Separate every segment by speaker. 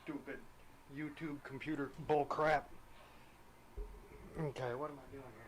Speaker 1: stupid YouTube computer bull crap. Okay, what am I doing here?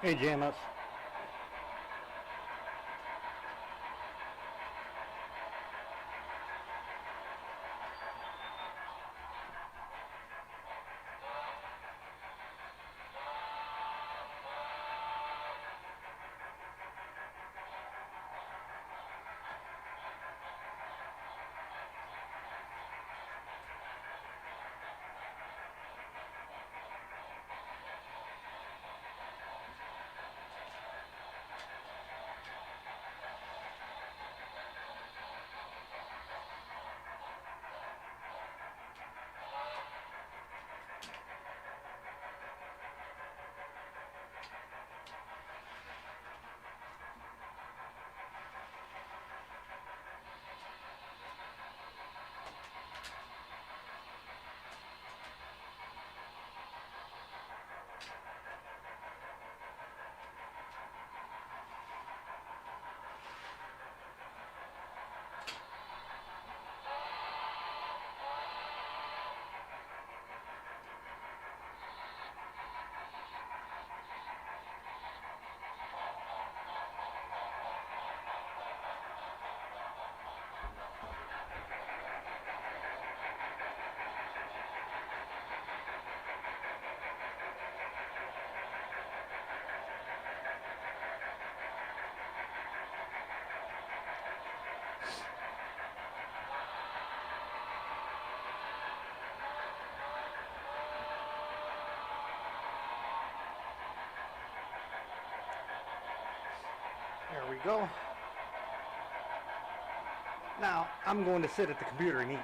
Speaker 1: Hey, Jamus. go. Now, I'm going to sit at the computer and eat.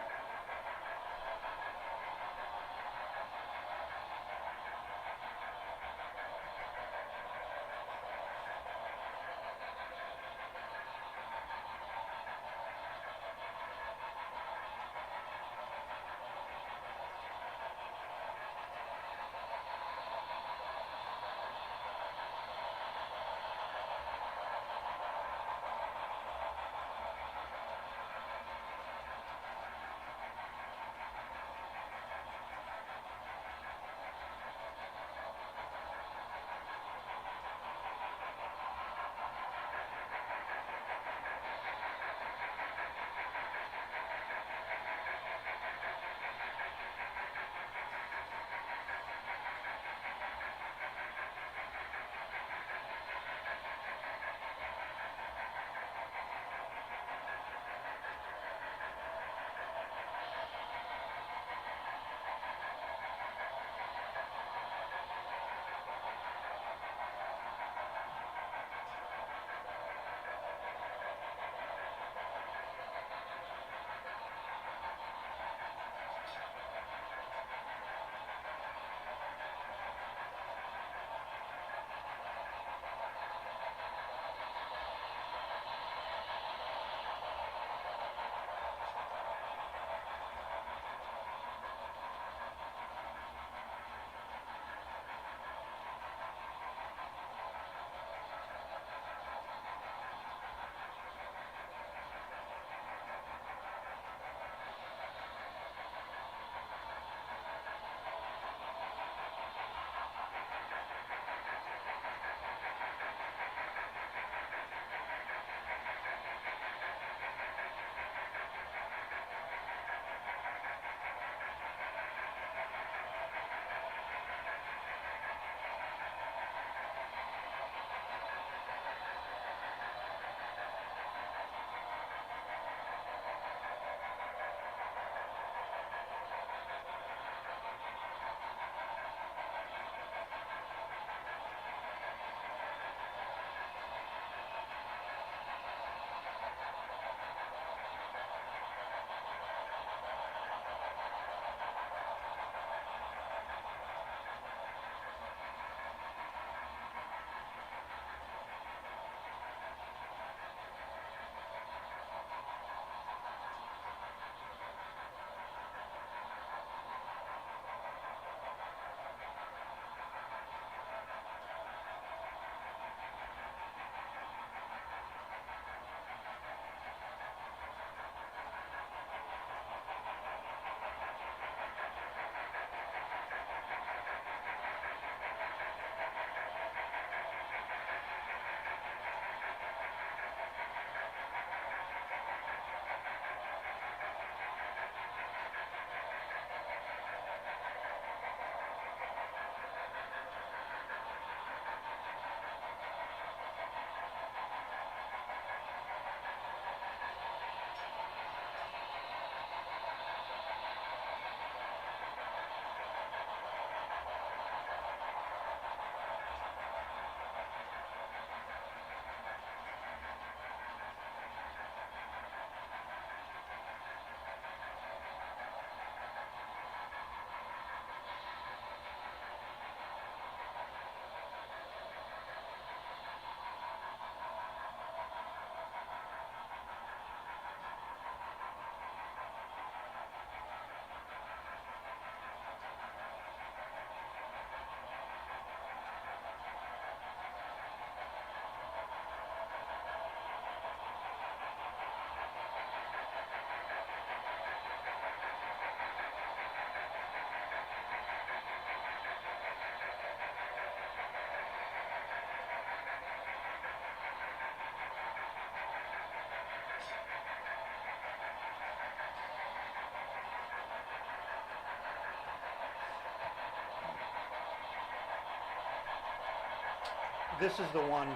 Speaker 1: This is the one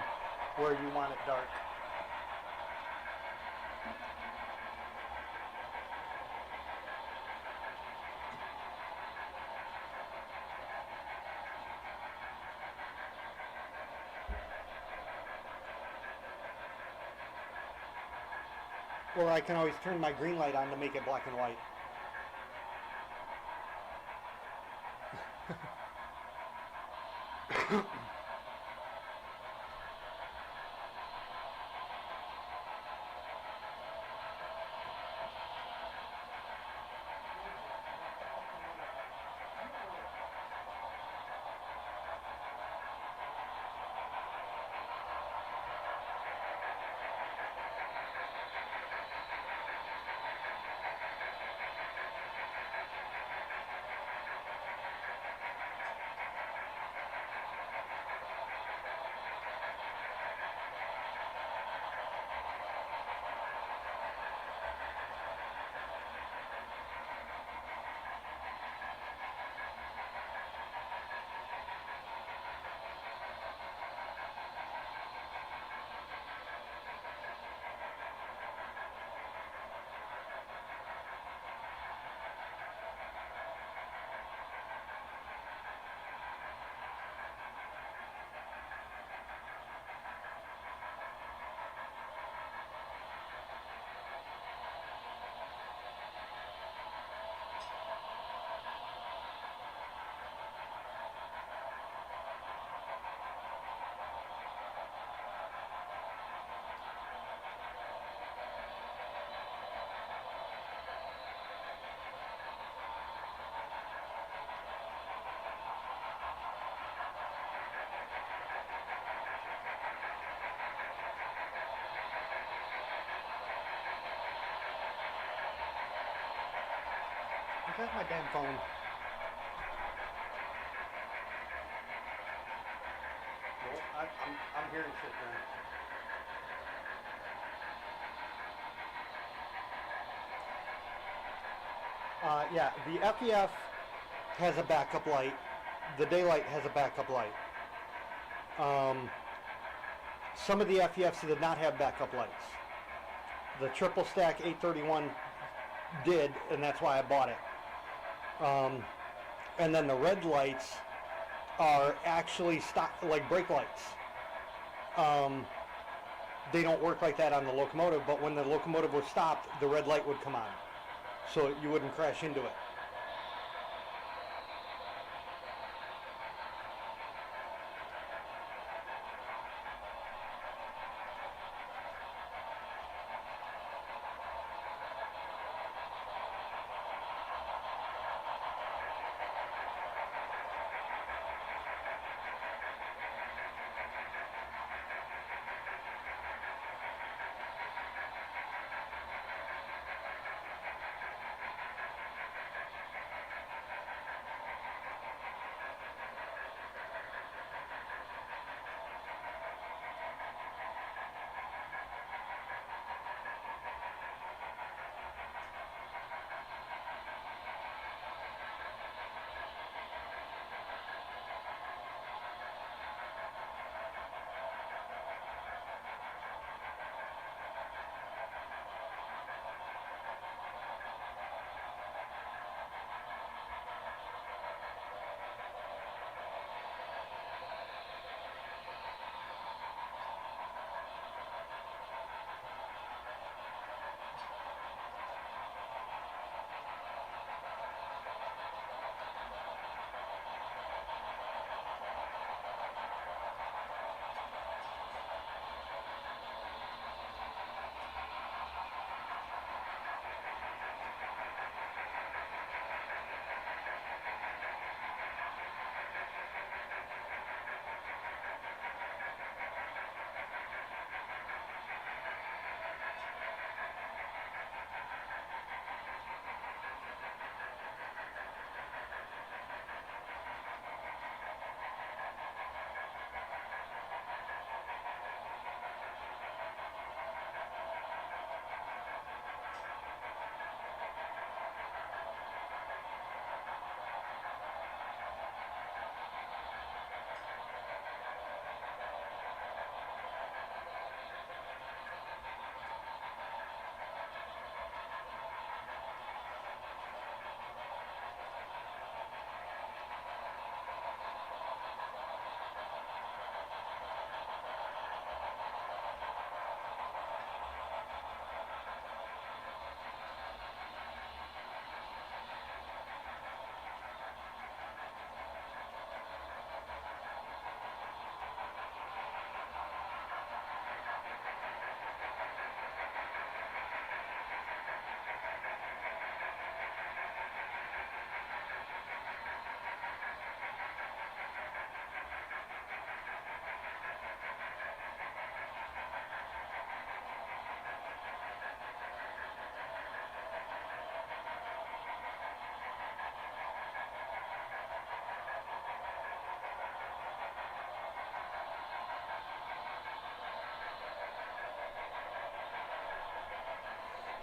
Speaker 1: where you want it dark. Or I can always turn my green light on to make it black and white. That's my damn phone. No, I'm hearing shit, man. Yeah, the FEF has a backup light. The daylight has a backup light. Some of the FEFs did not have backup lights. The triple stack 831 did, and that's why I bought it. And then the red lights are actually like brake lights. They don't work like that on the locomotive, but when the locomotive was stopped, the red light would come on, so you wouldn't crash into it.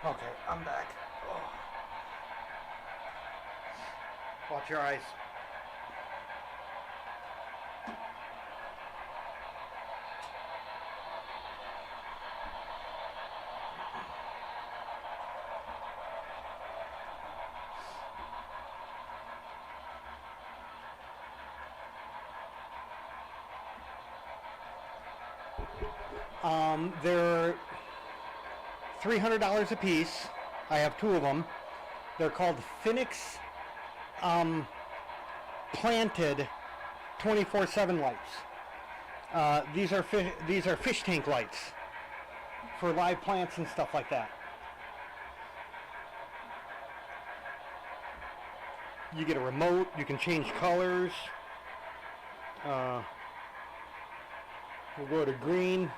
Speaker 1: Okay, I'm back. Oh. Watch your eyes. They're $300 a piece. I have two of them. They're called Phoenix planted 24/7 lights. These are fish tank lights for live plants and stuff like that. You get a remote. You can change colors. We'll go to green.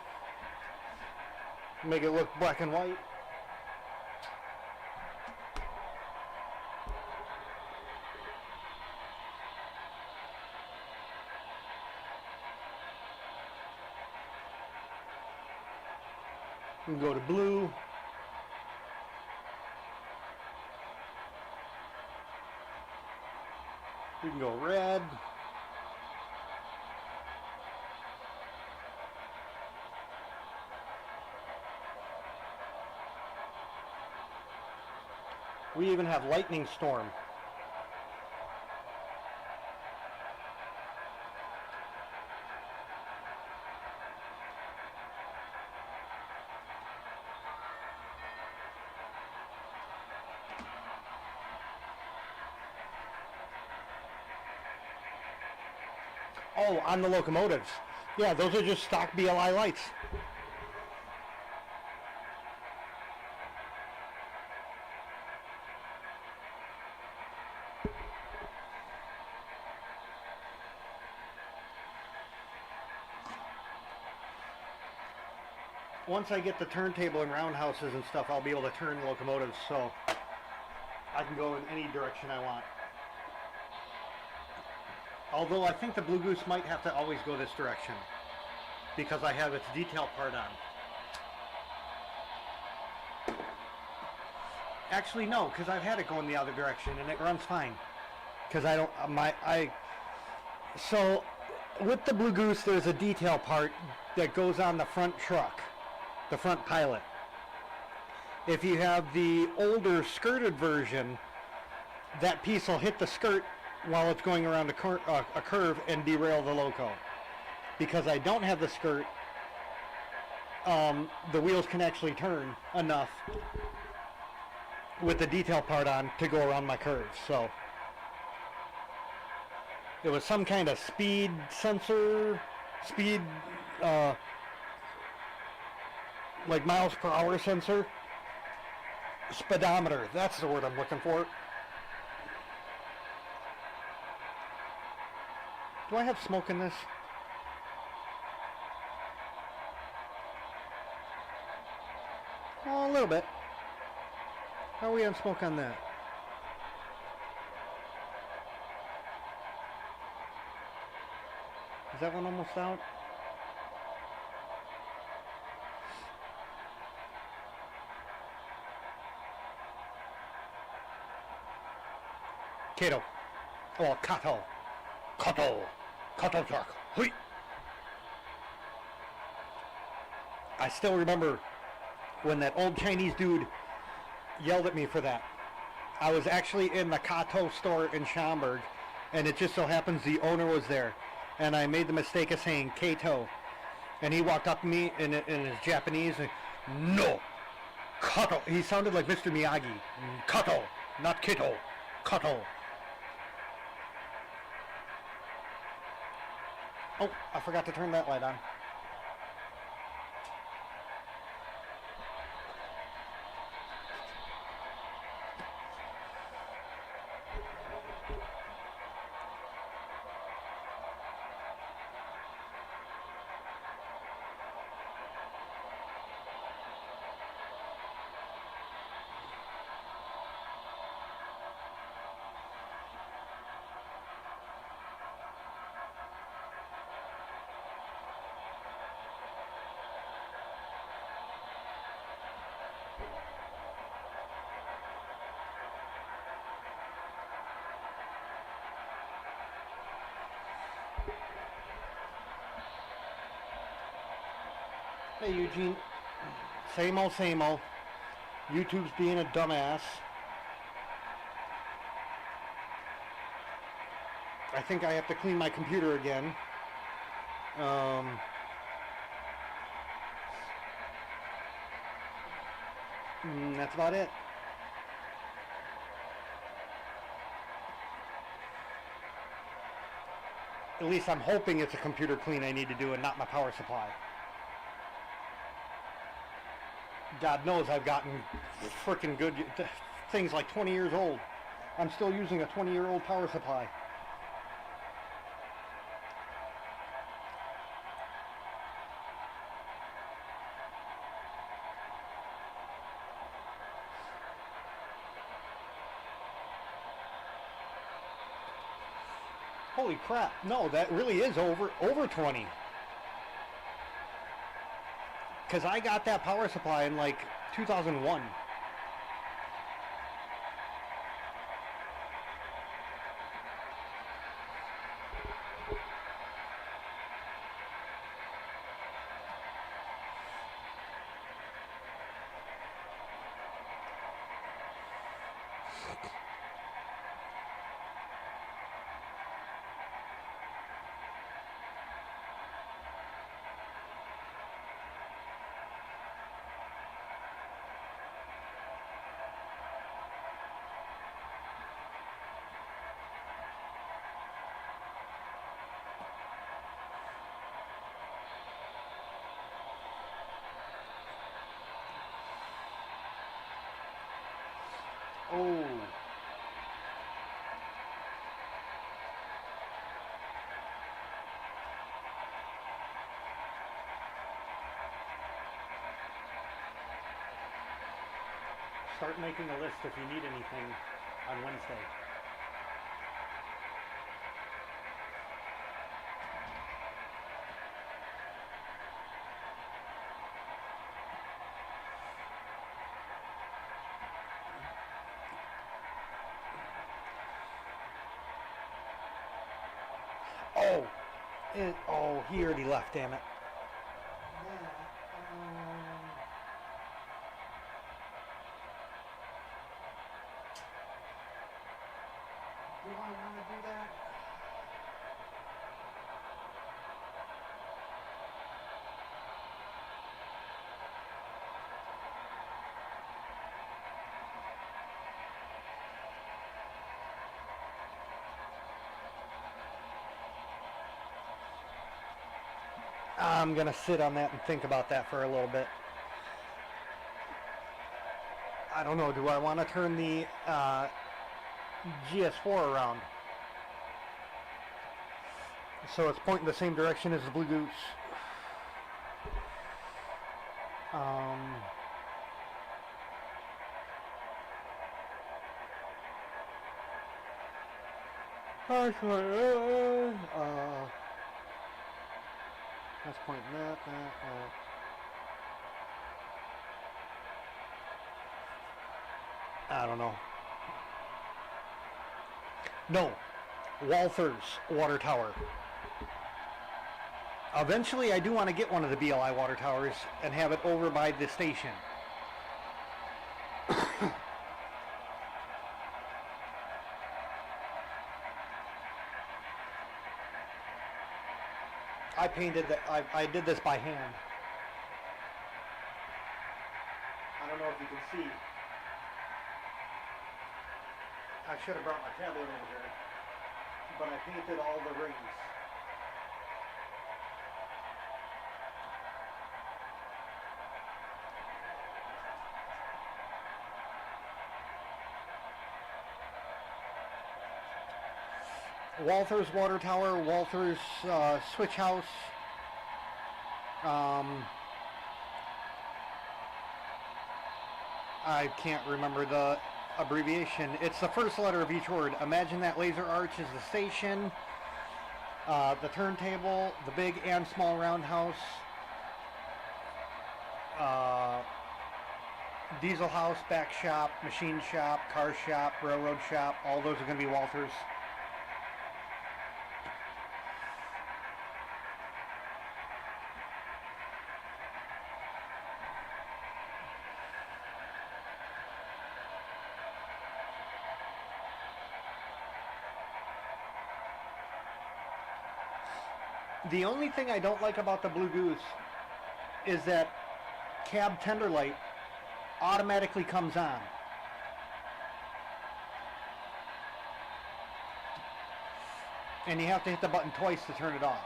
Speaker 1: Make it look black and white. We can go to blue. We can go red. We even have lightning storm. Oh, on the locomotives. Yeah, those are just stock BLI lights. Once I get the turntable and roundhouses and stuff, I'll be able to turn locomotives so I can go in any direction I want. Although I think the Blue Goose might have to always go this direction because I have its detail part on. Actually, no, because I've had it go in the other direction and it runs fine. Because I don't, so with the Blue Goose, there's a detail part that goes on the front truck, the front pilot. If you have the older skirted version, that piece will hit the skirt while it's going around a curve and derail the loco. Because I don't have the skirt, the wheels can actually turn enough with the detail part on to go around my curves. So it was some kind of speed sensor, like miles per hour sensor, speedometer, that's the word I'm looking for. Do I have smoke in this? Oh, a little bit. How are we on smoke on that? Is that one almost out? Kato. Oh, Kato. Kato. Kato truck. Hui. I still remember when that old Chinese dude yelled at me for that. I was actually in the Kato store in Schaumburg, and it just so happens the owner was there, and I made the mistake of saying Kato, and he walked up to me in his Japanese, and no, Kato. He sounded like Mr. Miyagi. Kato, not Kato. Kato. Oh, I forgot to turn that light on. Hey Eugene, same old, same old. YouTube's being a dumbass. I think I have to clean my computer again. That's about it. At least I'm hoping it's a computer clean I need to do and not my power supply. God knows I've gotten freaking good things like 20 years old. I'm still using a 20-year-old power supply. Holy crap, no, that really is over 20. Because I got that power supply in like 2001. Oh. Start making a list if you need anything on Wednesday. Oh, oh, he already left, damn it. Do I want to do that? I'm going to sit on that and think about that for a little bit. I don't know, do I want to turn the GS4 around so it's pointing the same direction as the Blue Goose? That's pointing that. I don't know. No, Walther's water tower. Eventually I do want to get one of the BLI water towers and have it over by the station. I painted that. I did this by hand. I don't know if you can see. I should have brought my tablet over here, but I painted all the rings. Walther's water tower, Walther's switch house. I can't remember the abbreviation. It's the first letter of each word. Imagine that laser arch is the station, the turntable, the big and small roundhouse, diesel house, back shop, machine shop, car shop, railroad shop. All those are going to be Walther's. The only thing I don't like about the Blue Goose is that cab tender light automatically comes on. And you have to hit the button twice to turn it off.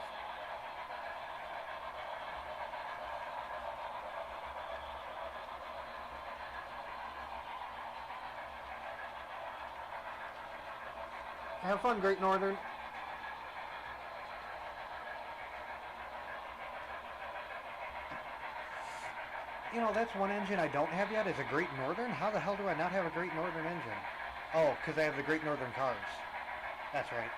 Speaker 1: Have fun, Great Northern. You know, that's one engine I don't have yet is a Great Northern. How the hell do I not have a Great Northern engine? Oh, because I have the Great Northern cars. That's right.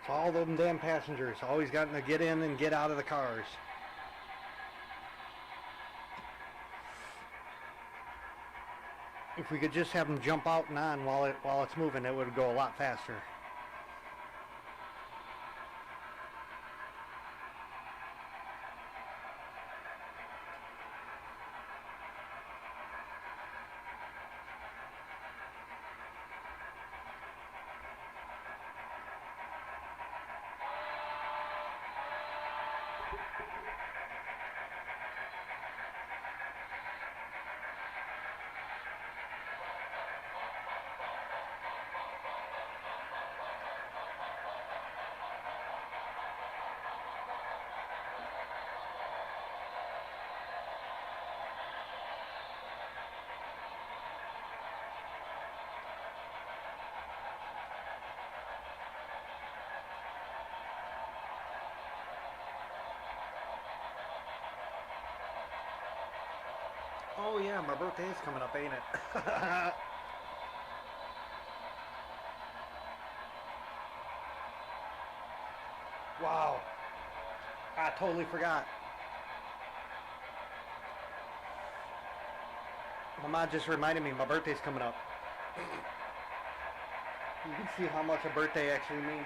Speaker 1: It's all them damn passengers. Always got to get in and get out of the cars. If we could just have them jump out and on while it's moving, it would go a lot faster. Oh yeah, my birthday's coming up, ain't it? Wow. I totally forgot. My mom just reminded me my birthday's coming up. You can see how much a birthday actually means.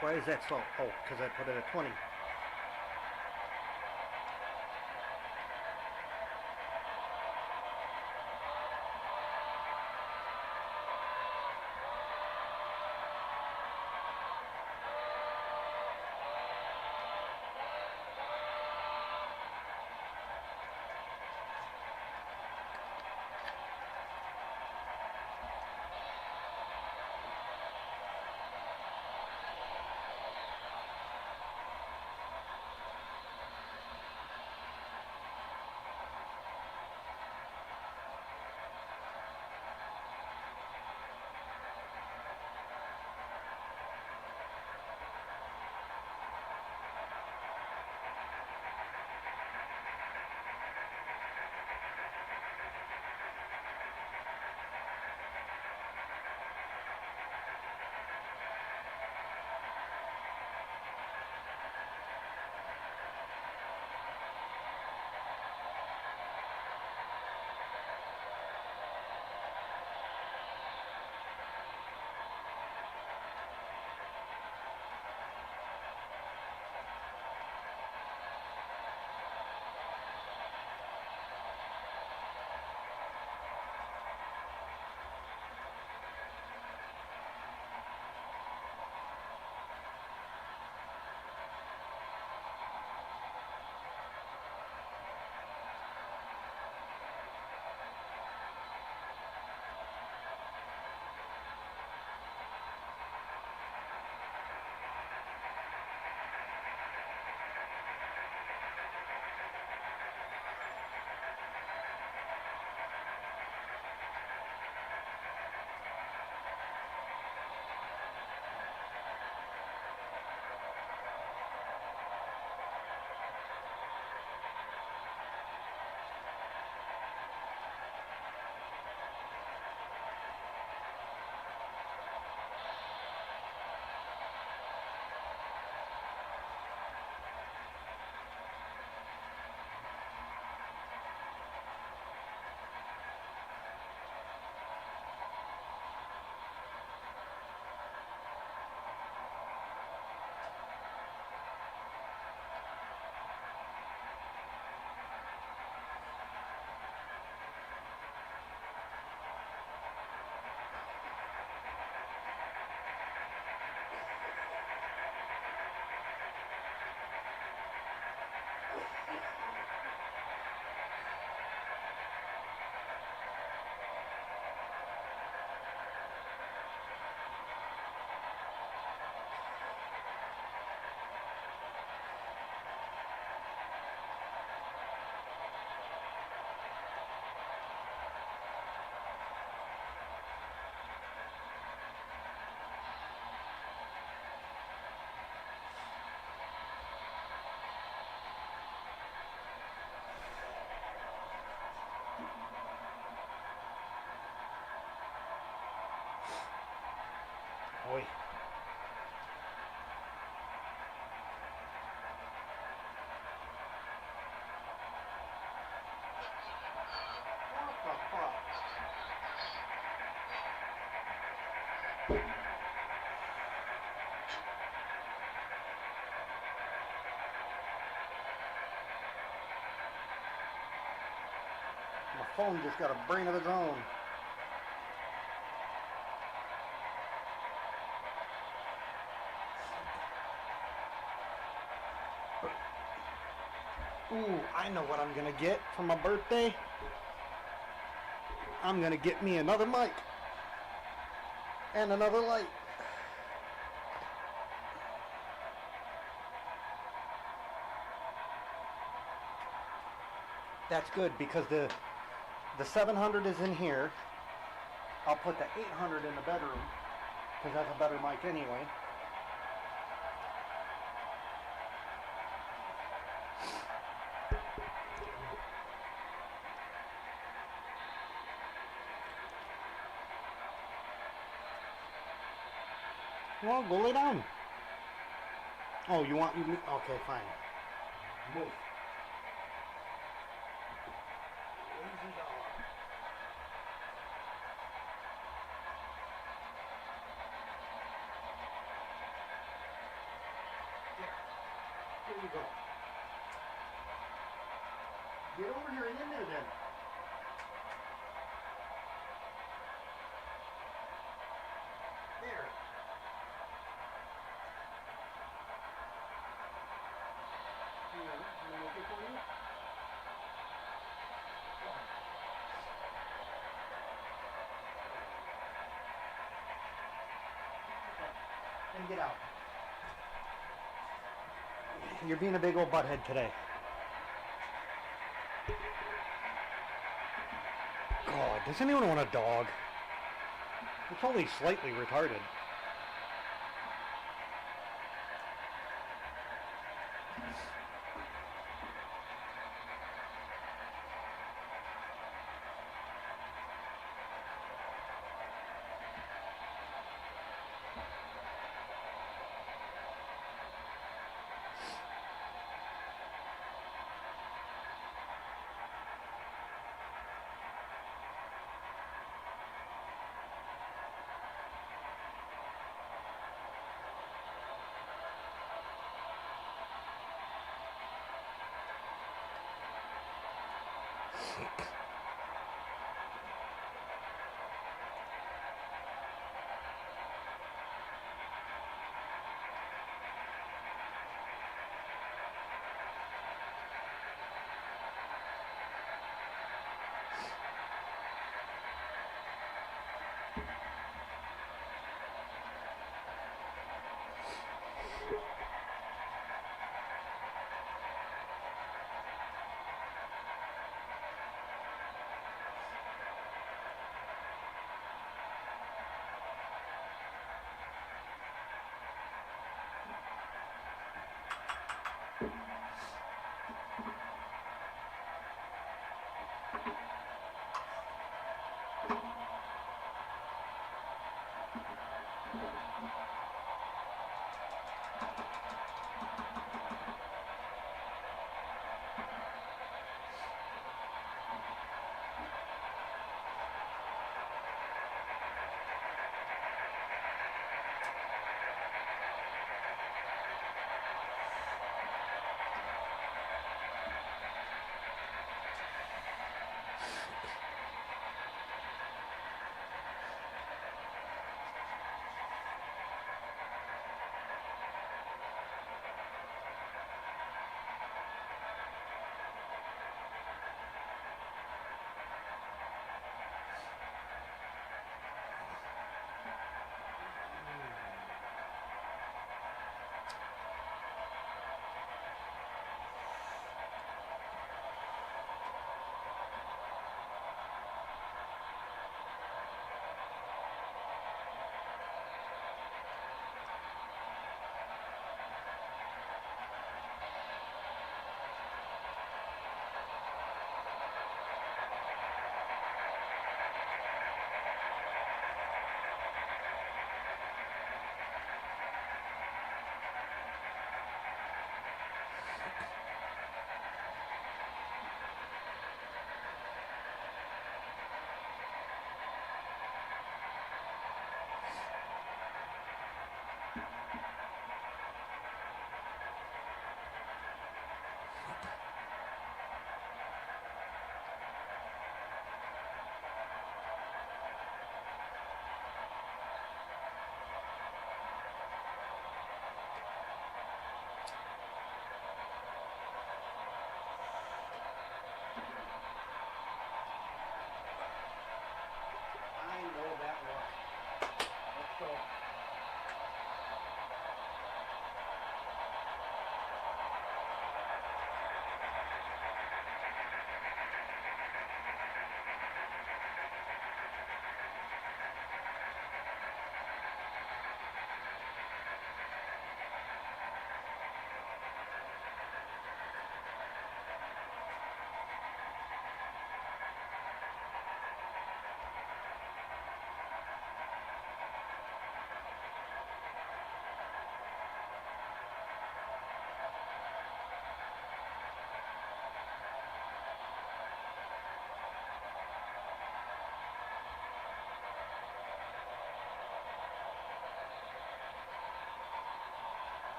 Speaker 1: Why is that slow? Oh, because I put it at 20. My phone just got a brain of its own. Ooh, I know what I'm gonna get for my birthday. I'm gonna get me another mic and another light. That's good because the 700 is in here. I'll put the 800 in the bedroom because that's a better mic anyway. Well, go lay down. Oh, you want me? Okay, fine. Move. Lazy dog. Here you go. Get over here and in there then. There. Can I make it for you? And get out. You're being a big old butthead today. God, does anyone want a dog? It's only slightly retarded.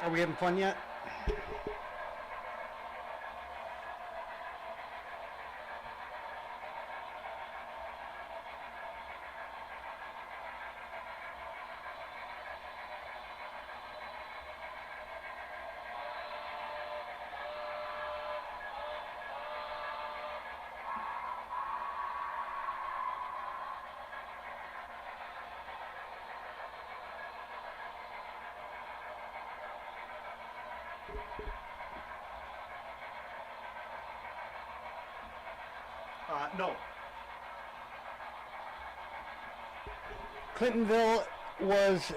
Speaker 1: Are we having fun yet? No. Clintonville was,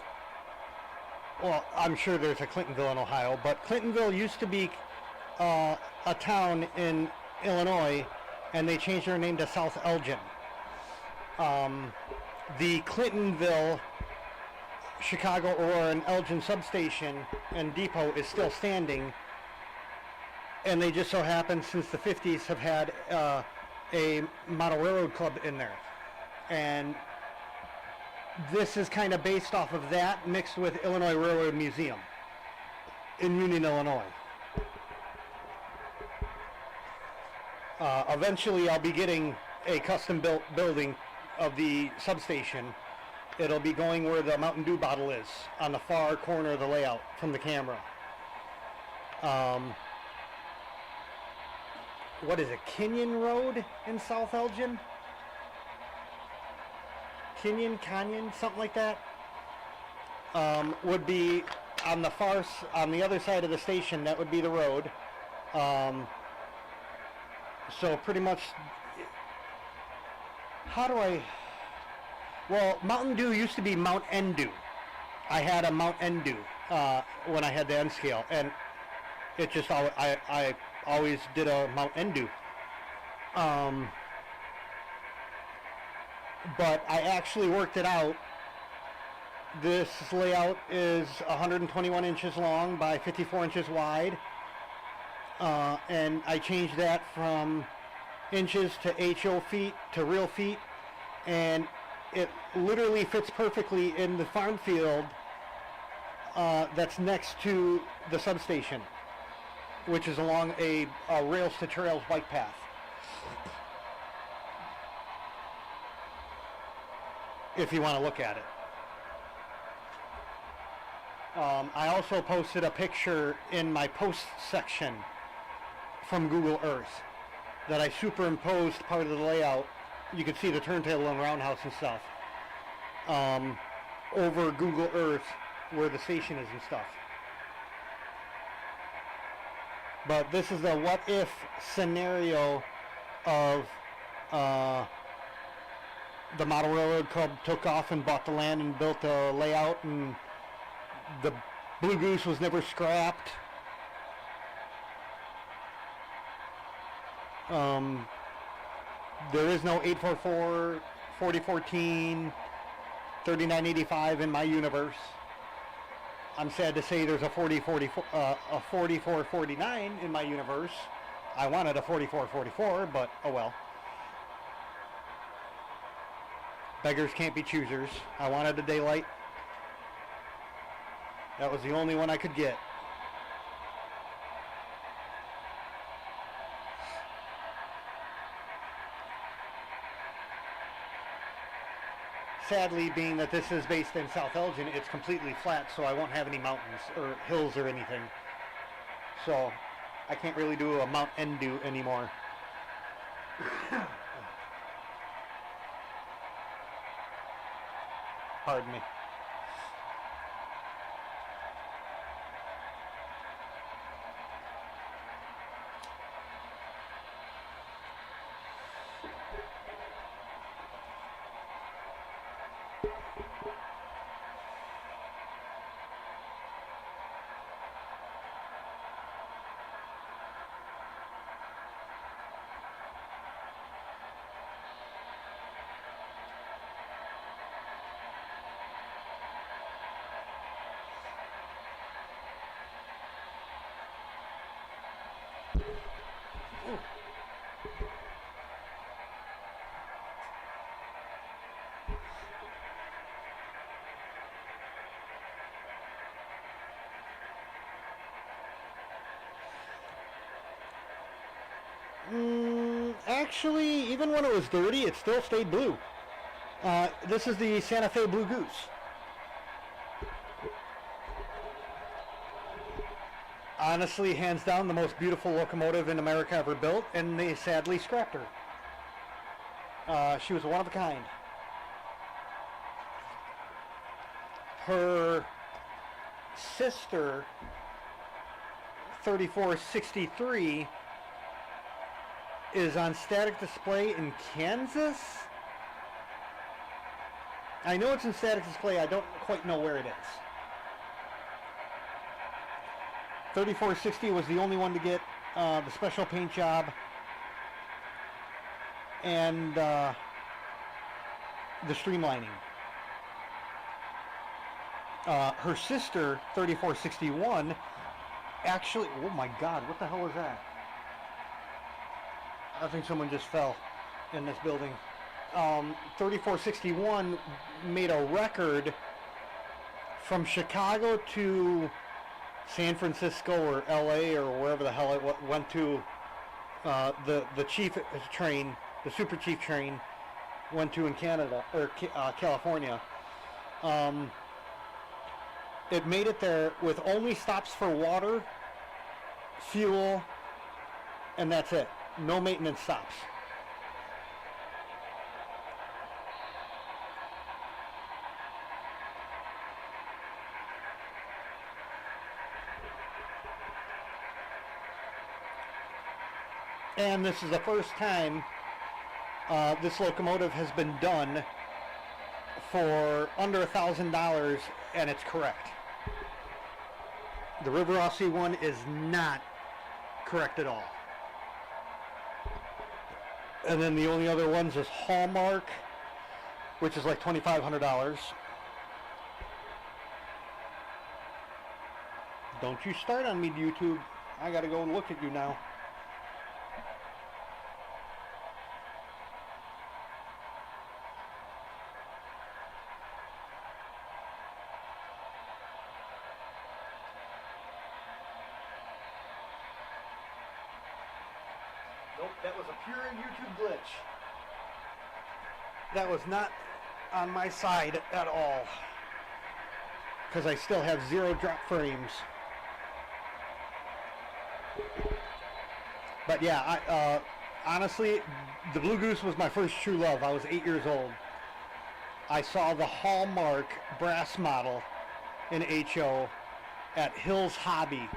Speaker 1: well, I'm sure there's a Clintonville in Ohio, but Clintonville used to be a town in Illinois, and they changed their name to South Elgin. The Clintonville, Chicago, Aurora, and Elgin substation and depot is still standing, and they just so happen since the 50s have had a model railroad club in there, and this is kind of based off of that mixed with Illinois Railroad Museum in Union, Illinois. Eventually I'll be getting a custom built building of the substation. It'll be going where the Mountain Dew bottle is, on the far corner of the layout from the camera. What is it, Kenyon Road in South Elgin? Canyon, something like that. Would be on the on the other side of the station. That would be the road. So pretty much, well, Mountain Dew used to be Mount Endew. I had a Mount Endew when I had the N scale, and it just I always did a Mount Endew. But I actually worked it out. This layout is 121 inches long by 54 inches wide, and I changed that from inches to HO feet to real feet, and it literally fits perfectly in the farm field that's next to the substation, which is along a rails to trails bike path. If you want to look at it. I also posted a picture in my post section from Google Earth that I superimposed part of the layout. You can see the turntable and roundhouse and stuff over Google Earth where the station is and stuff. But this is the what if scenario of the Model Railroad Club took off and bought the land and built a layout, and the Blue Goose was never scrapped. There is no 844, 4014, 3985 in my universe. I'm sad to say there's a 4449 in my universe. I wanted a 4444, but oh well. Beggars can't be choosers. I wanted a daylight. That was the only one I could get. Sadly, being that this is based in South Elgin, it's completely flat, so I won't have any mountains or hills or anything. So I can't really do a Mount Endew anymore. Pardon me. Actually, even when it was dirty, it still stayed blue. This is the Santa Fe Blue Goose. Honestly, hands down, the most beautiful locomotive in America ever built, and they sadly scrapped her. She was one of a kind. Her sister, 3463, is on static display in Kansas. I know it's in static display. I don't quite know where it is. 3460 was the only one to get the special paint job and the streamlining. Her sister, 3461, actually, oh my God, what the hell was that? I think someone just fell in this building. 3461 made a record from Chicago to San Francisco or LA or wherever the hell it went to. The chief train, the super chief train, went to in Canada or California. It made it there with only stops for water, fuel, and that's it. No maintenance stops. And this is the first time this locomotive has been done for under $1,000, and it's correct. The River Aussie one is not correct at all. And then the only other ones is Hallmark, which is like $2,500. Don't you start on me, YouTube. I gotta go and look at you now. Nope, that was a pure YouTube glitch. That was not on my side at all, because I still have 0 drop frames. But yeah, honestly, the Blue Goose was my first true love. I was 8 years old. I saw the Hallmark brass model in HO at Hill's Hobby.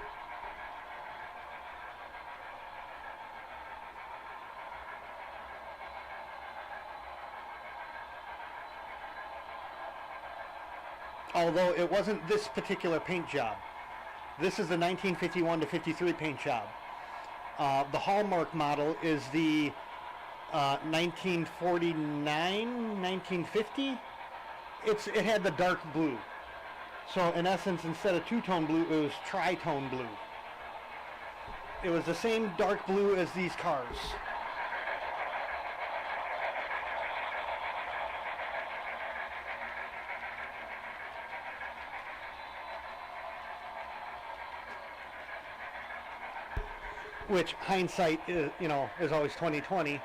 Speaker 1: Although it wasn't this particular paint job. This is the 1951 to 53 paint job. The Hallmark model is the 1949, 1950. It had the dark blue. So in essence, instead of two-tone blue, it was tri-tone blue. It was the same dark blue as these cars. Which hindsight is, is always 20/20.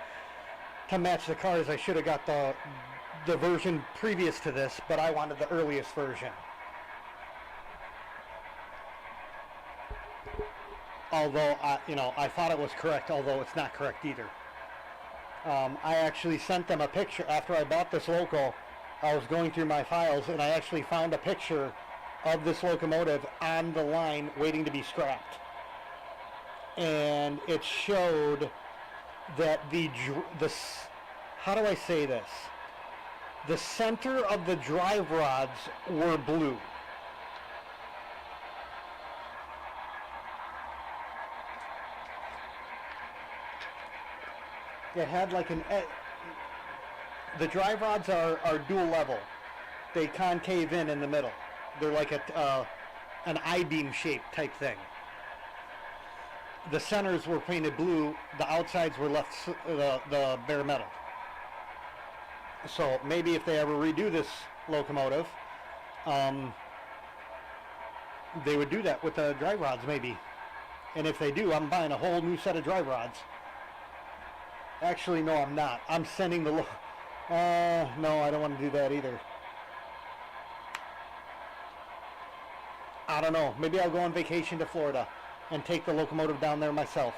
Speaker 1: To match the cars, I should have got the version previous to this, but I wanted the earliest version. Although I thought it was correct, although it's not correct either. I actually sent them a picture after I bought this loco. I was going through my files and I actually found a picture of this locomotive on the line waiting to be scrapped. And it showed that how do I say this? The center of the drive rods were blue. It had like the drive rods are dual level. They concave in the middle. They're like an I-beam shape type thing. The centers were painted blue, the outsides were left the bare metal. So maybe if they ever redo this locomotive, they would do that with the drive rods maybe. And if they do, I'm buying a whole new set of drive rods. Actually, no, I'm not. I'm sending the. No, I don't want to do that either. I don't know. Maybe I'll go on vacation to Florida and take the locomotive down there myself.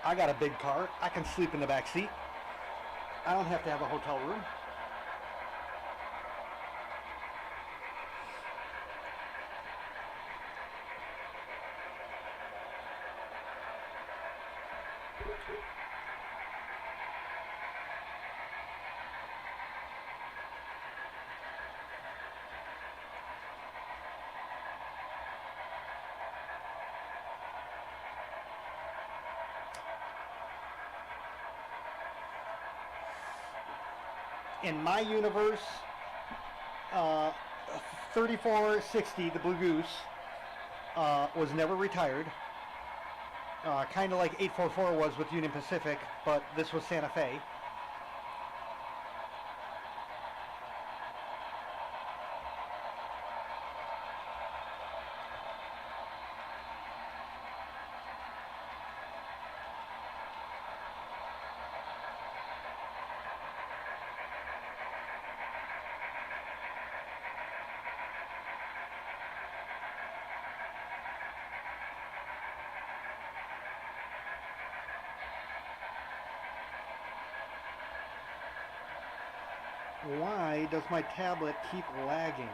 Speaker 1: I got a big car. I can sleep in the back seat. I don't have to have a hotel room. In my universe, uh, 3460, the Blue Goose, was never retired. Kind of like 844 was with Union Pacific, but this was Santa Fe. Why does my tablet keep lagging?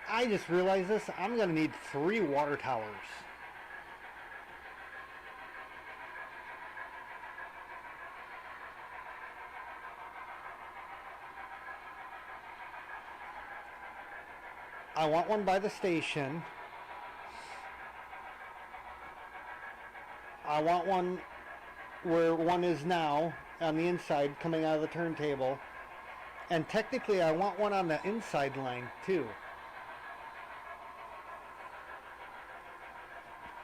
Speaker 1: I just realized this. I'm going to need 3 water towers. I want one by the station. I want one where one is now on the inside coming out of the turntable. And technically I want one on the inside line too.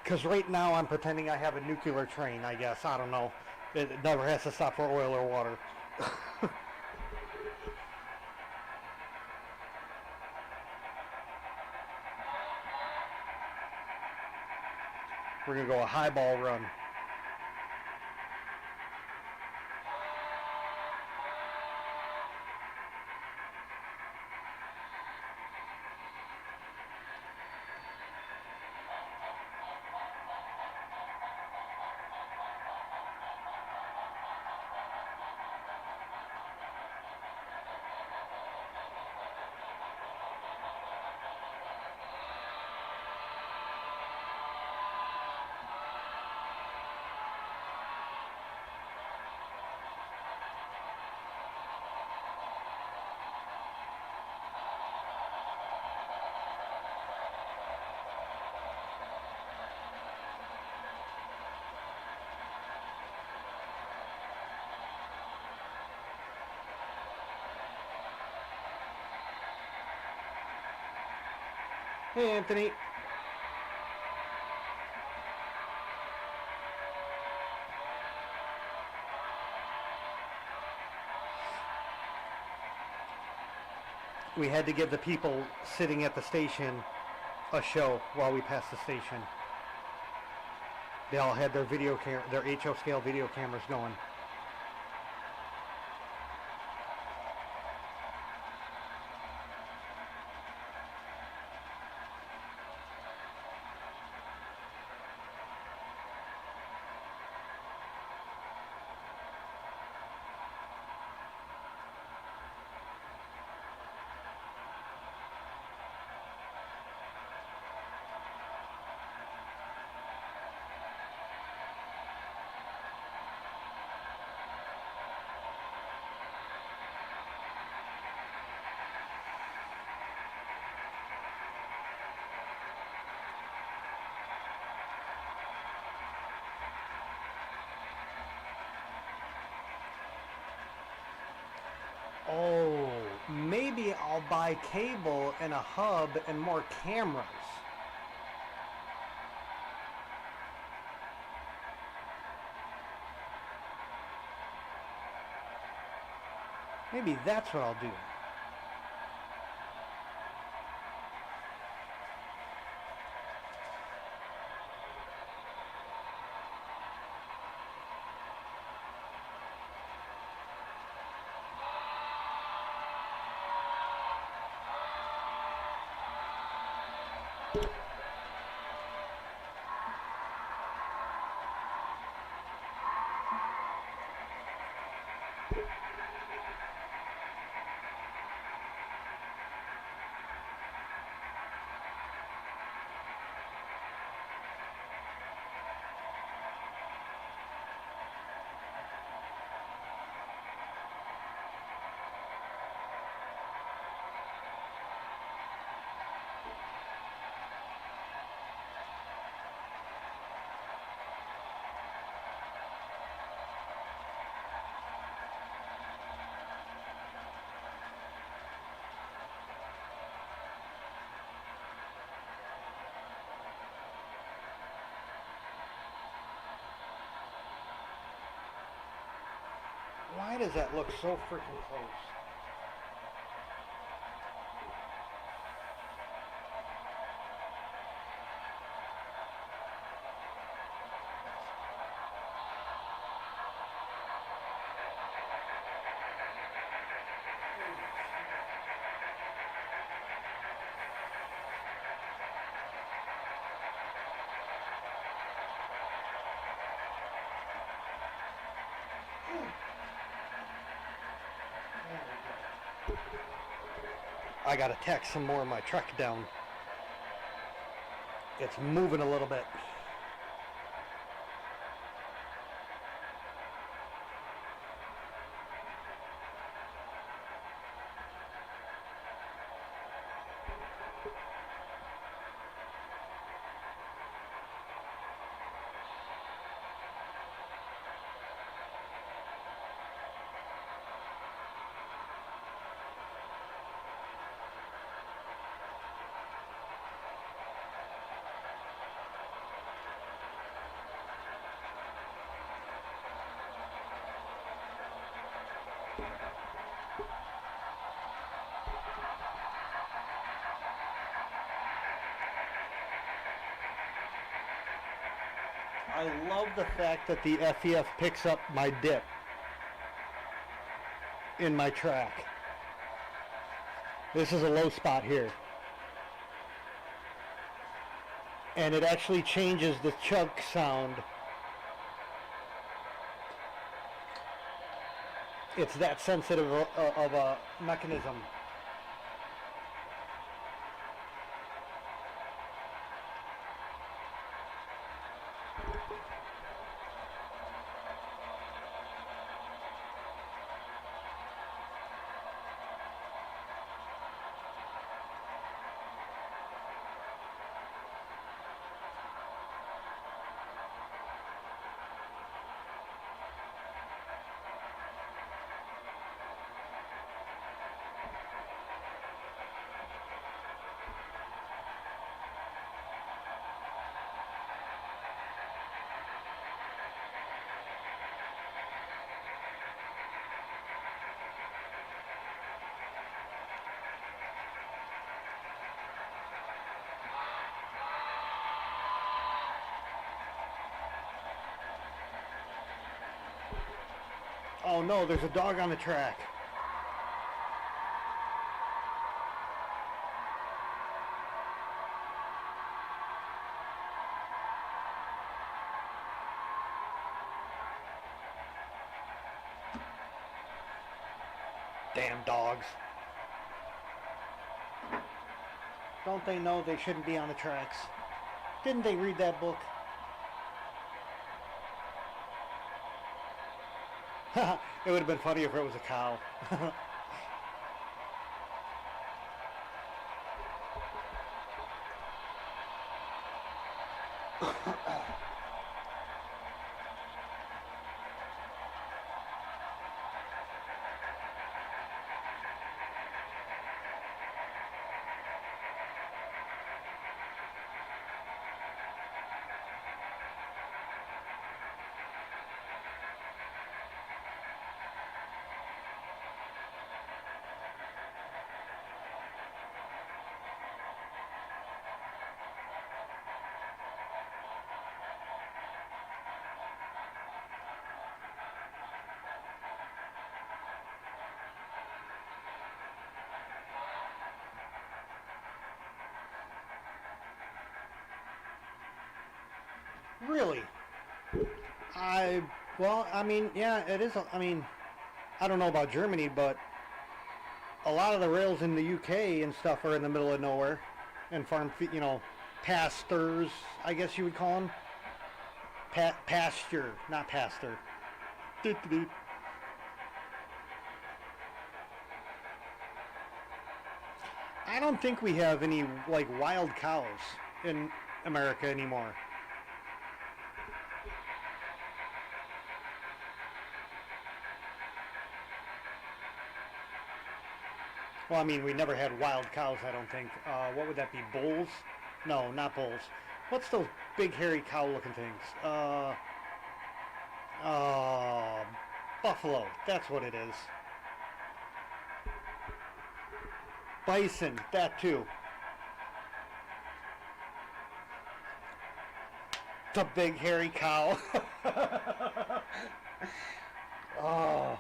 Speaker 1: Because right now I'm pretending I have a nuclear train, I guess. I don't know. It never has to stop for oil or water. We're going to go a high ball run. Hey, Anthony. We had to give the people sitting at the station a show while we passed the station. They all had their their HO scale video cameras going. Oh, maybe I'll buy cable and a hub and more cameras. Maybe that's what I'll do. Why does that look so freaking close? I gotta tack some more of my truck down. It's moving a little bit. I love the fact that the FEF picks up my dip in my track. This is a low spot here. And it actually changes the chug sound. It's that sensitive of a mechanism. Oh no, there's a dog on the track. Damn dogs. Don't they know they shouldn't be on the tracks? Didn't they read that book? It would have been funny if it was a cow. Really? Well, I mean, yeah, it is. I mean, I don't know about Germany, but a lot of the rails in the UK and stuff are in the middle of nowhere, and pastures, I guess you would call them. Pasture, not pastor. Doot, doot, doot. I don't think we have any like wild cows in America anymore. Well, I mean, we never had wild cows, I don't think. What would that be? Bulls? No, not bulls. What's those big hairy cow looking things? Uh, buffalo. That's what it is. Bison. That too. The big hairy cow. Oh.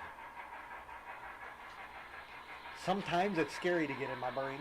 Speaker 1: Sometimes it's scary to get in my brain.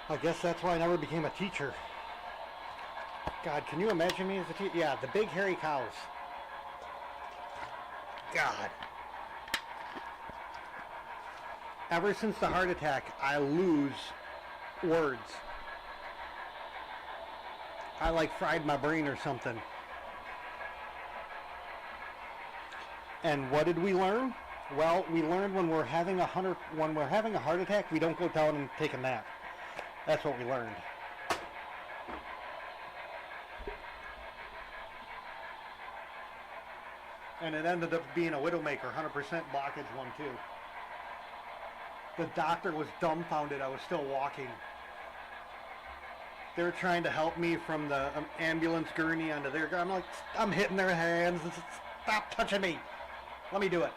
Speaker 1: I guess that's why I never became a teacher. God, can you imagine me as a teacher? Yeah, the big hairy cows. God. Ever since the heart attack, I lose words. I like fried my brain or something. And what did we learn? Well, we learned when we're having a heart attack, we don't go down and take a nap. That's what we learned. And it ended up being a widowmaker, 100% blockage one too. The doctor was dumbfounded I was still walking. They were trying to help me from the ambulance gurney onto their... I'm like, I'm hitting their hands. Stop touching me. Let me do it.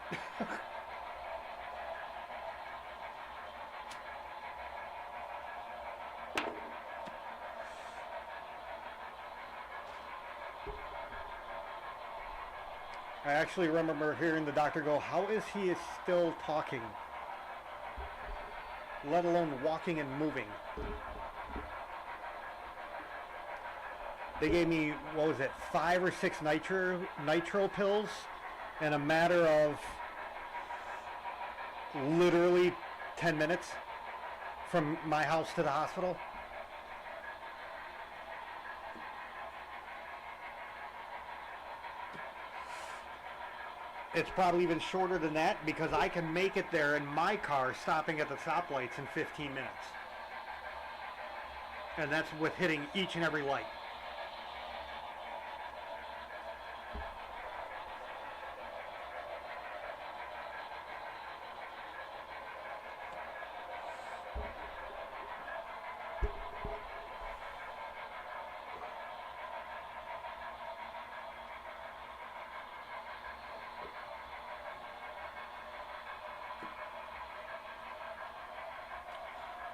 Speaker 1: I actually remember hearing the doctor go, how is he still talking? Let alone walking and moving. They gave me, what was it, 5 or 6 nitro pills in a matter of literally 10 minutes from my house to the hospital. It's probably even shorter than that because I can make it there in my car stopping at the stoplights in 15 minutes. And that's with hitting each and every light.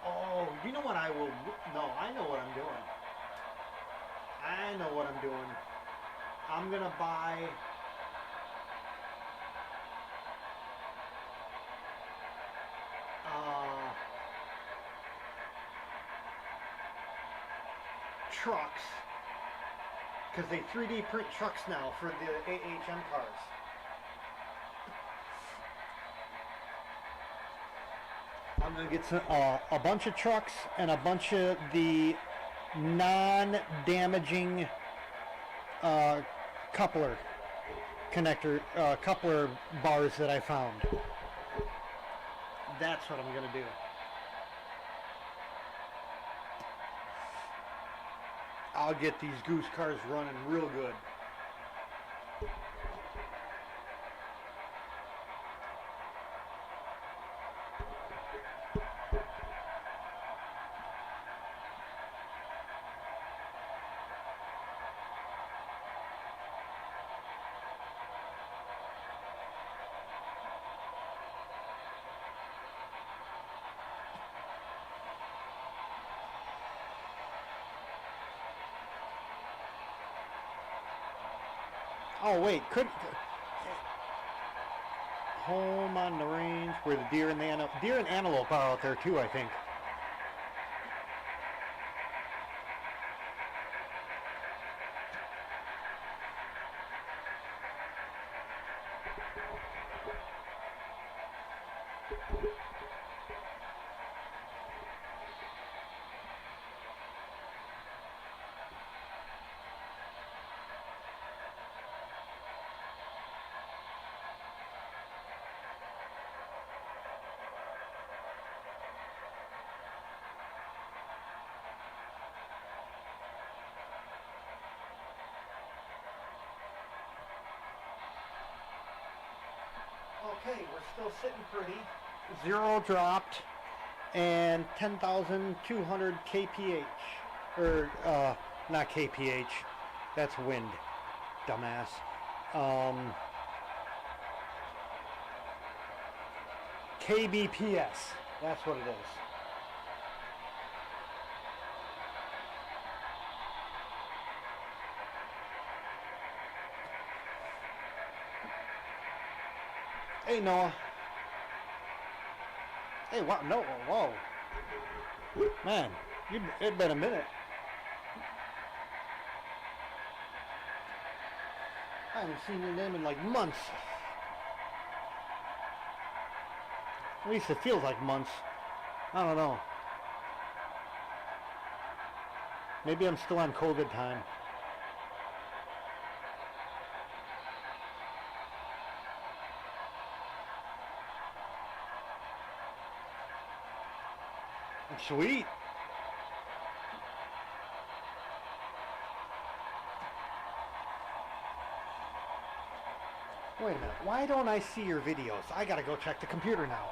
Speaker 1: Oh, you know what I will... No, I know what I'm doing. I know what I'm doing. I'm going to buy... trucks. Because they 3D print trucks now for the AHM cars. I'm going to get some, a bunch of trucks and a bunch of the non-damaging coupler coupler bars that I found. That's what I'm going to do. I'll get these goose cars running real good. Oh wait, home on the range where the deer and antelope are out there too, I think. Okay, we're still sitting pretty. 0 dropped and 10,200 kph. Or, not kph. That's wind, dumbass. kbps. That's what it is. Hey, Noah. Hey, wow, no, whoa. Man, it's been a minute. I haven't seen your name in like months. At least it feels like months. I don't know. Maybe I'm still on COVID time. Sweet. Wait a minute. Why don't I see your videos? I gotta go check the computer now.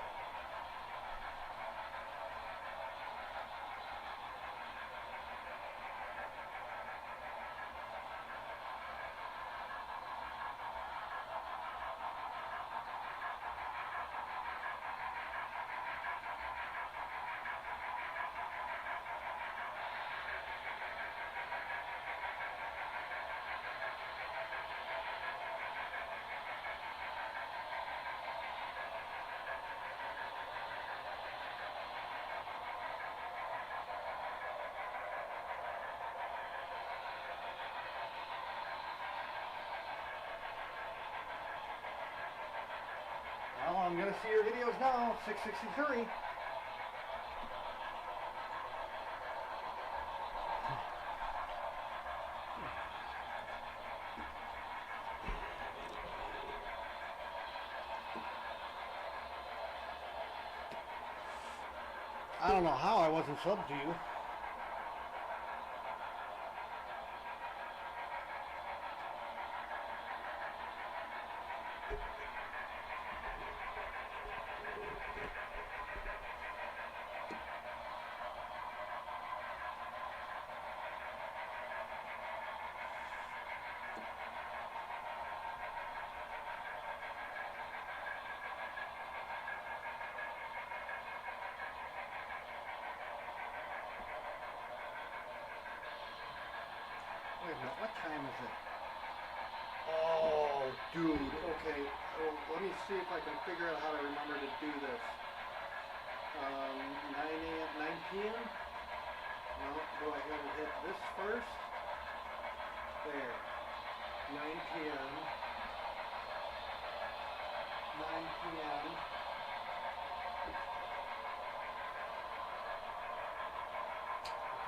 Speaker 1: see your videos now. 663. I don't know how I wasn't subbed to you. Wait a minute, what time is it? Oh, dude, okay. Well, let me see if I can figure out how to remember to do this. 9 p.m.? No, go ahead and hit this first. There. 9 p.m. 9 p.m.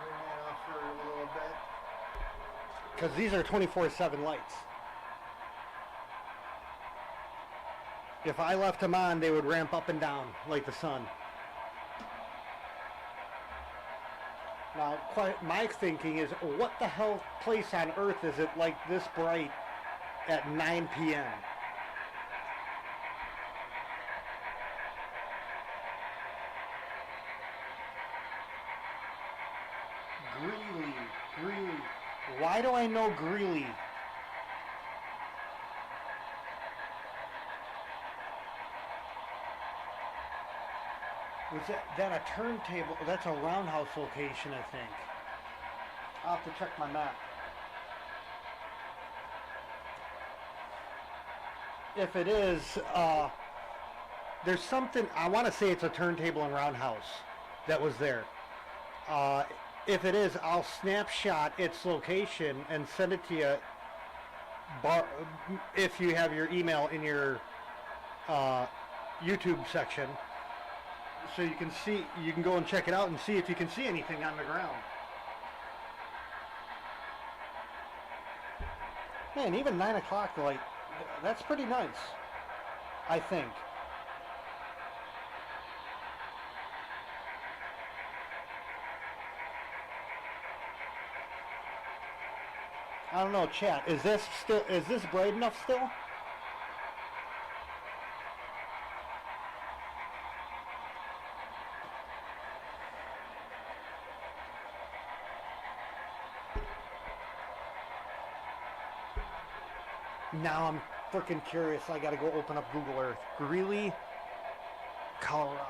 Speaker 1: Turn that off for a little bit. Because these are 24/7 lights. If I left them on, they would ramp up and down like the sun. Now, my thinking is, what the hell place on earth is it like this bright at 9 p.m.? Greeley. Why do I know Greeley? Was that a turntable? That's a roundhouse location, I think. I'll have to check my map. If it is, there's something, I want to say it's a turntable and roundhouse that was there. If it is, I'll snapshot its location and send it to you if you have your email in your YouTube section. So you can see, you can go and check it out and see if you can see anything on the ground. Man, even 9 o'clock light, that's pretty nice, I think. I don't know, chat, is this bright enough still? Now I'm freaking curious. I gotta go open up Google Earth. Greeley, Colorado.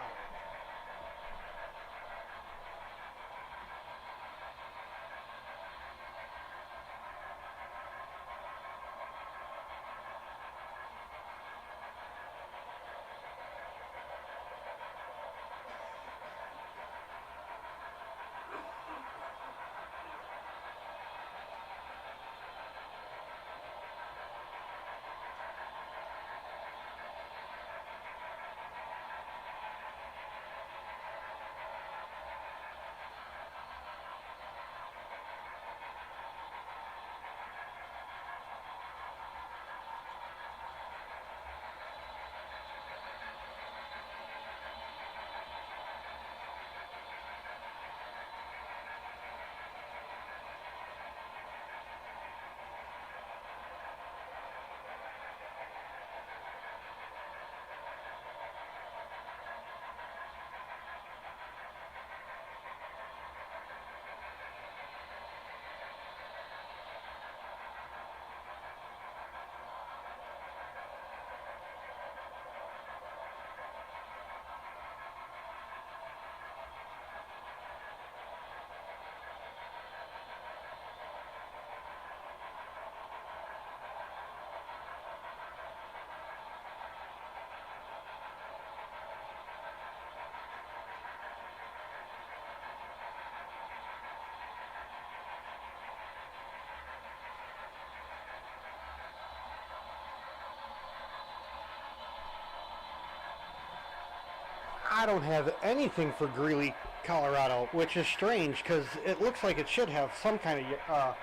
Speaker 1: I don't have anything for Greeley, Colorado, which is strange because it looks like it should have some kind of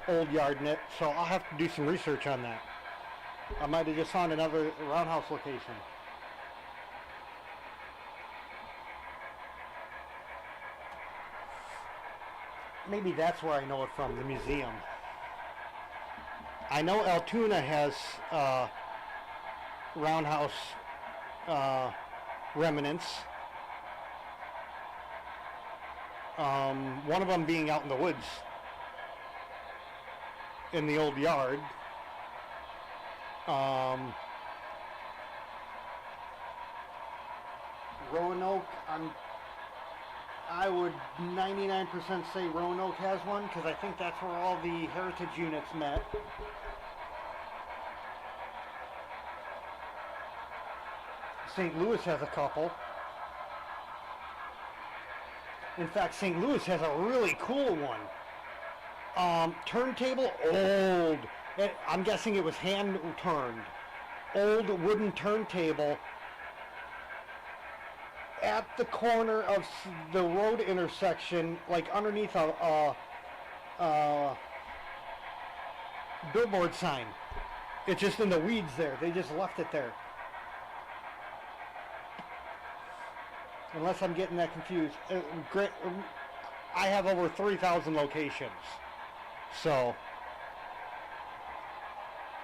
Speaker 1: old yard in it, so I'll have to do some research on that. I might have just found another roundhouse location. Maybe that's where I know it from, the museum. I know Altoona has roundhouse remnants. One of them being out in the woods in the old yard. Roanoke, I would 99% say Roanoke has one because I think that's where all the heritage units met. St. Louis has a couple. In fact, St. Louis has a really cool one. Turntable, old. I'm guessing it was hand turned. Old wooden turntable at the corner of the road intersection, like underneath a billboard sign. It's just in the weeds there. They just left it there. Unless I'm getting that confused. I have over 3,000 locations. So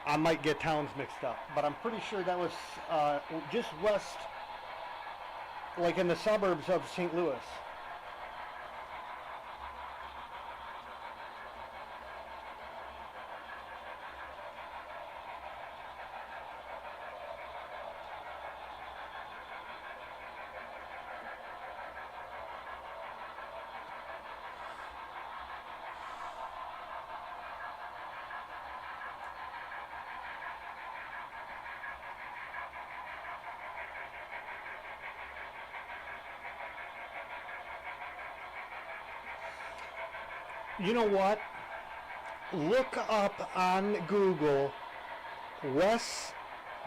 Speaker 1: I might get towns mixed up. But I'm pretty sure that was just west, like in the suburbs of St. Louis. You know what? Look up on Google Wes,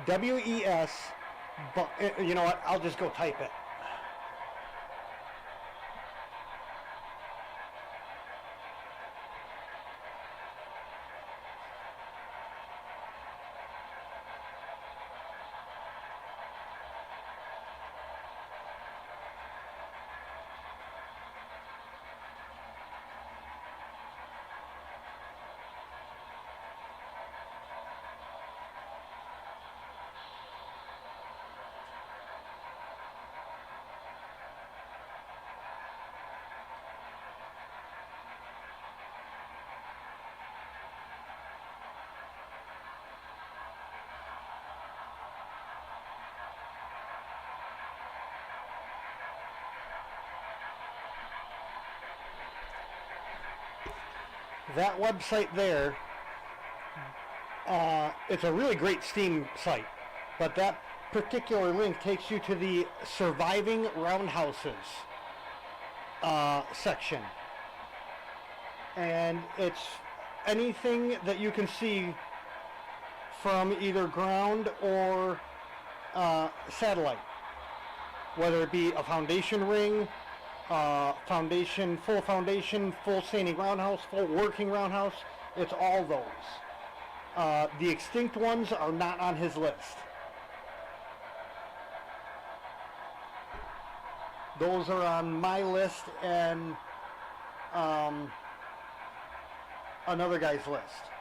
Speaker 1: W-E-S, you know what? I'll just go type it. That website there, it's a really great Steam site, but that particular link takes you to the Surviving Roundhouses section. And it's anything that you can see from either ground or satellite, whether it be a foundation ring, full foundation, full standing roundhouse, full working roundhouse. It's all those. The extinct ones are not on his list. Those are on my list and another guy's list.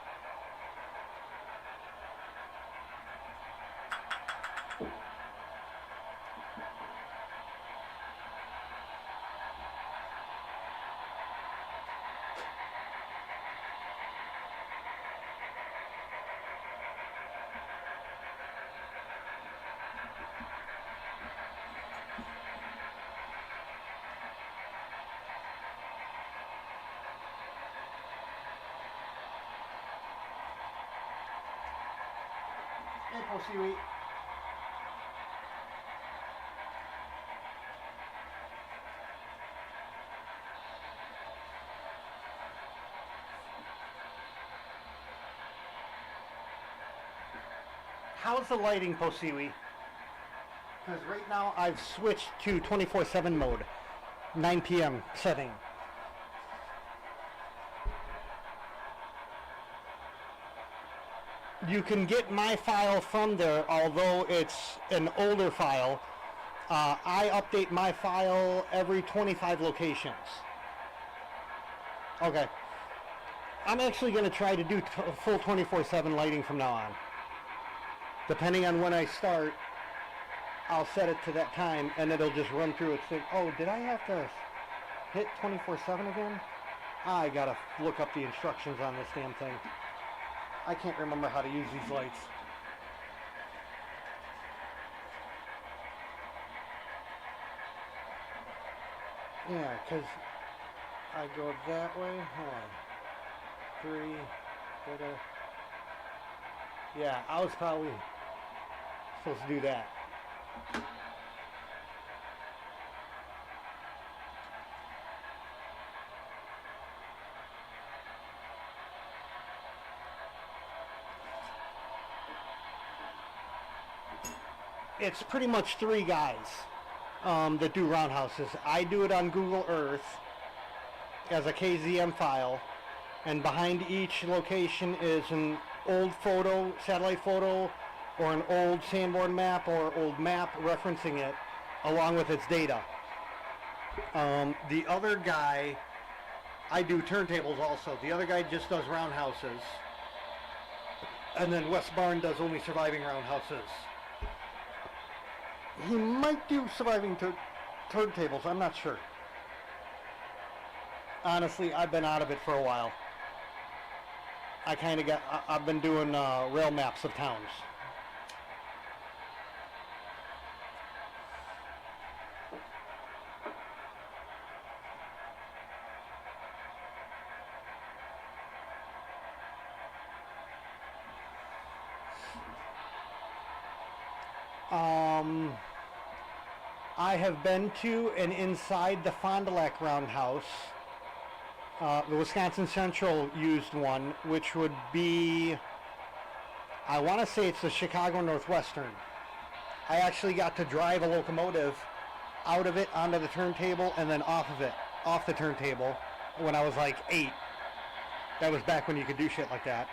Speaker 1: Apple seaweed. How's the lighting, Posiwi? Because right now I've switched to 24/7 mode, 9 p.m. setting. You can get my file from there, although it's an older file. I update my file every 25 locations. Okay. I'm actually going to try to do full 24/7 lighting from now on. Depending on when I start, I'll set it to that time, and it'll just run through its thing. Oh, did I have to hit 24/7 again? I got to look up the instructions on this damn thing. I can't remember how to use these lights. Yeah, because I go that way. Hold on. 3. Da-da. Yeah, I was probably supposed to do that. It's pretty much 3 guys that do roundhouses. I do it on Google Earth as a KZM file, and behind each location is an old photo, satellite photo, or an old Sanborn map or old map referencing it along with its data. The other guy, I do turntables also. The other guy just does roundhouses. And then Wes Barn does only surviving roundhouses. He might do surviving turntables, I'm not sure. Honestly, I've been out of it for a while. I've been doing rail maps of towns. I have been to and inside the Fond du Lac Roundhouse. The Wisconsin Central used one, which would be, I want to say it's the Chicago Northwestern. I actually got to drive a locomotive out of it onto the turntable and then off the turntable when I was like 8. That was back when you could do shit like that.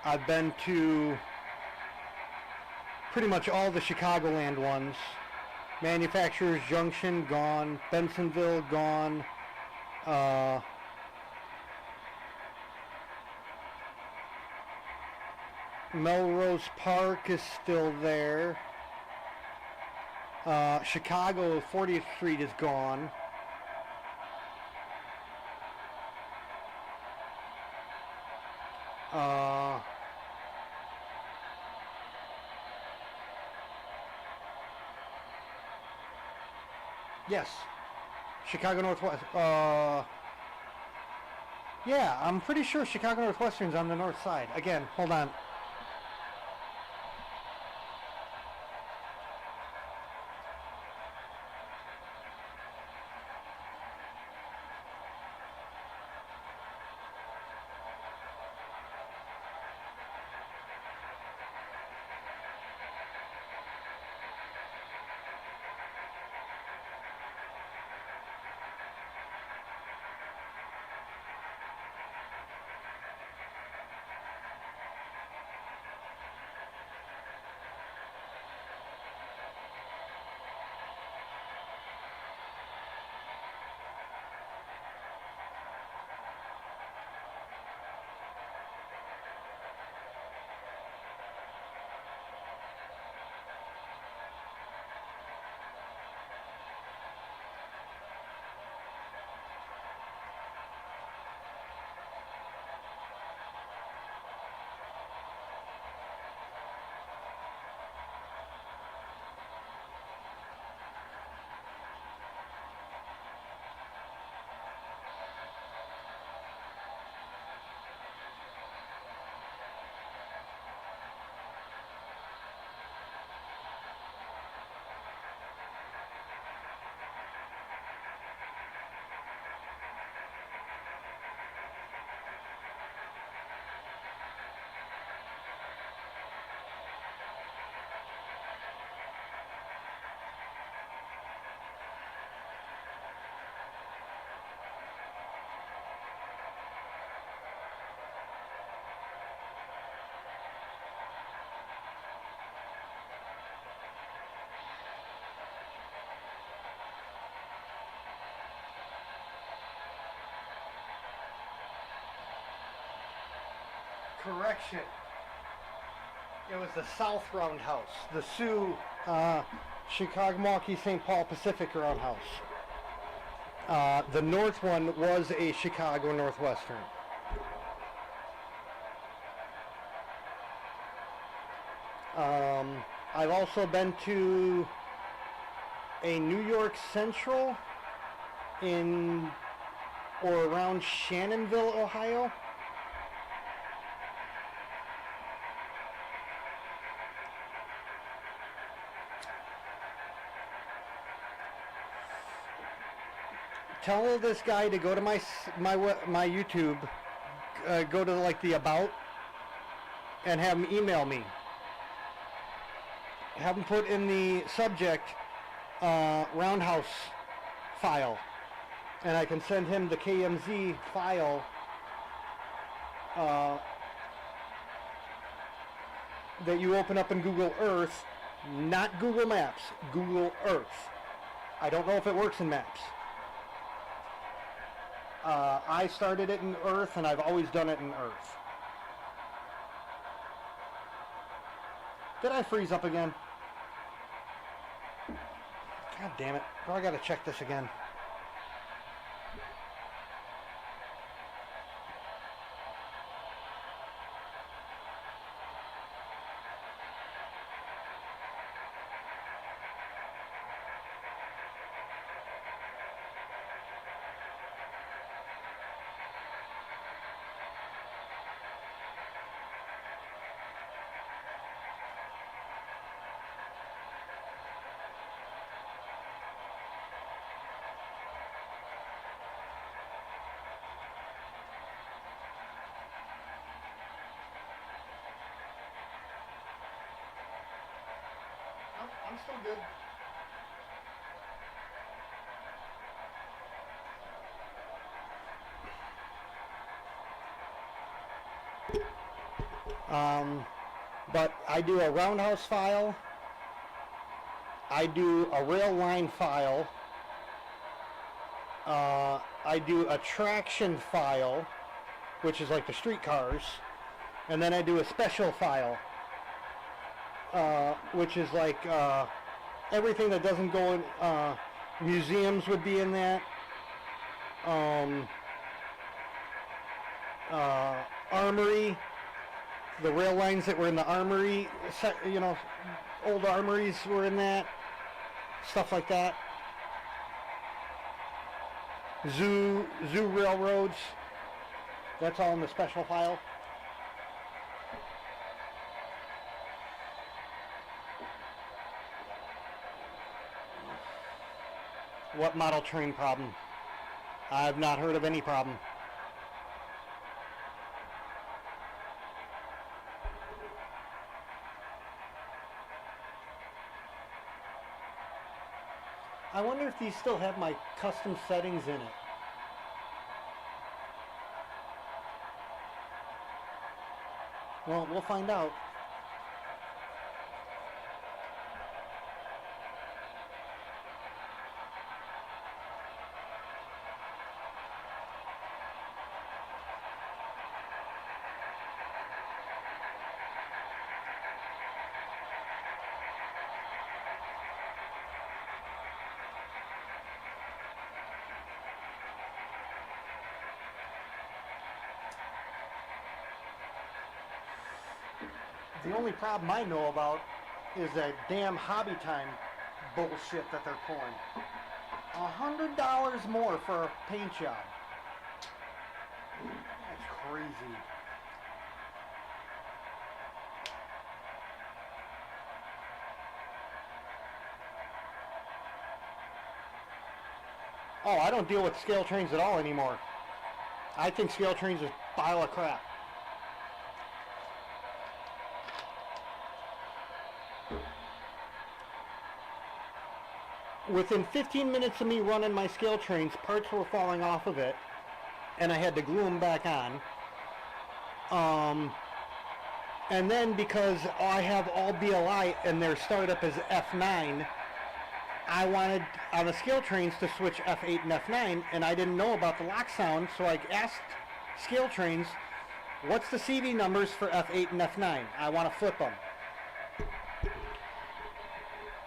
Speaker 1: I've been to pretty much all the Chicagoland ones. Manufacturers Junction, gone. Bensonville, gone. Melrose Park is still there. Chicago 40th Street is gone. Yes, Chicago Northwest. Yeah, I'm pretty sure Chicago Northwestern's on the north side. Again, hold on. Correction. It was the South Roundhouse. The Sioux, Chicago, Milwaukee, St. Paul, Pacific Roundhouse. The North one was a Chicago Northwestern. I've also been to a New York Central in or around Shannonville, Ohio. Tell this guy to go to my YouTube, go to like the About, and have him email me. Have him put in the subject Roundhouse file, and I can send him the KMZ file that you open up in Google Earth, not Google Maps, Google Earth. I don't know if it works in Maps. I started it in Earth, and I've always done it in Earth. Did I freeze up again? God damn it. Oh, I gotta check this again. I'm still good. But I do a roundhouse file. I do a rail line file. I do a traction file, which is like the streetcars. And then I do a special file, which is like everything that doesn't go in, museums would be in that, armory, the rail lines that were in the armory, you know, old armories were in that, stuff like that, zoo railroads, that's all in the special file. What model train problem? I've not heard of any problem. I wonder if these still have my custom settings in it. Well, we'll find out. The only problem I know about is that damn hobby time bullshit that they're pulling. $100 more for a paint job. That's crazy. Oh, I don't deal with scale trains at all anymore. I think scale trains is a pile of crap. Within 15 minutes of me running my scale trains, parts were falling off of it, and I had to glue them back on. And then because I have all BLI and their startup is F9, I wanted on the scale trains to switch F8 and F9, and I didn't know about the lock sound, so I asked scale trains What's the CV numbers for F8 and F9? I want to flip them.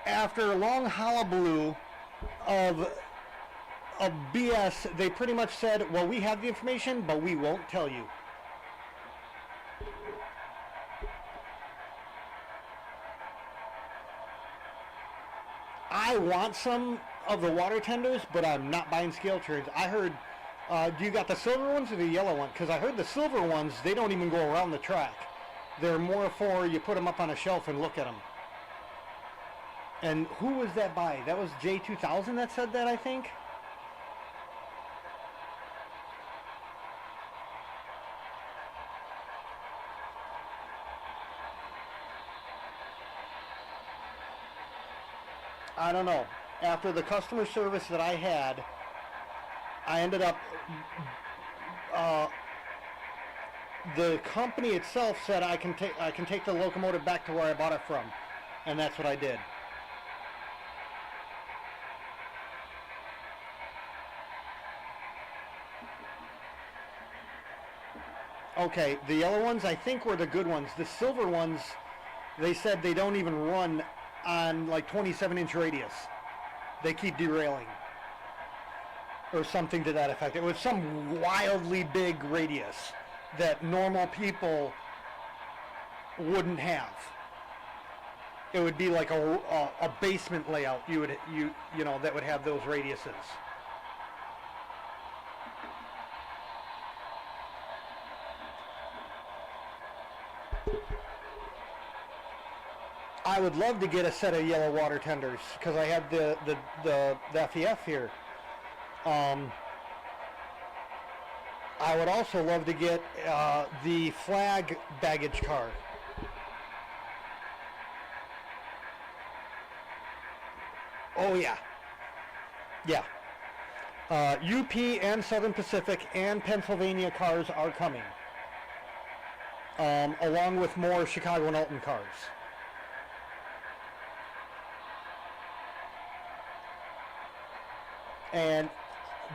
Speaker 1: After a long hullabaloo of BS, they pretty much said, well, we have the information, but we won't tell you. I want some of the water tenders, but I'm not buying scale turns. I heard, do you got the silver ones or the yellow ones? Because I heard the silver ones, they don't even go around the track. They're more for you put them up on a shelf and look at them. And who was that by? That was J2000 that said that, I think? I don't know. After the customer service that I had, I ended up, the company itself said I can take the locomotive back to where I bought it from, and that's what I did. Okay, the yellow ones I think were the good ones. The silver ones, they said they don't even run on like 27-inch radius. They keep derailing. Or something to that effect. It was some wildly big radius that normal people wouldn't have. It would be like a basement layout you know that would have those radiuses. I would love to get a set of yellow water tenders because I have the FEF here. I would also love to get the flag baggage car. Oh yeah, yeah. UP and Southern Pacific and Pennsylvania cars are coming, along with more Chicago and Alton cars. And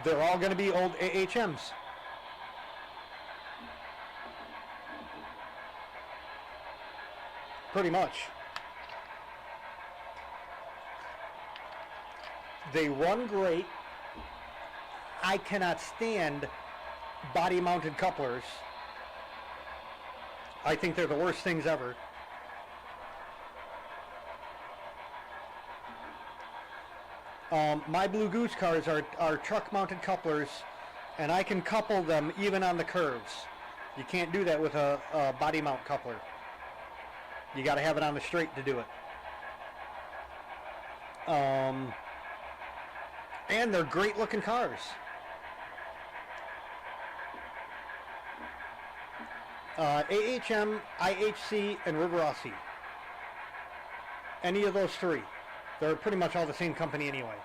Speaker 1: they're all going to be old AHMs. Pretty much. They run great. I cannot stand body-mounted couplers. I think they're the worst things ever. My Blue Goose cars are truck-mounted couplers, and I can couple them even on the curves. You can't do that with a body mount coupler. You got to have it on the straight to do it. And they're great-looking cars. AHM, IHC, and River Rossi. Any of those three. They're pretty much all the same company anyway.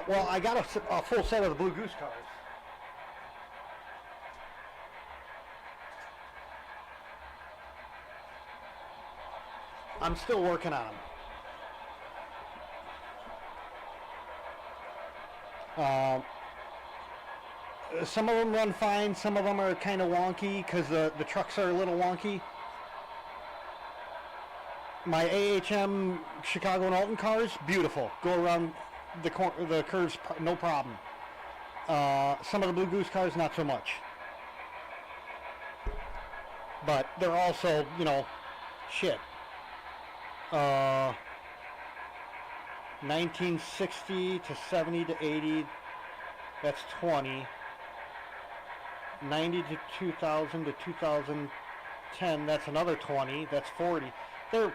Speaker 1: Well, I got a full set of the Blue Goose cars. I'm still working on them. Some of them run fine, some of them are kind of wonky because the trucks are a little wonky. My AHM Chicago and Alton cars, beautiful. Go around the curves, no problem. Some of the Blue Goose cars, not so much. But they're also, you know, shit. 1960 to 70 to 80, that's 20. 90 to 2000 to 2010, that's another 20, that's 40. They're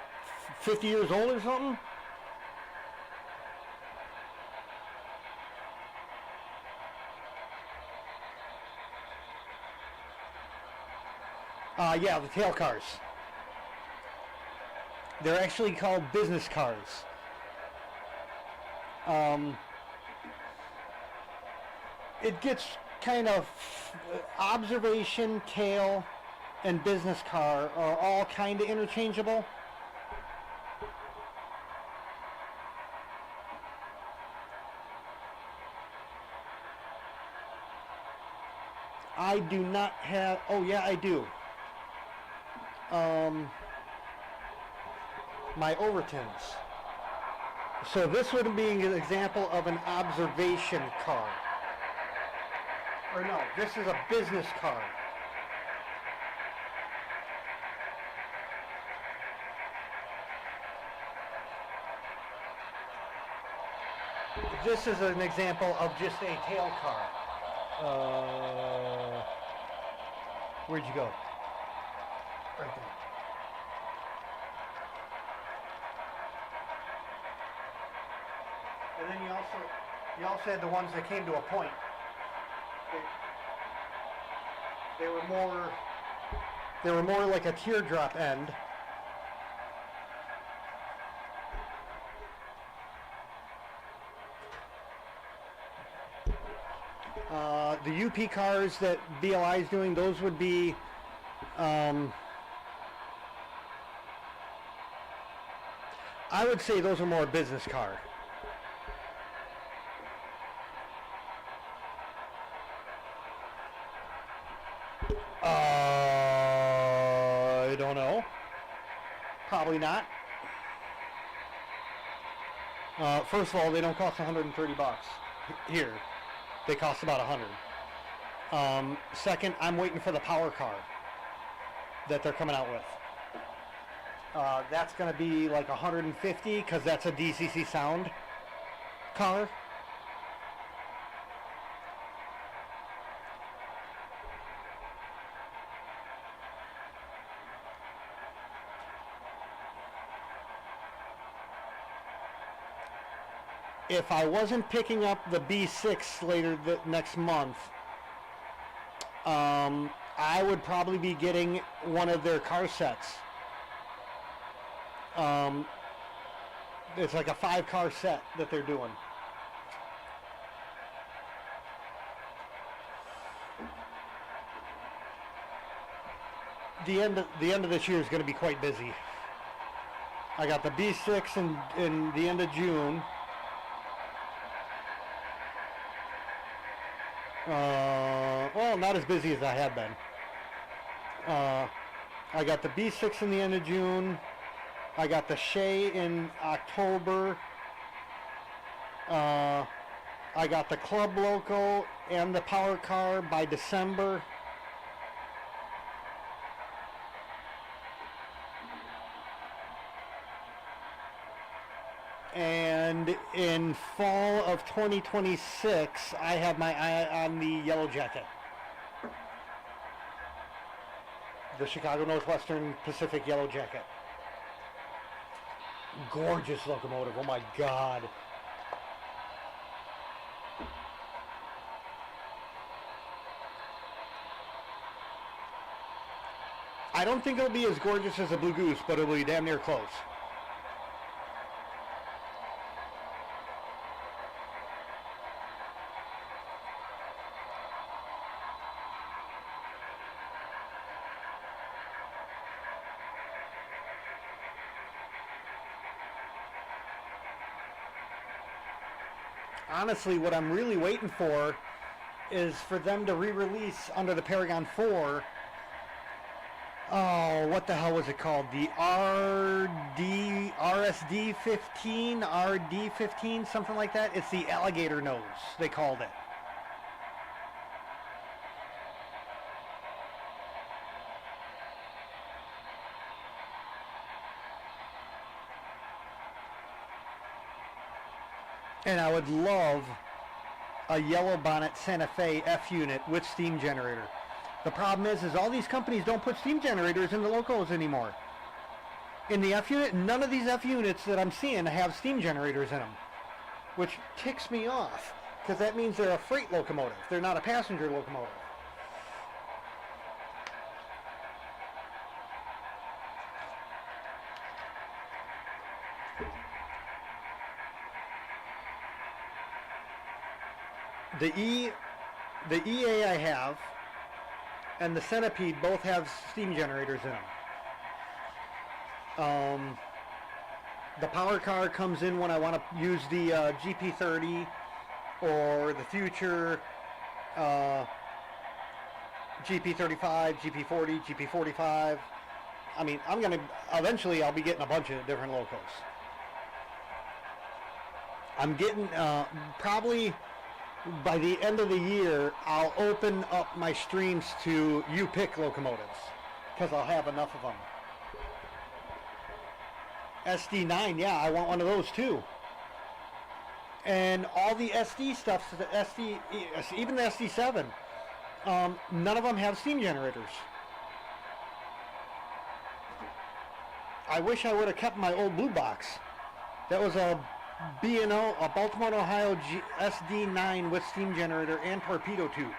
Speaker 1: 50 years old or something? Yeah, the tail cars. They're actually called business cars. It gets kind of observation, tail, and business car are all kind of interchangeable. I do not have, oh yeah, I do. My Overtons. So this would be an example of an observation car. Or no, this is a business car. This is an example of just a tail car. Where'd you go? Right there. And then you also had the ones that came to a point. They were more like a teardrop end. The UP cars that BLI is doing, those would be I would say those are more business car. I don't know. Probably not. First of all, they don't cost 130 bucks here. They cost about 100. Second, I'm waiting for the power car that they're coming out with. That's going to be like 150 because that's a DCC sound car. If I wasn't picking up the B6 later next month, I would probably be getting one of their car sets. It's like a 5-car set that they're doing. The end of this year is going to be quite busy. I got the B6 in the end of June. Well, not as busy as I have been. I got the B6 in the end of June. I got the Shay in October. I got the Club Loco and the Power Car by December. And in fall of 2026, I have my eye on the Yellow Jacket. The Chicago Northwestern Pacific Yellow Jacket. Gorgeous locomotive, oh my God. I don't think it'll be as gorgeous as a Blue Goose, but it'll be damn near close. Honestly, what I'm really waiting for is for them to re-release under the Paragon 4. Oh, what the hell was it called? The RSD-15, RD-15, something like that. It's the alligator nose, they called it. And I would love a yellow bonnet Santa Fe F unit with steam generator. The problem is all these companies don't put steam generators in the locos anymore. In the F unit, none of these F units that I'm seeing have steam generators in them, which ticks me off because that means they're a freight locomotive. They're not a passenger locomotive. The EA I have and the Centipede both have steam generators in them. The Power Car comes in when I want to use the GP30 or the Future. GP35, GP40, GP45. I mean, eventually I'll be getting a bunch of different locos. I'm getting, probably by the end of the year, I'll open up my streams to you pick locomotives, because I'll have enough of them. SD9, yeah, I want one of those too. And all the SD stuff, the SD, even the SD7, none of them have steam generators. I wish I would have kept my old blue box. That was a B&O, a Baltimore, Ohio SD9 with steam generator and torpedo tubes.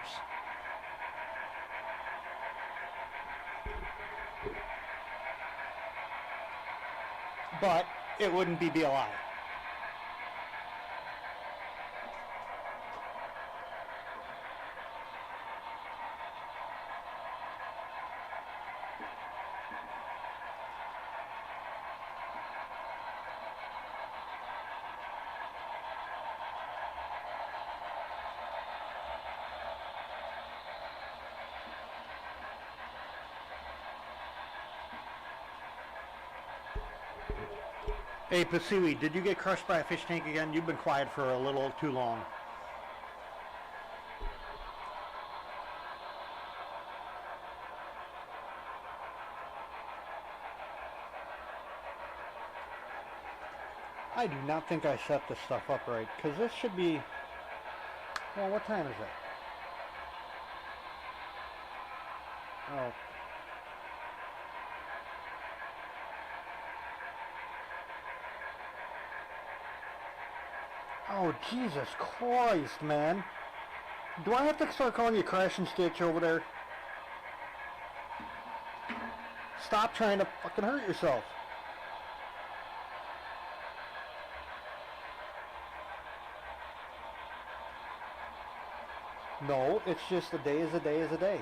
Speaker 1: But it wouldn't be BLI. Hey, Pasui, did you get crushed by a fish tank again? You've been quiet for a little too long. I do not think I set this stuff up right, because this should be... Well, what time is it? Oh. Oh, Jesus Christ, man. Do I have to start calling you Crash and Stitch over there? Stop trying to fucking hurt yourself. No, it's just a day is a day is a day.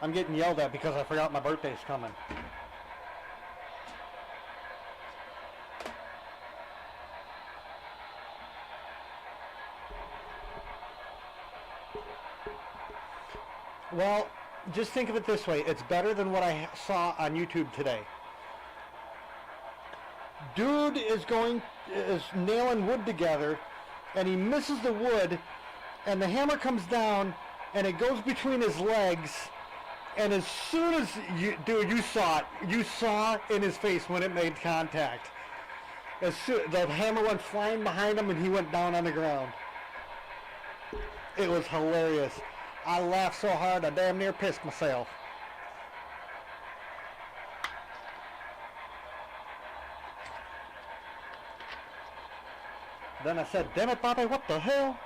Speaker 1: I'm getting yelled at because I forgot my birthday's coming. Well, just think of it this way. It's better than what I saw on YouTube today. Dude is nailing wood together, and he misses the wood, and the hammer comes down, and it goes between his legs, and as soon as you saw in his face when it made contact. The hammer went flying behind him, and he went down on the ground. It was hilarious. I laughed so hard I damn near pissed myself. Then I said, damn it, Bobby, what the hell?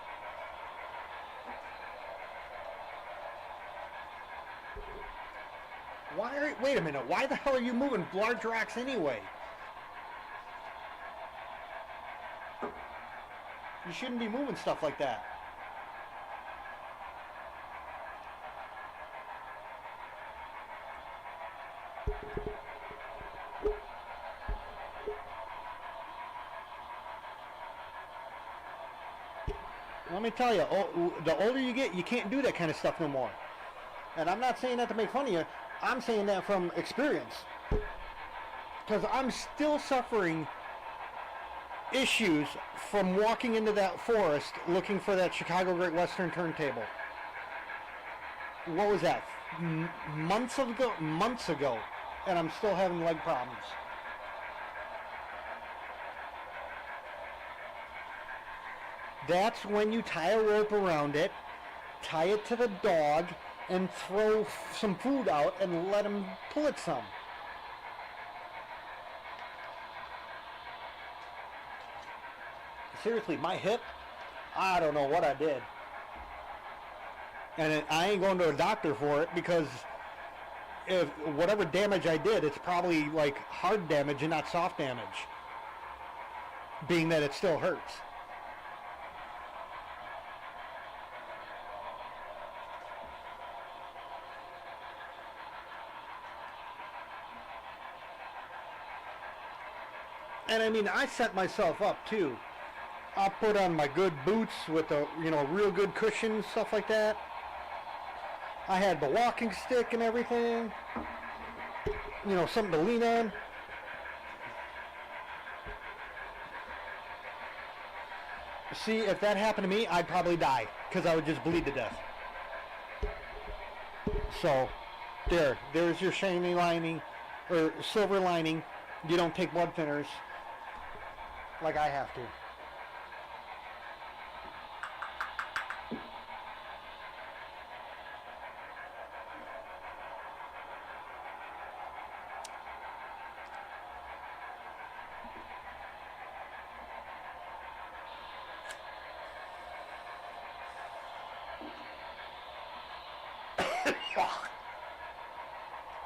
Speaker 1: Wait a minute, why the hell are you moving large rocks anyway? You shouldn't be moving stuff like that. Let me tell you, the older you get, you can't do that kind of stuff no more. And I'm not saying that to make fun of you. I'm saying that from experience. Because I'm still suffering issues from walking into that forest looking for that Chicago Great Western turntable. What was that? Months ago. And I'm still having leg problems. That's when you tie a rope around it, tie it to the dog, and throw some food out and let him pull it some. Seriously, my hip, I don't know what I did. And I ain't going to a doctor for it because if whatever damage I did, it's probably like hard damage and not soft damage, being that it still hurts. And I mean, I set myself up too. I'll put on my good boots with a, real good cushion, stuff like that. I had the walking stick and everything. You know, something to lean on. See, if that happened to me, I'd probably die because I would just bleed to death. So, there's your shiny lining or silver lining. You don't take blood thinners like I have to.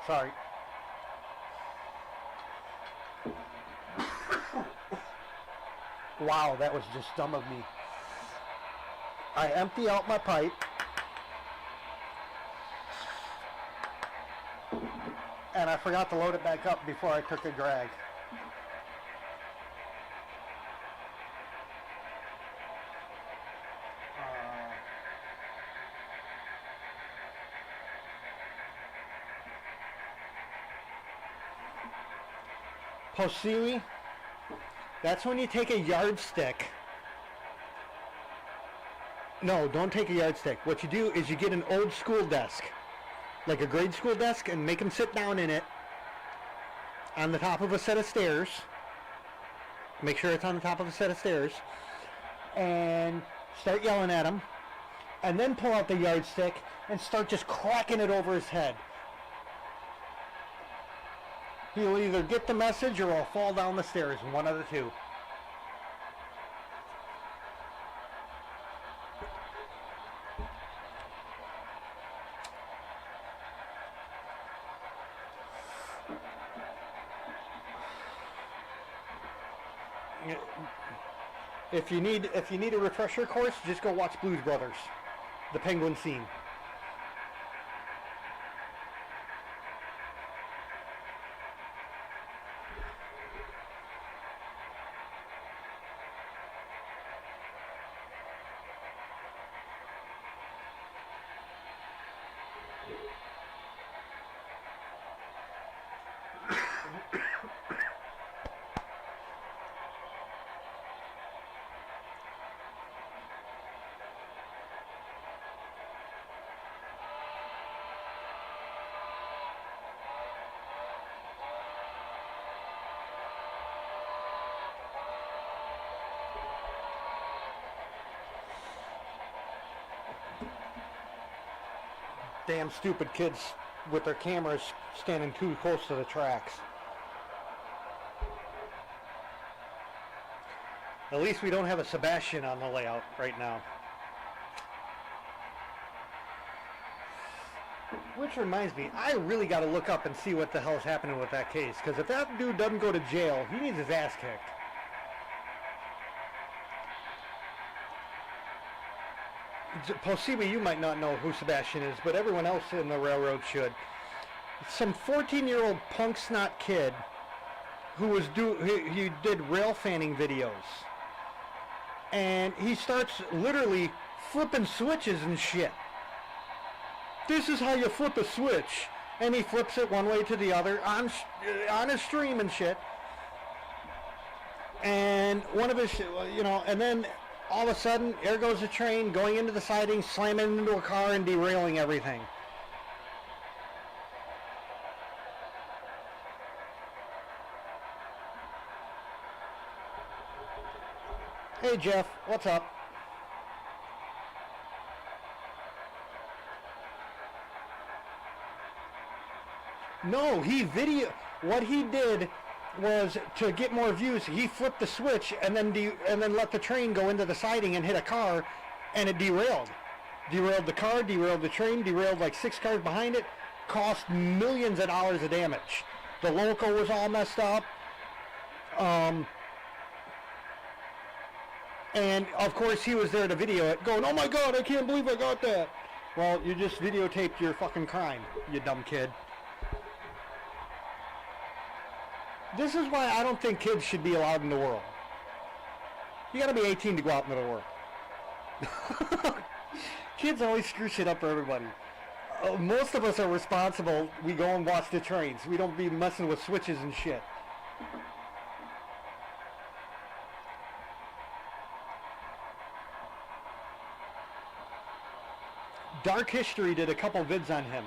Speaker 1: Sorry. Wow, that was just dumb of me. I empty out my pipe. And I forgot to load it back up before I took a drag. Posiri, that's when you take a yardstick. No, don't take a yardstick. What you do is you get an old school desk, like a grade school desk, and make them sit down in it on the top of a set of stairs. Make sure it's on the top of a set of stairs. And start yelling at him. And then pull out the yardstick and start just cracking it over his head. He'll either get the message or he'll fall down the stairs, one of the two. If you need a refresher course, just go watch Blues Brothers, the penguin scene. Damn stupid kids with their cameras standing too close to the tracks. At least we don't have a Sebastian on the layout right now. Which reminds me, I really got to look up and see what the hell is happening with that case. Because if that dude doesn't go to jail, he needs his ass kicked. Possibly you might not know who Sebastian is, but everyone else in the railroad should. Some 14-year-old punk snot kid who was he did rail fanning videos, and he starts literally flipping switches and shit. This is how you flip a switch, and he flips it one way to the other on his stream and shit. And one of his, and then all of a sudden, there goes the train going into the siding, slamming into a car and derailing everything. Hey Jeff, what's up? No, what he did was to get more views. He flipped the switch and then let the train go into the siding and hit a car, and it derailed. Derailed the car, derailed the train, derailed like 6 cars behind it, cost millions of dollars of damage. The local was all messed up. And of course he was there to video it, going, "Oh my God, I can't believe I got that." Well, you just videotaped your fucking crime, you dumb kid. This is why I don't think kids should be allowed in the world. You gotta be 18 to go out into the world. Kids always screw shit up for everybody. Most of us are responsible. We go and watch the trains. We don't be messing with switches and shit. Dark History did a couple vids on him.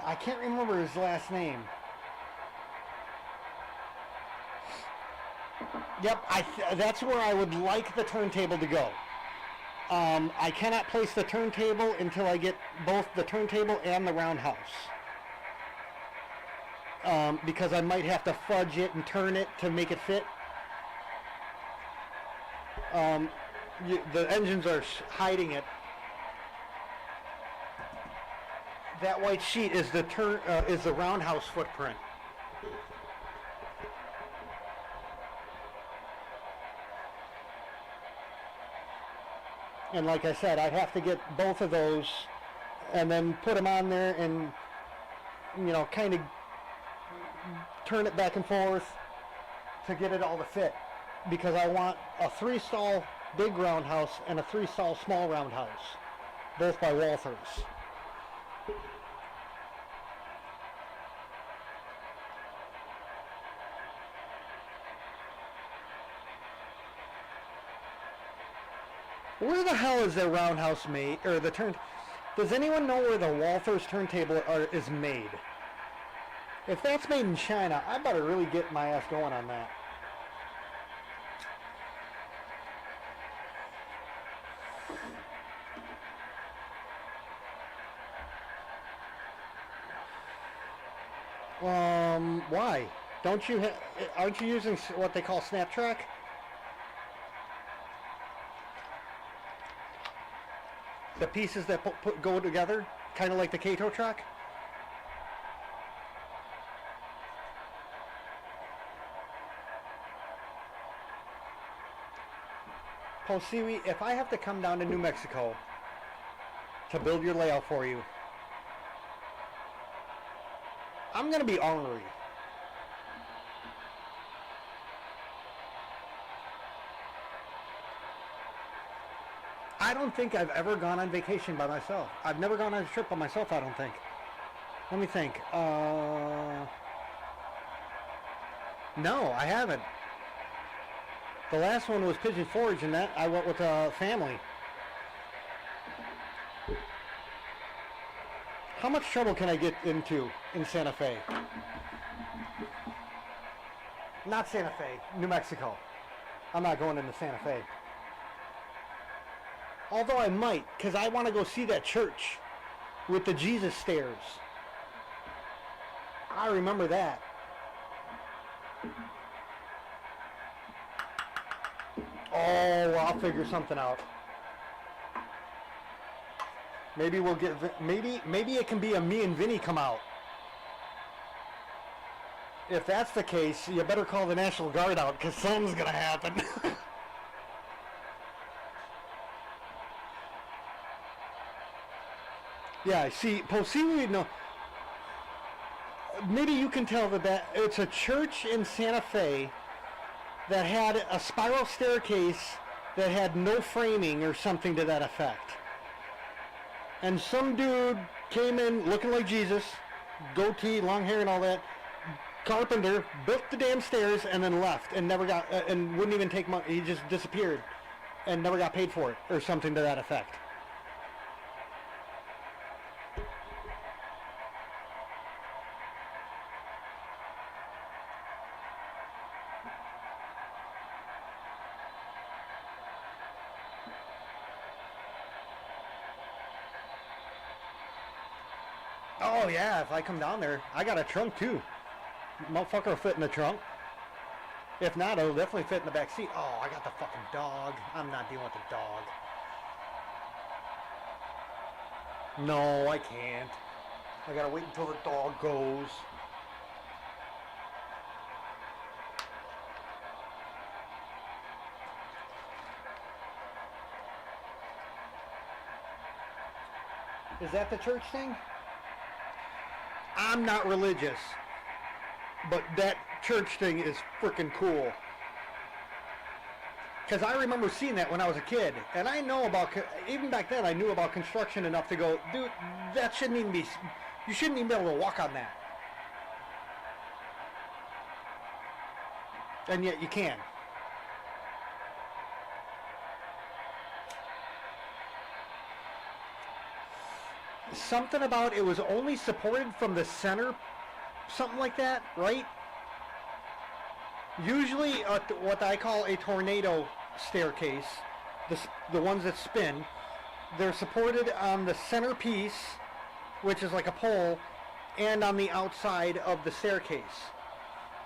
Speaker 1: I can't remember his last name. Yep, that's where I would like the turntable to go. I cannot place the turntable until I get both the turntable and the roundhouse. Because I might have to fudge it and turn it to make it fit. The engines are hiding it. That white sheet is the roundhouse footprint. And like I said, I'd have to get both of those and then put them on there and, you know, kind of turn it back and forth to get it all to fit. Because I want a 3-stall big roundhouse and a 3-stall small roundhouse, both by Walthers. Where the hell is the roundhouse made, or the turn? Does anyone know where the Walthers turntable is made? If that's made in China, I better really get my ass going on that. Why? Don't you aren't you using what they call SnapTrack? The pieces that go together, kind of like the Kato track? Posiwi, if I have to come down to New Mexico to build your layout for you, I'm going to be ornery. I don't think I've ever gone on vacation by myself. I've never gone on a trip by myself, I don't think. Let me think. No, I haven't. The last one was Pigeon Forge, and that I went with a family. How much trouble can I get into in Santa Fe? Not Santa Fe, New Mexico. I'm not going into Santa Fe. Although I might, because I want to go see that church with the Jesus stairs. I remember that. Oh, I'll figure something out. Maybe we'll get, maybe it can be a me and Vinny come out. If that's the case, you better call the National Guard out, because something's going to happen. Yeah, see, Posiwi, no. Maybe you can tell that it's a church in Santa Fe that had a spiral staircase that had no framing or something to that effect. And some dude came in looking like Jesus, goatee, long hair and all that, carpenter, built the damn stairs and then left and never got, and wouldn't even take money. He just disappeared and never got paid for it or something to that effect. Oh yeah, if I come down there, I got a trunk too. Motherfucker will fit in the trunk. If not, it'll definitely fit in the back seat. Oh, I got the fucking dog. I'm not dealing with the dog. No, I can't. I gotta wait until the dog goes. Is that the church thing? I'm not religious, but that church thing is freaking cool. Because I remember seeing that when I was a kid, and I know about, even back then I knew about construction enough to go, dude, that shouldn't even be, you shouldn't even be able to walk on that. And yet you can. Something about it was only supported from the center, something like that, right? Usually what I call a tornado staircase, the ones that spin, they're supported on the center piece, which is like a pole, and on the outside of the staircase.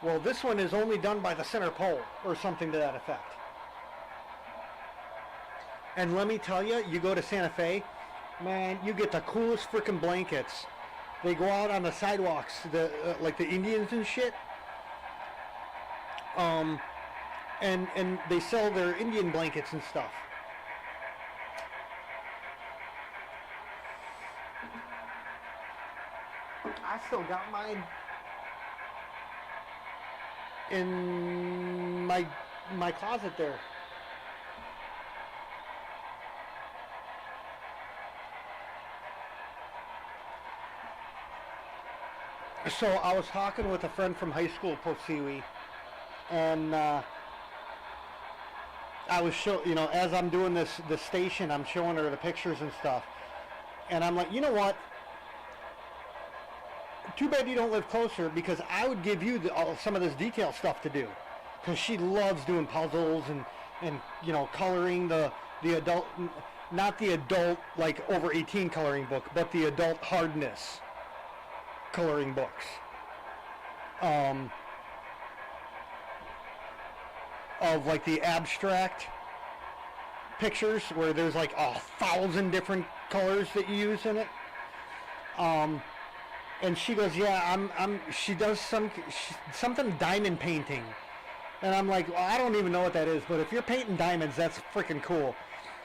Speaker 1: Well, this one is only done by the center pole, or something to that effect. And let me tell you, you go to Santa Fe, man, you get the coolest freaking blankets. They go out on the sidewalks, like the Indians and shit. And they sell their Indian blankets and stuff. I still got mine in my closet there. So I was talking with a friend from high school, Posiwi, and I was as I'm doing this station, I'm showing her the pictures and stuff, and I'm like, you know what? Too bad you don't live closer, because I would give you some of this detail stuff to do, because she loves doing puzzles and coloring the adult, not the adult like over 18 coloring book, but the adult hardness coloring books. Of like the abstract pictures where there's like 1,000 different colors that you use in it. And she goes, yeah, she does something diamond painting. And I'm like, well, I don't even know what that is, but if you're painting diamonds, that's freaking cool.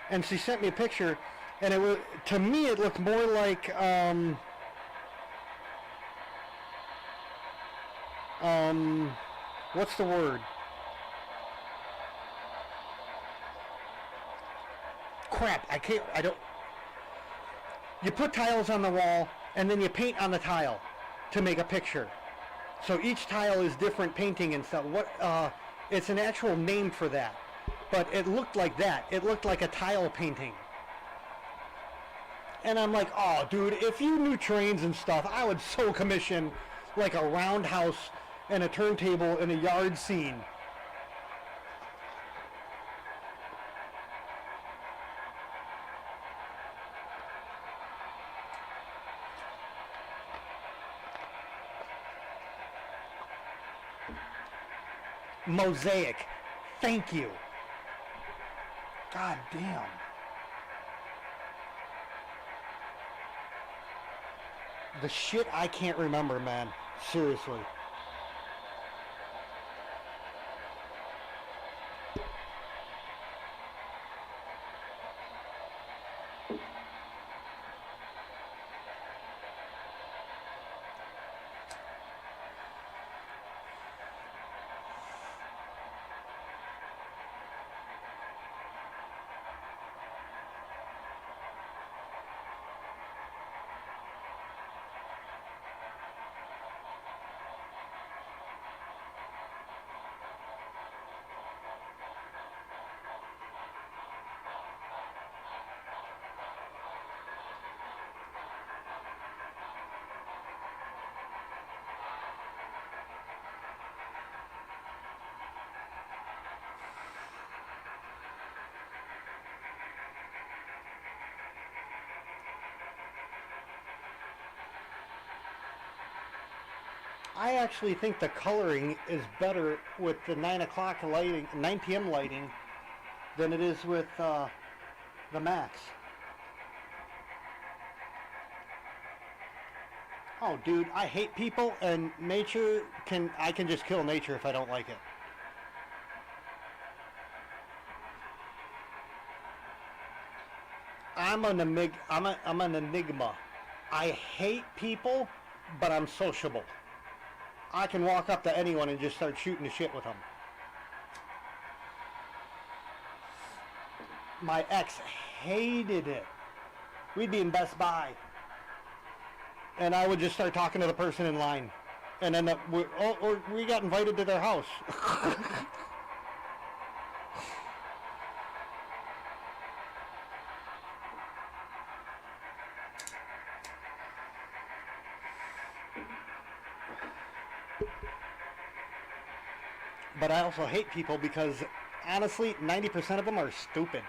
Speaker 1: And she sent me a picture, and it was, to me, it looked more like, what's the word? Crap, I don't. You put tiles on the wall, and then you paint on the tile to make a picture. So each tile is different painting and stuff. It's an actual name for that. But it looked like that. It looked like a tile painting. And I'm like, oh, dude, if you knew trains and stuff, I would so commission like a roundhouse and a turntable in a yard scene. Mosaic. Thank you. God damn. The shit I can't remember, man. Seriously. I actually think the coloring is better with the 9 o'clock lighting, 9 p.m. lighting, than it is with the Max. Oh, dude, I hate people, and I can just kill nature if I don't like it. I'm an enigma. I hate people, but I'm sociable. I can walk up to anyone and just start shooting the shit with them. My ex hated it. We'd be in Best Buy, and I would just start talking to the person in line, and then we got invited to their house. But I also hate people because, honestly, 90% of them are stupid.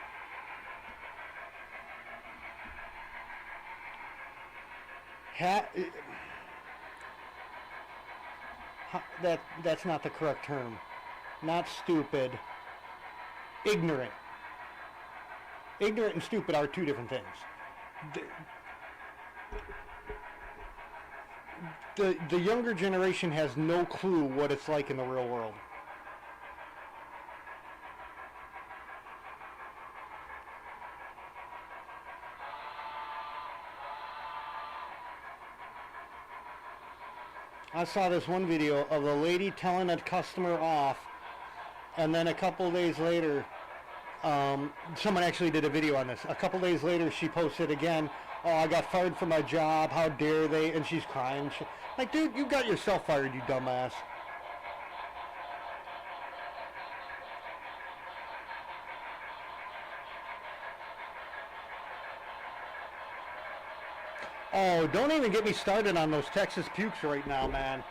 Speaker 1: That's not the correct term. Not stupid. Ignorant. Ignorant and stupid are two different things. The younger generation has no clue what it's like in the real world. I saw this one video of a lady telling a customer off, and then a couple days later, someone actually did a video on this. A couple days later, she posted again, "Oh, I got fired from my job, how dare they?" And she's crying. Like, dude, you got yourself fired, you dumbass. Oh, don't even get me started on those Texas pukes right now, man.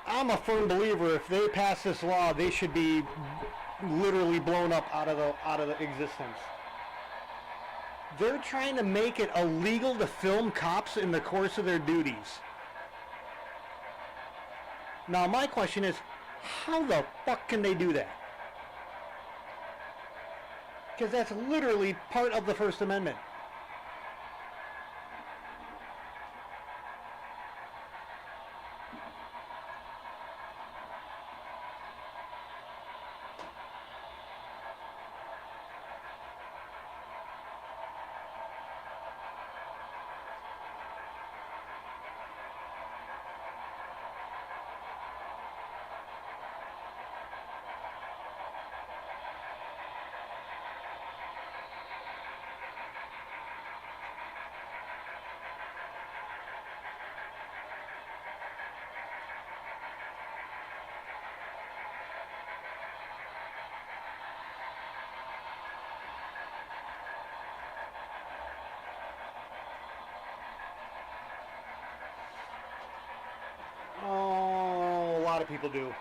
Speaker 1: I'm a firm believer if they pass this law, they should be literally blown up out of the existence. They're trying to make it illegal to film cops in the course of their duties. Now, my question is, how the fuck can they do that? Because that's literally part of the First Amendment. Oh, a lot of people do.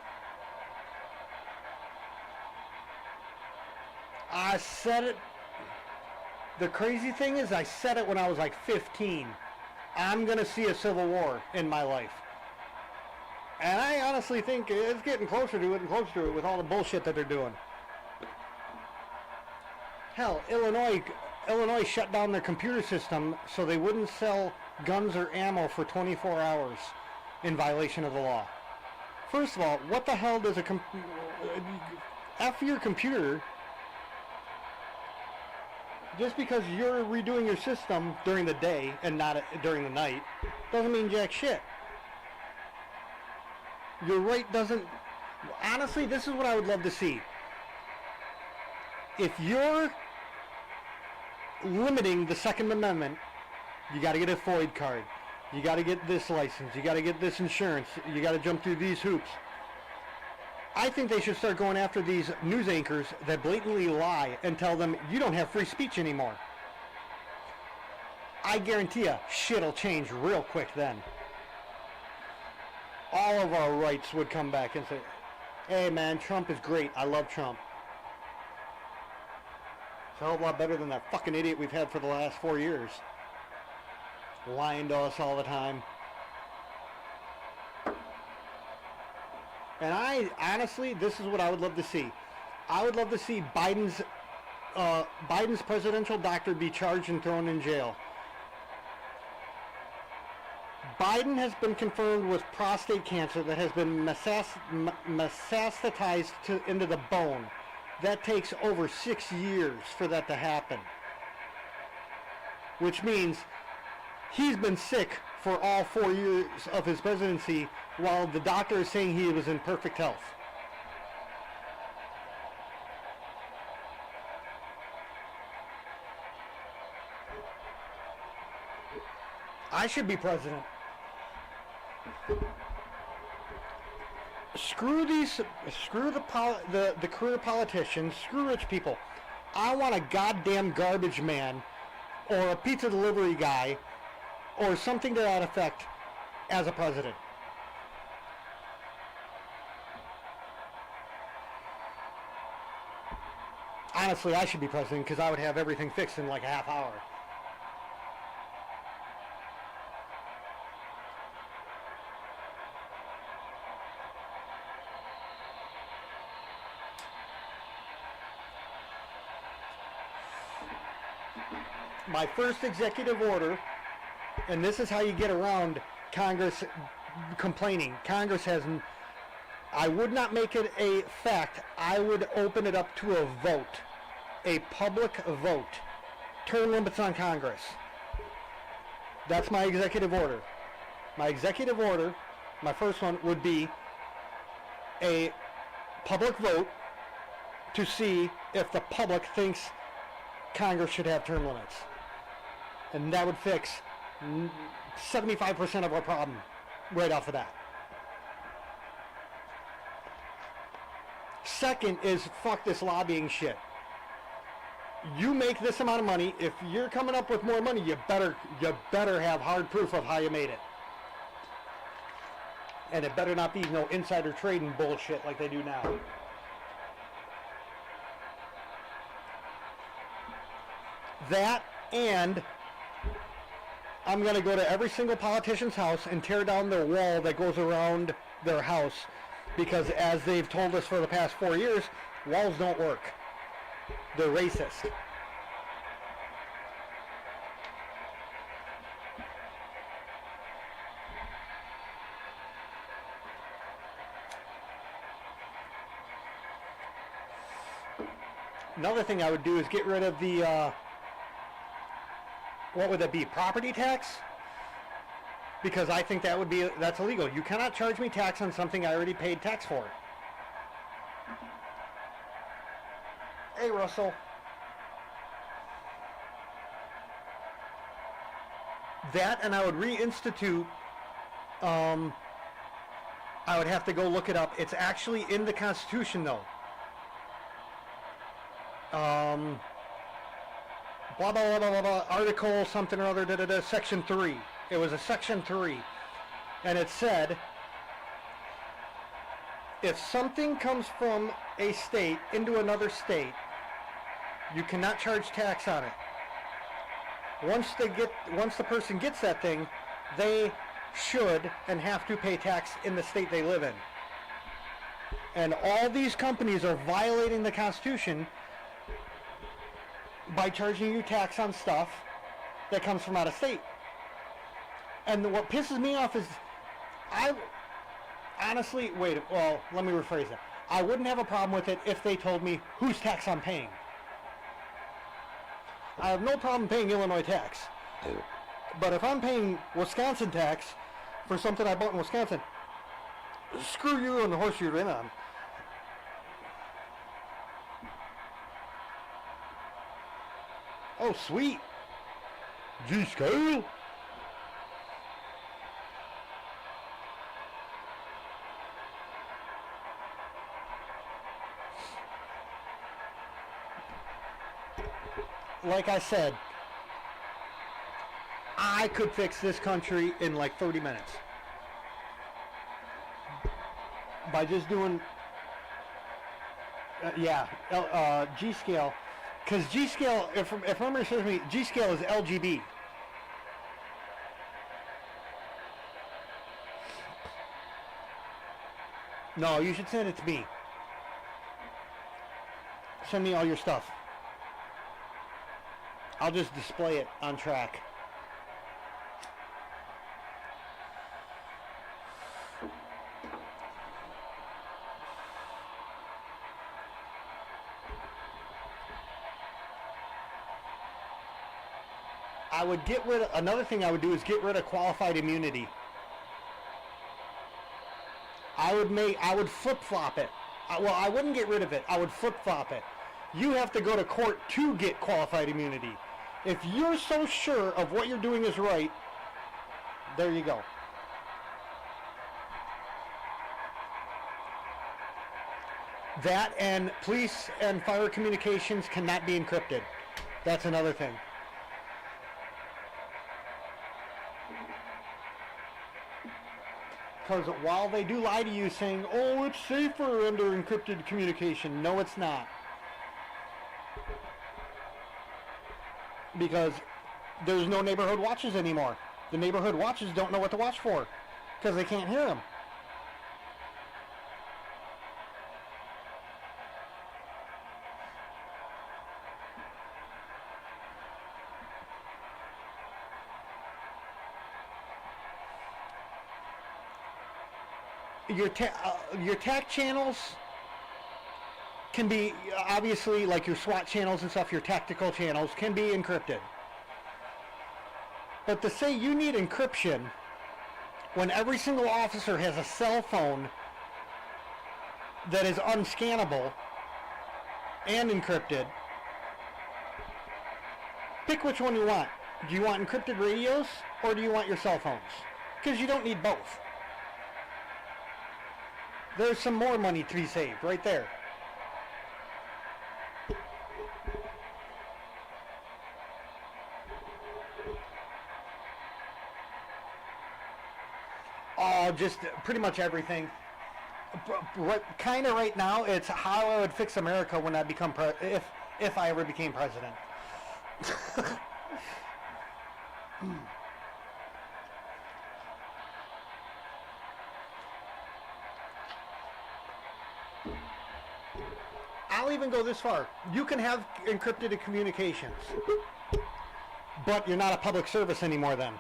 Speaker 1: I said it. The crazy thing is, I said it when I was like 15. I'm going to see a civil war in my life. And I honestly think it's getting closer to it and closer to it with all the bullshit that they're doing. Hell, Illinois shut down their computer system so they wouldn't sell guns or ammo for 24 hours in violation of the law. First of all, what the hell does F your computer? Just because you're redoing your system during the day and not during the night doesn't mean jack shit. Your right doesn't... Honestly, this is what I would love to see. If you're limiting the Second Amendment, you got to get a FOID card. You got to get this license. You got to get this insurance. You got to jump through these hoops. I think they should start going after these news anchors that blatantly lie and tell them you don't have free speech anymore. I guarantee you, shit'll change real quick then. All of our rights would come back and say, "Hey man, Trump is great. I love Trump." It's a hell of a lot better than that fucking idiot we've had for the last 4 years. Lying to us all the time. And I, honestly, this is what I would love to see. I would love to see Biden's presidential doctor be charged and thrown in jail. Biden has been confirmed with prostate cancer that has been metastasized into the bone. That takes over 6 years for that to happen. Which means he's been sick for all 4 years of his presidency while the doctor is saying he was in perfect health. I should be president. Screw the career politicians, screw rich people. I want a goddamn garbage man or a pizza delivery guy or something to that effect as a president. Honestly, I should be president because I would have everything fixed in like a half hour. My first executive order, and this is how you get around Congress complaining. Congress hasn't. I would not make it a fact. I would open it up to a vote, a public vote. Term limits on Congress. That's my executive order. My executive order, my first one, would be a public vote to see if the public thinks Congress should have term limits. And that would fix 75% of our problem right off the bat. Second is fuck this lobbying shit. You make this amount of money. If you're coming up with more money, you better have hard proof of how you made it. And it better not be no insider trading bullshit like they do now. That, and I'm going to go to every single politician's house and tear down their wall that goes around their house, because as they've told us for the past 4 years, walls don't work. They're racist. Another thing I would do is get rid of the what would that be? Property tax? Because I think that's illegal. You cannot charge me tax on something I already paid tax for. Hey, Russell. That, and I would reinstitute, I would have to go look it up. It's actually in the Constitution, though. Blah, blah, blah, blah, blah, article something or other, section 3. It was a section 3. And it said, if something comes from a state into another state, you cannot charge tax on it. Once the person gets that thing, they should and have to pay tax in the state they live in. And all these companies are violating the Constitution by charging you tax on stuff that comes from out of state. And what pisses me off is, let me rephrase it. I wouldn't have a problem with it if they told me whose tax I'm paying. I have no problem paying Illinois tax. But if I'm paying Wisconsin tax for something I bought in Wisconsin, screw you and the horse you're in on. Oh, sweet. G-scale. Like I said, I could fix this country in like 30 minutes. By just doing, G-scale. Because G-scale, if memory serves me, G-scale is LGB. No, you should send it to me. Send me all your stuff. I'll just display it on track. Another thing I would do is get rid of qualified immunity. I would flip-flop it. I wouldn't get rid of it. I would flip-flop it. You have to go to court to get qualified immunity. If you're so sure of what you're doing is right, There you go. That and police and fire communications cannot be encrypted. That's another thing. Because while they do lie to you saying, oh, it's safer under encrypted communication, no, it's not. Because there's no neighborhood watches anymore. The neighborhood watches don't know what to watch for because they can't hear them. Your TAC channels can be, obviously, like your SWAT channels and stuff, your tactical channels can be encrypted. But to say you need encryption when every single officer has a cell phone that is unscannable and encrypted, pick which one you want. Do you want encrypted radios or do you want your cell phones? Because you don't need both. There's some more money to be saved right there. Just pretty much everything. Kind of right now, it's how I would fix America when I become if I ever became president. I'll even go this far. You can have encrypted communications, but you're not a public service anymore then,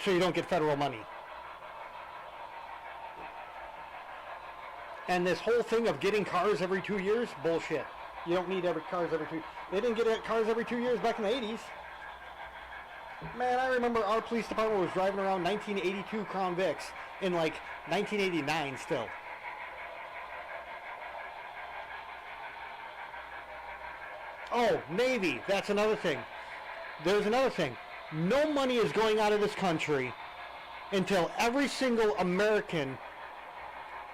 Speaker 1: so you don't get federal money. And this whole thing of getting cars every 2 years, bullshit. You don't need cars every 2 years. They didn't get cars every 2 years back in the 80s. Man, I remember our police department was driving around 1982 Crown Vics in like 1989 still. Oh, Navy, that's another thing. There's another thing. No money is going out of this country until every single American,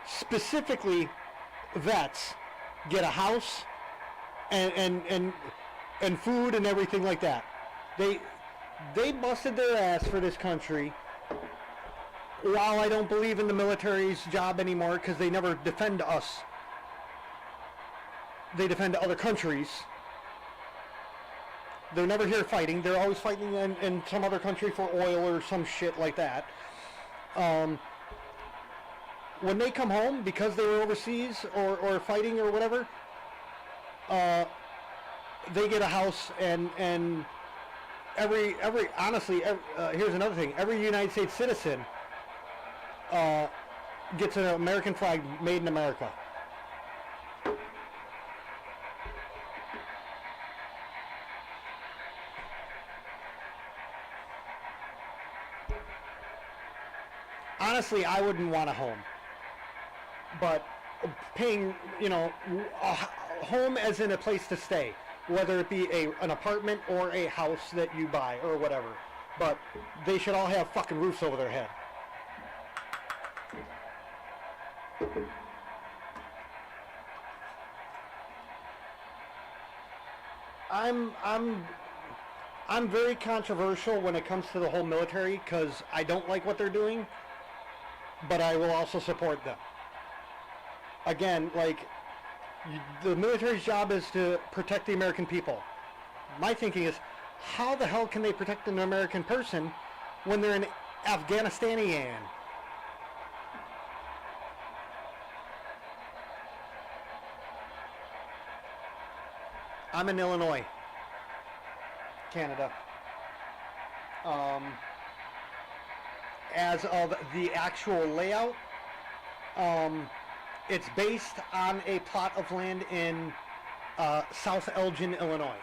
Speaker 1: specifically vets, get a house and food and everything like that. They busted their ass for this country. While I don't believe in the military's job anymore because they never defend us, they defend other countries. They're never here fighting. They're always fighting in some other country for oil or some shit like that. When they come home, because they were overseas or fighting or whatever, they get a house and honestly, here's another thing. Every United States citizen gets an American flag made in America. Honestly, I wouldn't want a home. But paying, a home as in a place to stay, whether it be an apartment or a house that you buy or whatever. But they should all have fucking roofs over their head. I'm very controversial when it comes to the whole military because I don't like what they're doing, but I will also support them. Again, the military's job is to protect the American people. My thinking is, how the hell can they protect an American person when they're in Afghanistan? I'm in Illinois, Canada. As of the actual layout, it's based on a plot of land in South Elgin, Illinois.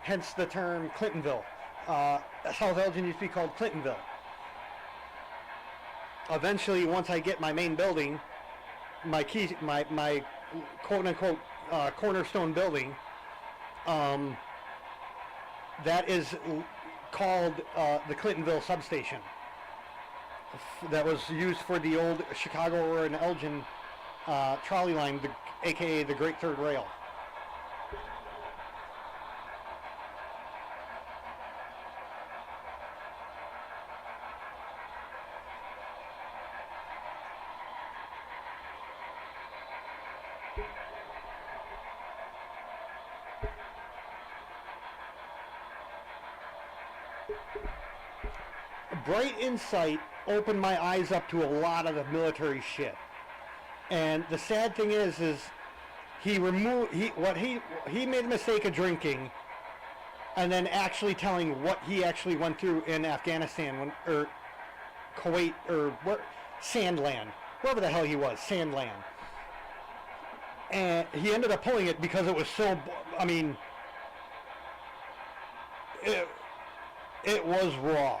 Speaker 1: Hence the term Clintonville. South Elgin used to be called Clintonville. eventually, once I get my main building, my quote unquote cornerstone building, that is called the Clintonville substation. That was used for the old Chicago and Elgin trolley line, aka the Great Third Rail. Bright insight opened my eyes up to a lot of the military shit. And the sad thing is he made a mistake of drinking, and then actually telling what he actually went through in Afghanistan or Kuwait or Sandland, wherever the hell he was, Sandland. And he ended up pulling it because it was so. I mean, it was raw.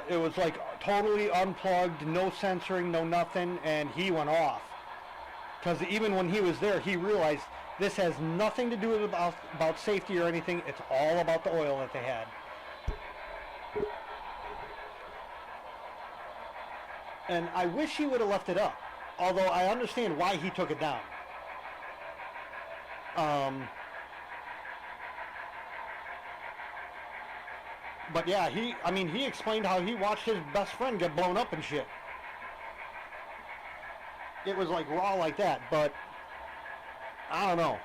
Speaker 1: It was like totally unplugged, no censoring, no nothing, and he went off. Because even when he was there, he realized this has nothing to do with about safety or anything. It's all about the oil that they had. And I wish he would have left it up, although I understand why he took it down. But yeah, he explained how he watched his best friend get blown up and shit. It was like raw like that, but I don't know.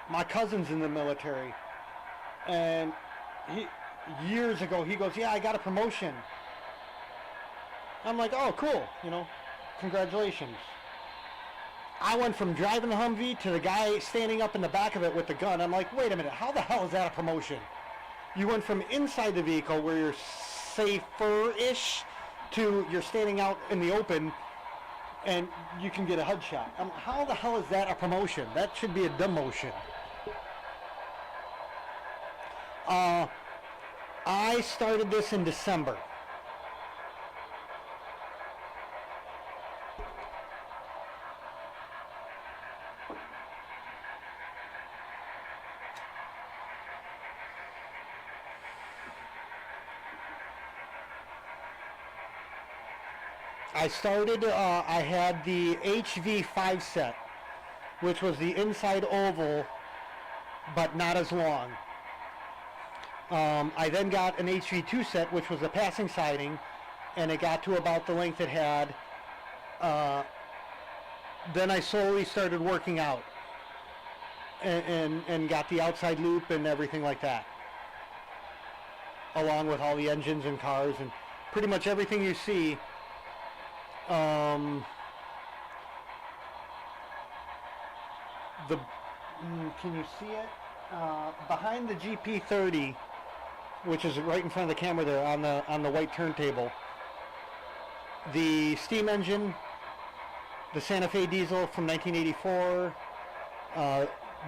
Speaker 1: My cousin's in the military, and years ago he goes, yeah, I got a promotion. I'm like, oh, cool, congratulations. I went from driving the Humvee to the guy standing up in the back of it with the gun. I'm like, wait a minute, how the hell is that a promotion? You went from inside the vehicle where you're safer-ish to you're standing out in the open and you can get a headshot. How the hell is that a promotion? That should be a demotion. I started this in December. I had the HV5 set, which was the inside oval, but not as long. I then got an HV2 set, which was a passing siding, and it got to about the length it had. Then I slowly started working out and got the outside loop and everything like that, along with all the engines and cars and pretty much everything you see. Can you see it? Behind the GP30, which is right in front of the camera there on the white turntable, the steam engine, the Santa Fe diesel from 1984,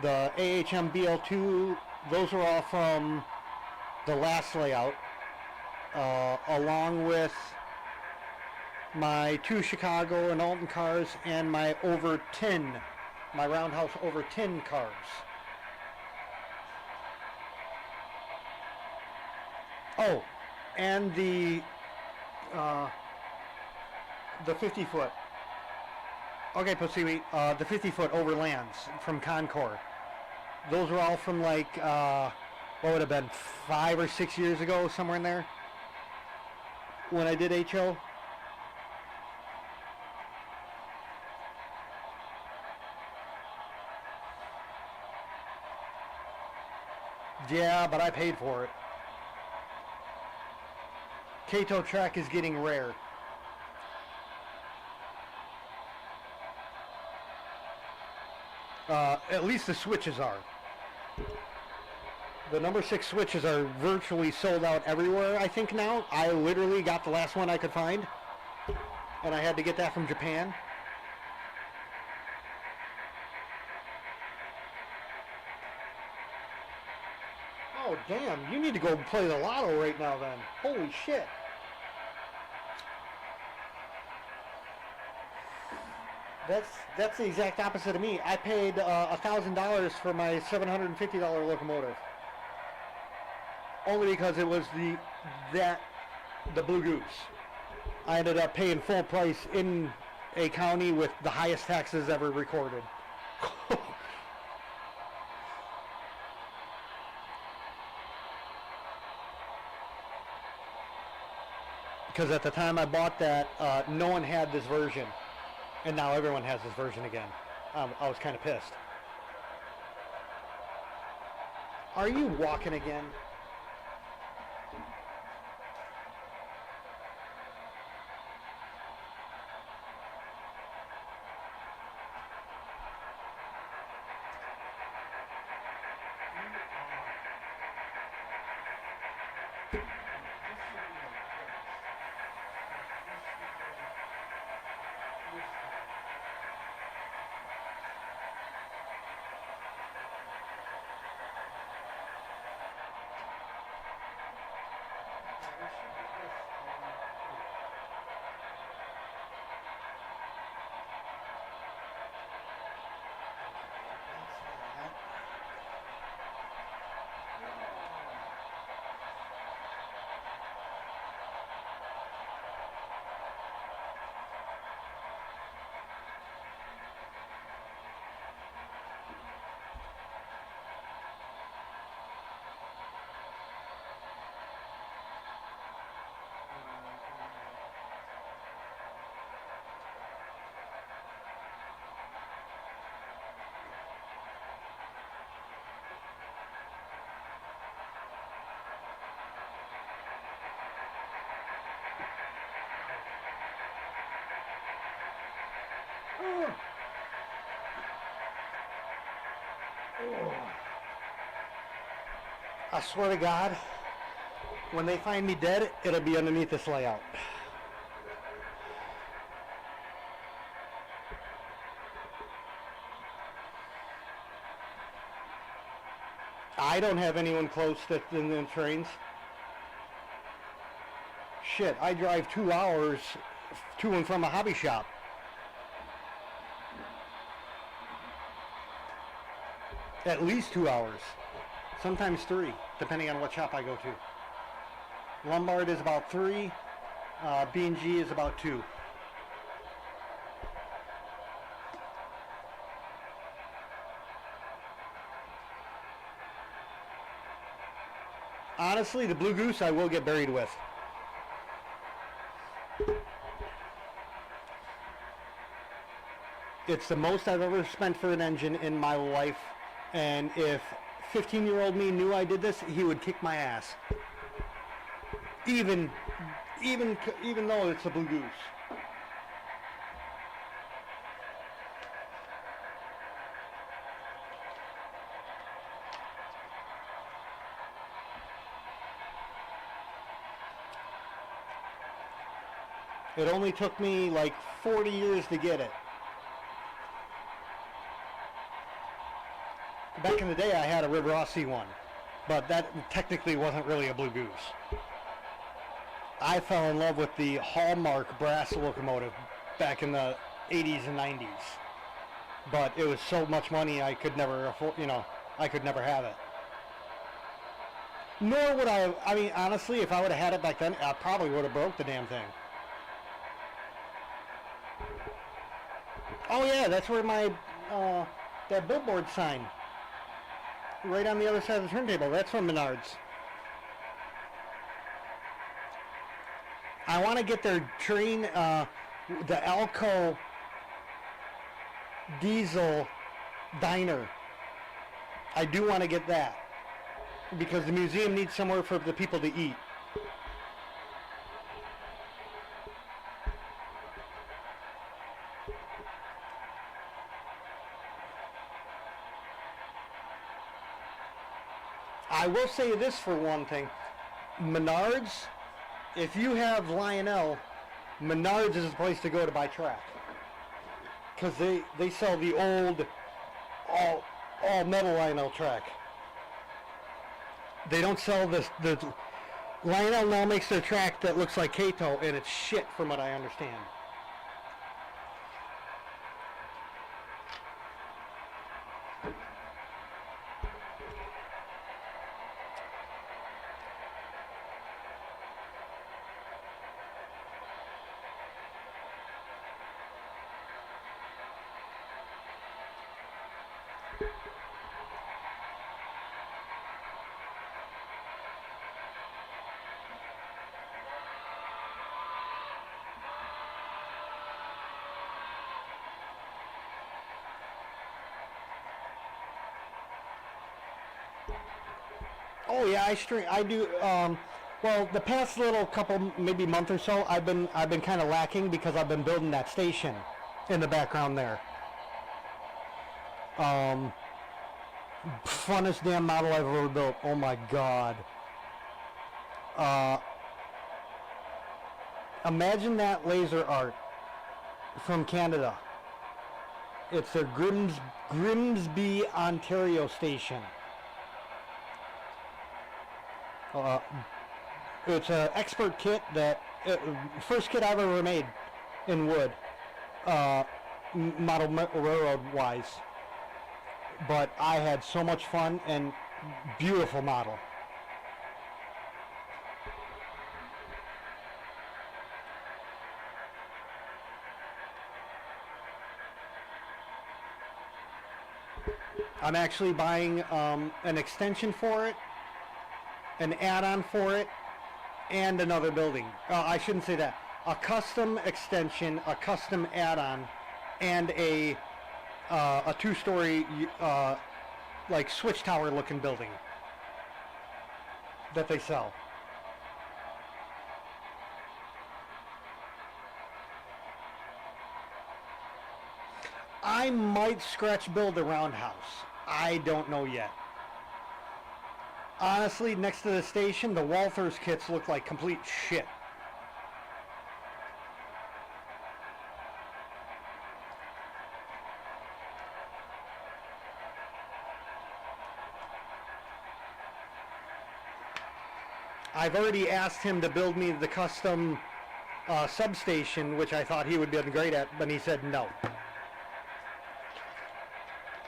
Speaker 1: the AHM BL2, those are all from the last layout, along with my 2 Chicago and Alton cars and my over 10, my Roundhouse over 10 cars. Oh, and the 50-foot. Okay, Pussy, the 50-foot overlands from Concord. Those were all from like, what would have been 5 or 6 years ago, somewhere in there, when I did HO. Yeah, but I paid for it. Kato track is getting rare. At least the switches are. The number 6 switches are virtually sold out everywhere, I think now. I literally got the last one I could find, and I had to get that from Japan. Oh, damn. You need to go play the lotto right now, then. Holy shit. That's the exact opposite of me. I paid $1,000 for my $750 locomotive. Only because it was the Blue Goose. I ended up paying full price in a county with the highest taxes ever recorded. Because at the time I bought that, no one had this version. And now everyone has this version again. I was kind of pissed. Are you walking again? I swear to God, when they find me dead, it'll be underneath this layout. I don't have anyone close that's in the trains. Shit, I drive 2 hours to and from a hobby shop. At least 2 hours. Sometimes 3, depending on what shop I go to. Lombard is about 3. B&G is about 2. Honestly, the Blue Goose I will get buried with. It's the most I've ever spent for an engine in my life, and if 15-year-old me knew I did this, he would kick my ass. Even though it's a Blue Goose. It only took me like 40 years to get it. Back in the day I had a River Aussie one, but that technically wasn't really a Blue Goose. I fell in love with the Hallmark brass locomotive back in the 80s and 90s. But it was so much money I could never afford, I could never have it. Nor would I mean, honestly, if I would have had it back then, I probably would have broke the damn thing. Oh yeah, that's where my, that billboard sign. Right on the other side of the turntable. That's from Menards. I want to get their train, the Alco diesel diner. I do want to get that. Because the museum needs somewhere for the people to eat. I will say this for one thing. Menards, if you have Lionel, Menards is the place to go to buy track. Because they sell the old, all metal Lionel track. They don't sell this. The Lionel now makes their track that looks like Kato, and it's shit from what I understand. Oh yeah, I do. Well, the past little couple, maybe month or so, I've been kind of lacking because I've been building that station in the background there. Funnest damn model I've ever built. Oh my god. Imagine that laser art from Canada. It's a Grimsby, Ontario station. It's an expert kit that first kit I've ever made in wood, model railroad wise. But I had so much fun and beautiful model. I'm actually buying an extension for it, an add-on for it, and another building. I shouldn't say that. A custom extension, a custom add-on, and a two-story like switch tower looking building that they sell. I might scratch build a roundhouse. I don't know yet. Honestly, next to the station, the Walthers kits look like complete shit. I've already asked him to build me the custom substation, which I thought he would be great at, but he said no.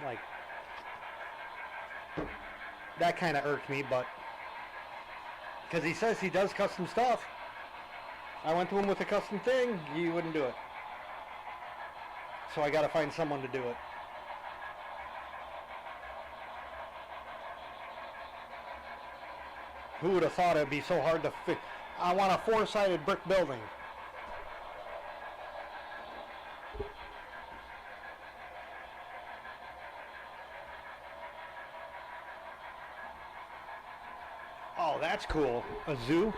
Speaker 1: Like, that kind of irked me, but because he says he does custom stuff. I went to him with a custom thing, he wouldn't do it. So I got to find someone to do it. Who would have thought it'd be so hard to fix? I want a four-sided brick building. Oh, that's cool. A zoo?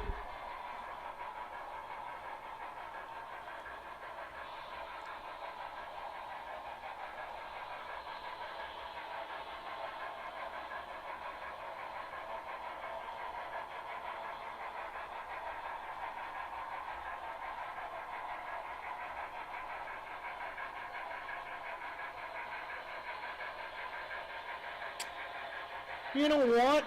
Speaker 1: You know what?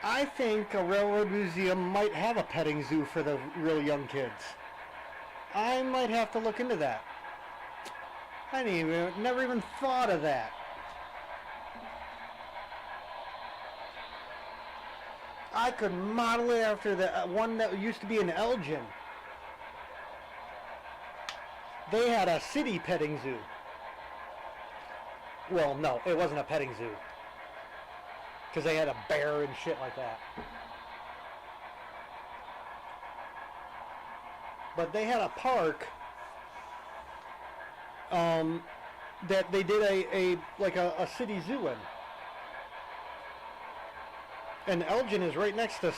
Speaker 1: I think a railroad museum might have a petting zoo for the real young kids. I might have to look into that. I never even thought of that. I could model it after the one that used to be in Elgin. They had a city petting zoo. Well, no, it wasn't a petting zoo. Because they had a bear and shit like that. But they had a park that they did a city zoo in. And Elgin is right next to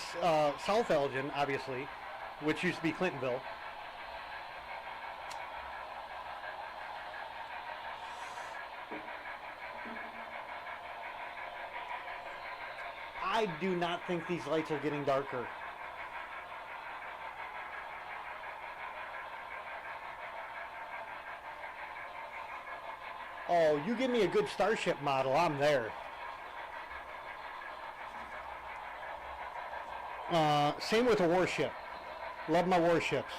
Speaker 1: South Elgin, obviously, which used to be Clintonville. I do not think these lights are getting darker. Oh, you give me a good Starship model, I'm there. Same with a warship. Love my warships.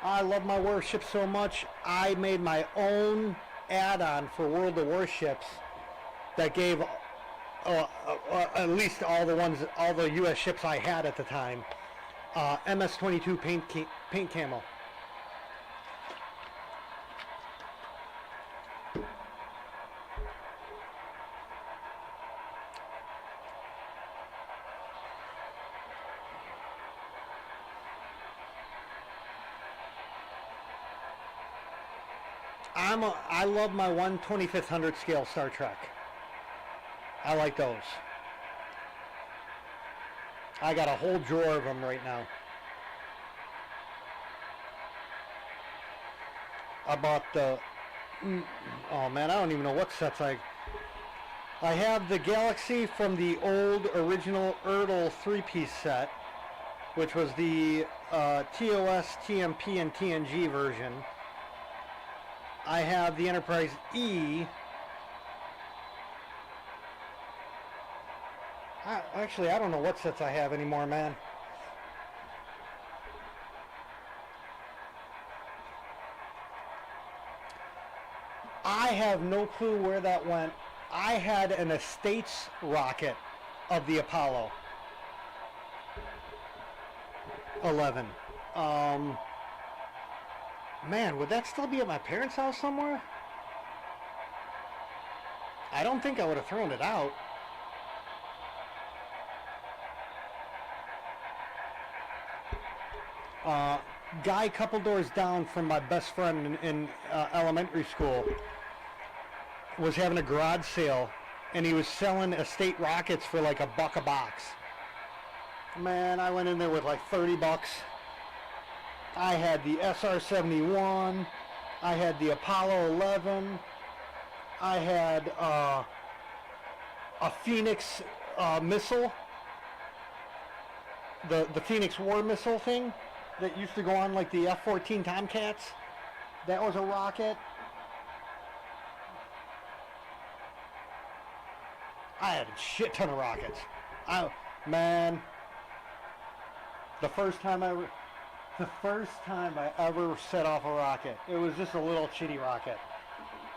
Speaker 1: I love my warships so much, I made my own add-on for World of Warships that gave at least all the U.S. ships I had at the time, MS-22 paint camo. I love my 1/2500 scale Star Trek. I like those. I got a whole drawer of them right now. I bought the, oh man, I don't even know what sets I have the Galaxy from the old original Erdl 3-piece set, which was the TOS, TMP, and TNG version. I have the Enterprise E. Actually, I don't know what sets I have anymore, man. I have no clue where that went. I had an Estates rocket of the Apollo 11. Man, would that still be at my parents' house somewhere? I don't think I would have thrown it out. Guy couple doors down from my best friend in elementary school was having a garage sale, and he was selling Estate rockets for like $1 a box. Man, I went in there with like 30 bucks. I had the SR-71, I had the Apollo 11, I had a Phoenix missile, the Phoenix war missile thing that used to go on like the F-14 Tomcats. That was a rocket. I had a shit ton of rockets. Man, the first time I ever set off a rocket, it was just a little chitty rocket,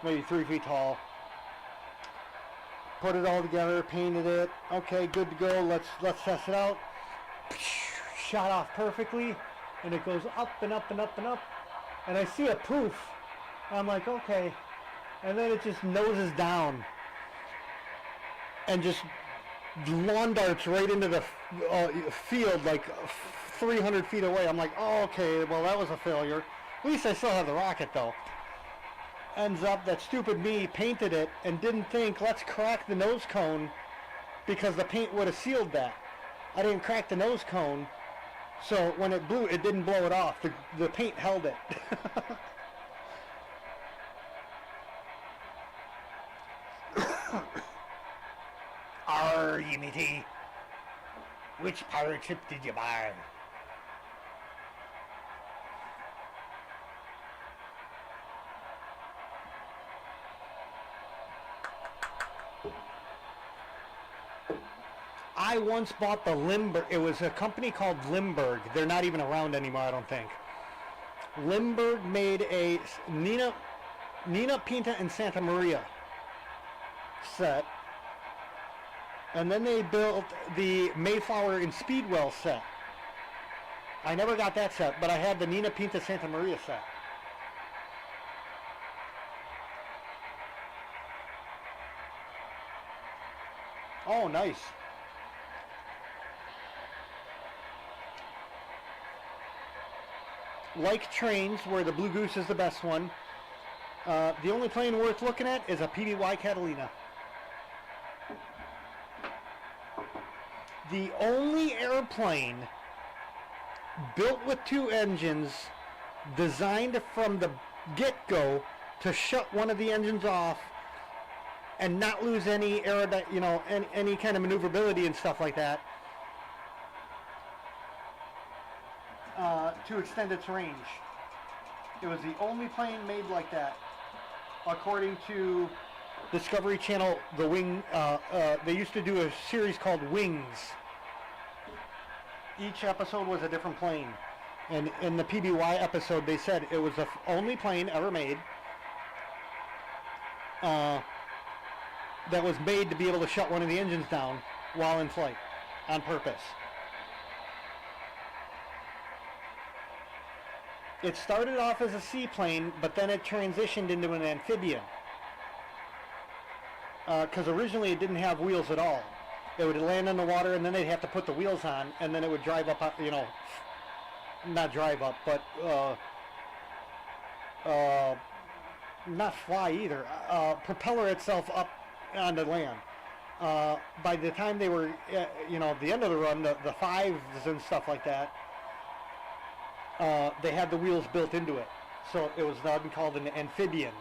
Speaker 1: maybe 3 feet tall. Put it all together, painted it. Okay, good to go. Let's test it out. Shot off perfectly, and it goes up and up and up and up, and I see a poof. I'm like, okay, and then it just noses down and just lawn darts right into the field like 300 feet away. I'm like, oh, okay, well, that was a failure. At least I still have the rocket, though. Ends up that stupid me painted it and didn't think, let's crack the nose cone, because the paint would have sealed that. I didn't crack the nose cone, so when it blew, it didn't blow it off. The paint held it. Arr, you matey. Which pirate ship did you buy? I once bought the Limburg. It was a company called Limburg. They're not even around anymore, I don't think. Limburg made a Nina, Pinta, and Santa Maria set. And then they built the Mayflower and Speedwell set. I never got that set, but I had the Nina Pinta Santa Maria set. Oh, nice. Like trains, where the Blue Goose is the best one, the only plane worth looking at is a PBY Catalina. The only airplane built with 2 engines, designed from the get-go to shut one of the engines off and not lose any any kind of maneuverability and stuff like that, to extend its range. It was the only plane made like that, according to Discovery Channel. The Wing. They used to do a series called Wings. Each episode was a different plane, and in the PBY episode, they said it was the only plane ever made that was made to be able to shut one of the engines down while in flight, on purpose. It started off as a seaplane, but then it transitioned into an amphibian. Because originally it didn't have wheels at all. It would land in the water, and then they'd have to put the wheels on, and then it would drive up, not drive up, but not fly either. Propeller itself up onto land. By the time they were, at the end of the run, the fives and stuff like that, they had the wheels built into it. So it was then called an amphibian.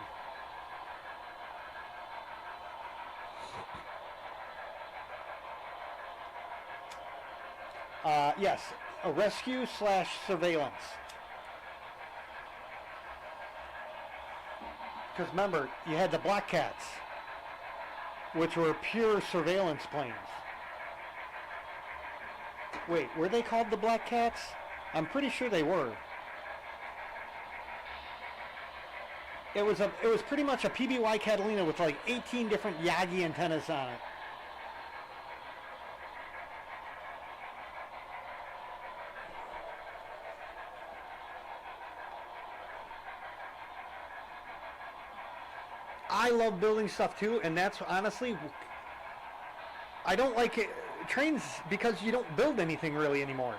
Speaker 1: Yes, a rescue / surveillance. Because remember, you had the Black Cats, which were pure surveillance planes. Wait, were they called the Black Cats? I'm pretty sure they were. It was pretty much a PBY Catalina with like 18 different Yagi antennas on it. I love building stuff too, and that's honestly, I don't like it, trains because you don't build anything really anymore.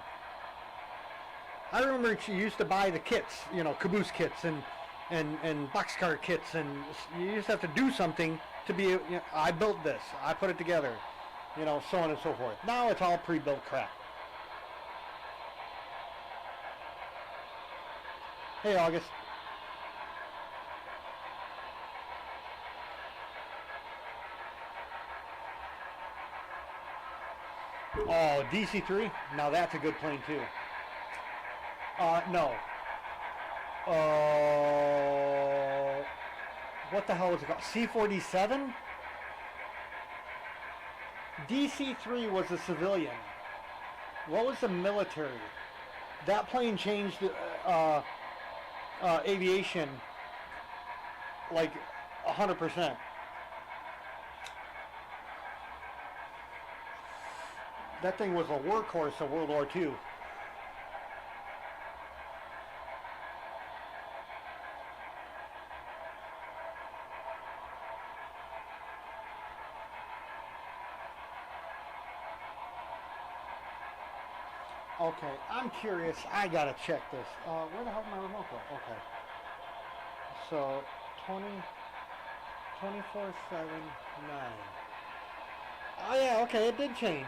Speaker 1: I remember you used to buy the kits, caboose kits and boxcar kits, and you just have to do something to be, I built this, I put it together, so on and so forth. Now it's all pre-built crap. Hey, August. Oh, DC-3? Now that's a good plane too. No. What the hell was it called? C-47? DC-3 was a civilian. What was the military? That plane changed aviation like 100%. That thing was a workhorse of World War II. Okay, I'm curious. I gotta check this. Where the hell did my remote go? Okay. So, 24/7/9. Oh yeah, okay, it did change.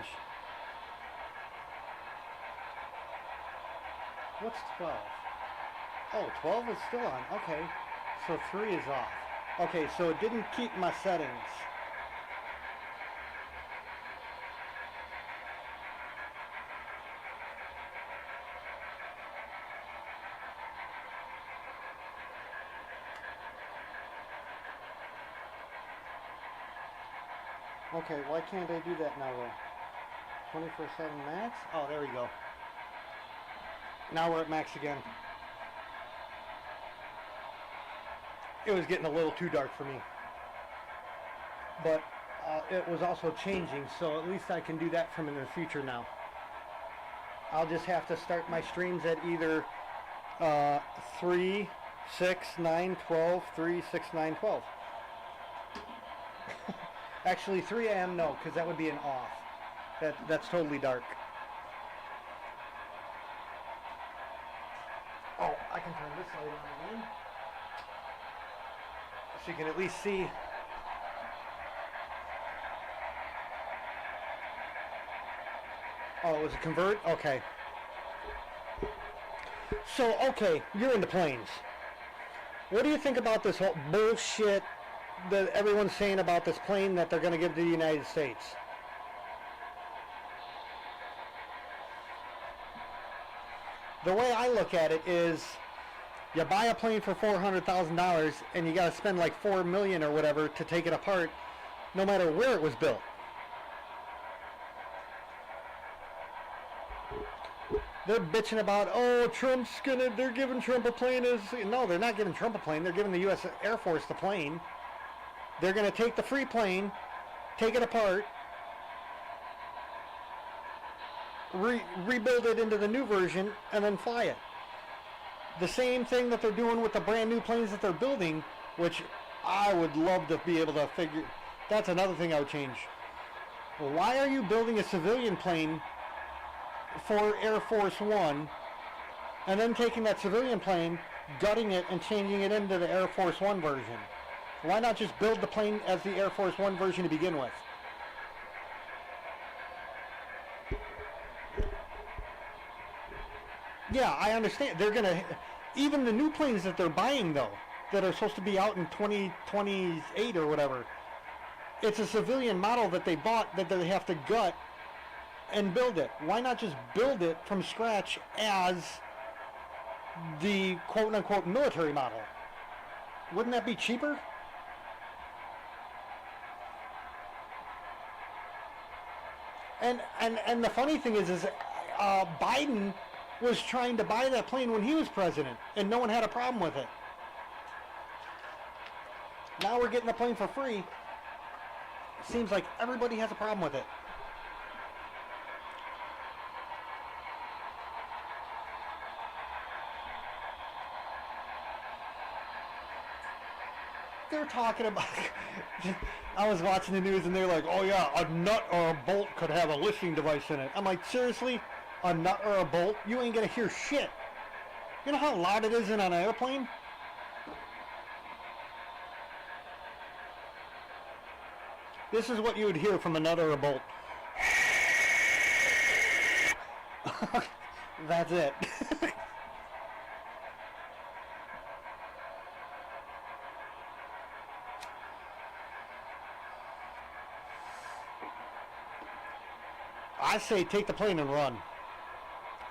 Speaker 1: What's 12? Oh, 12 is still on. Okay. So 3 is off. Okay, so it didn't keep my settings. Okay, why can't I do that now though? 24/7 max? Oh, there we go. Now we're at max again. It was getting a little too dark for me. But it was also changing, so at least I can do that from in the future now. I'll just have to start my streams at either 3, 6, 9, 12, 3, 6, 9, 12. Actually, 3 a.m. no, because that would be an off. That's totally dark. Oh, I can turn this light on again. So you can at least see. Oh, it was a convert? Okay. So, okay, you're into planes. What do you think about this whole bullshit that everyone's saying about this plane that they're going to give to the United States? The way I look at it is, You buy a plane for $400,000 and you got to spend like $4 million or whatever to take it apart, no matter where it was built. They're bitching about, oh, they're giving Trump a plane. No, they're not giving Trump a plane. They're giving the U.S. Air Force the plane. They're going to take the free plane, take it apart, rebuild it into the new version, and then fly it. The same thing that they're doing with the brand new planes that they're building, which I would love to be able to figure. That's another thing I would change. Why are you building a civilian plane for Air Force One and then taking that civilian plane, gutting it, and changing it into the Air Force One version? Why not just build the plane as the Air Force One version to begin with? Yeah, I understand. They're going to, even the new planes that they're buying though, that are supposed to be out in 2028 or whatever, it's a civilian model that they bought that they have to gut and build it. Why not just build it from scratch as the quote-unquote military model? Wouldn't that be cheaper? And the funny thing is Biden was trying to buy that plane when he was president, and no one had a problem with it. Now we're getting the plane for free. Seems like everybody has a problem with it. They're talking about, I was watching the news and they're like, oh yeah, a nut or a bolt could have a listening device in it. I'm like, seriously? A nut or a bolt? You ain't gonna hear shit. You know how loud it is in an airplane? This is what you would hear from a nut or a bolt. That's it. I say take the plane and run.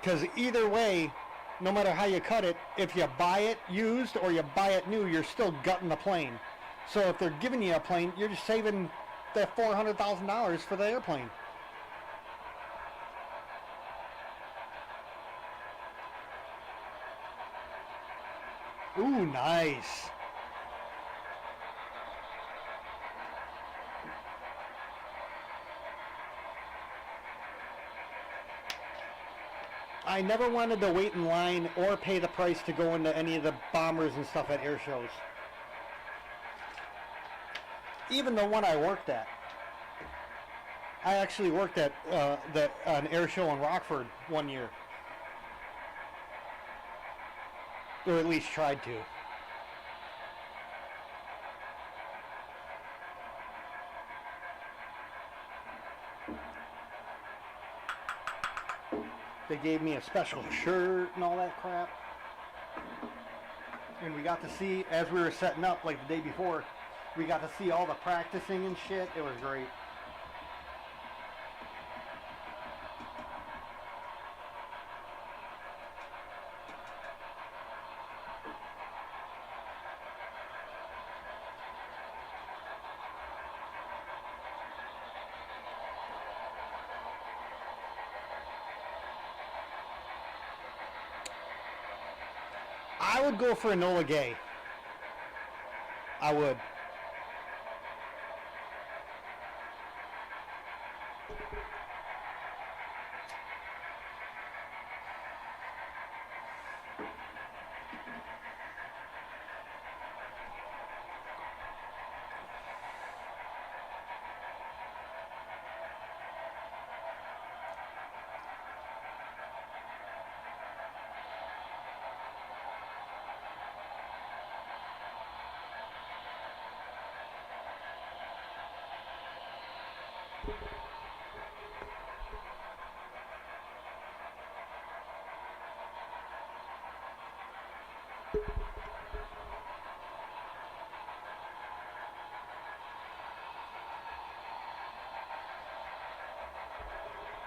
Speaker 1: Because either way, no matter how you cut it, if you buy it used or you buy it new, you're still gutting the plane. So if they're giving you a plane, you're just saving that $400,000 for the airplane. Ooh, nice. I never wanted to wait in line or pay the price to go into any of the bombers and stuff at air shows. Even the one I worked at. I actually worked at an air show in Rockford one year. Or at least tried to. They gave me a special shirt and all that crap. And we got to see, as we were setting up like the day before, we got to see all the practicing and shit. It was great. I would go for Enola Gay. I would.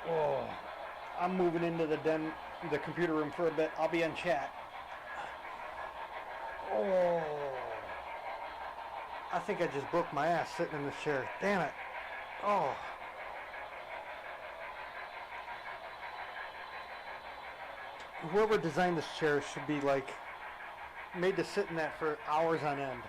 Speaker 1: Oh, I'm moving into the computer room for a bit. I'll be in chat. Oh, I think I just broke my ass sitting in this chair. Damn it. Oh. Whoever designed this chair should be like made to sit in that for hours on end.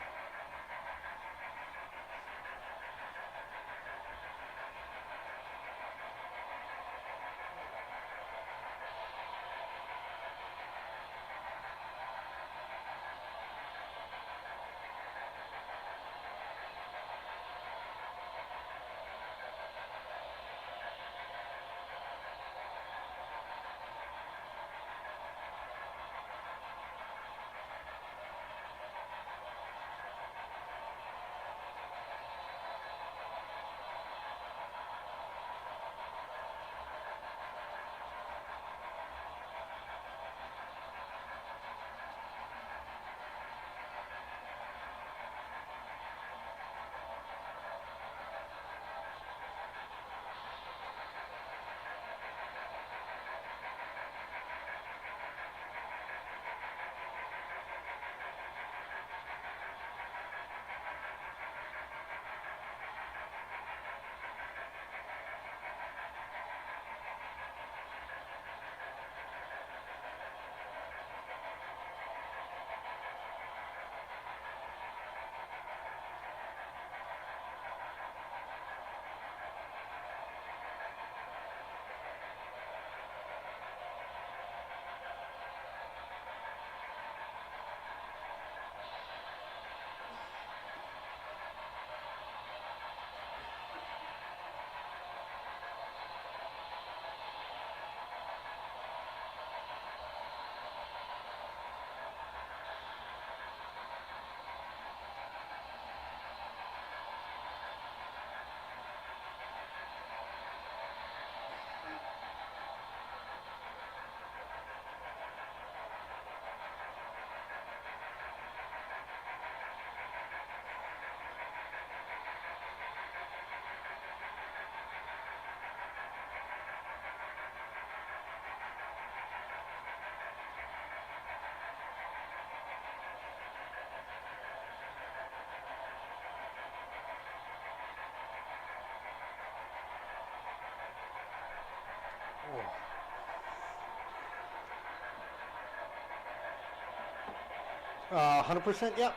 Speaker 1: Oh. 100%, yep.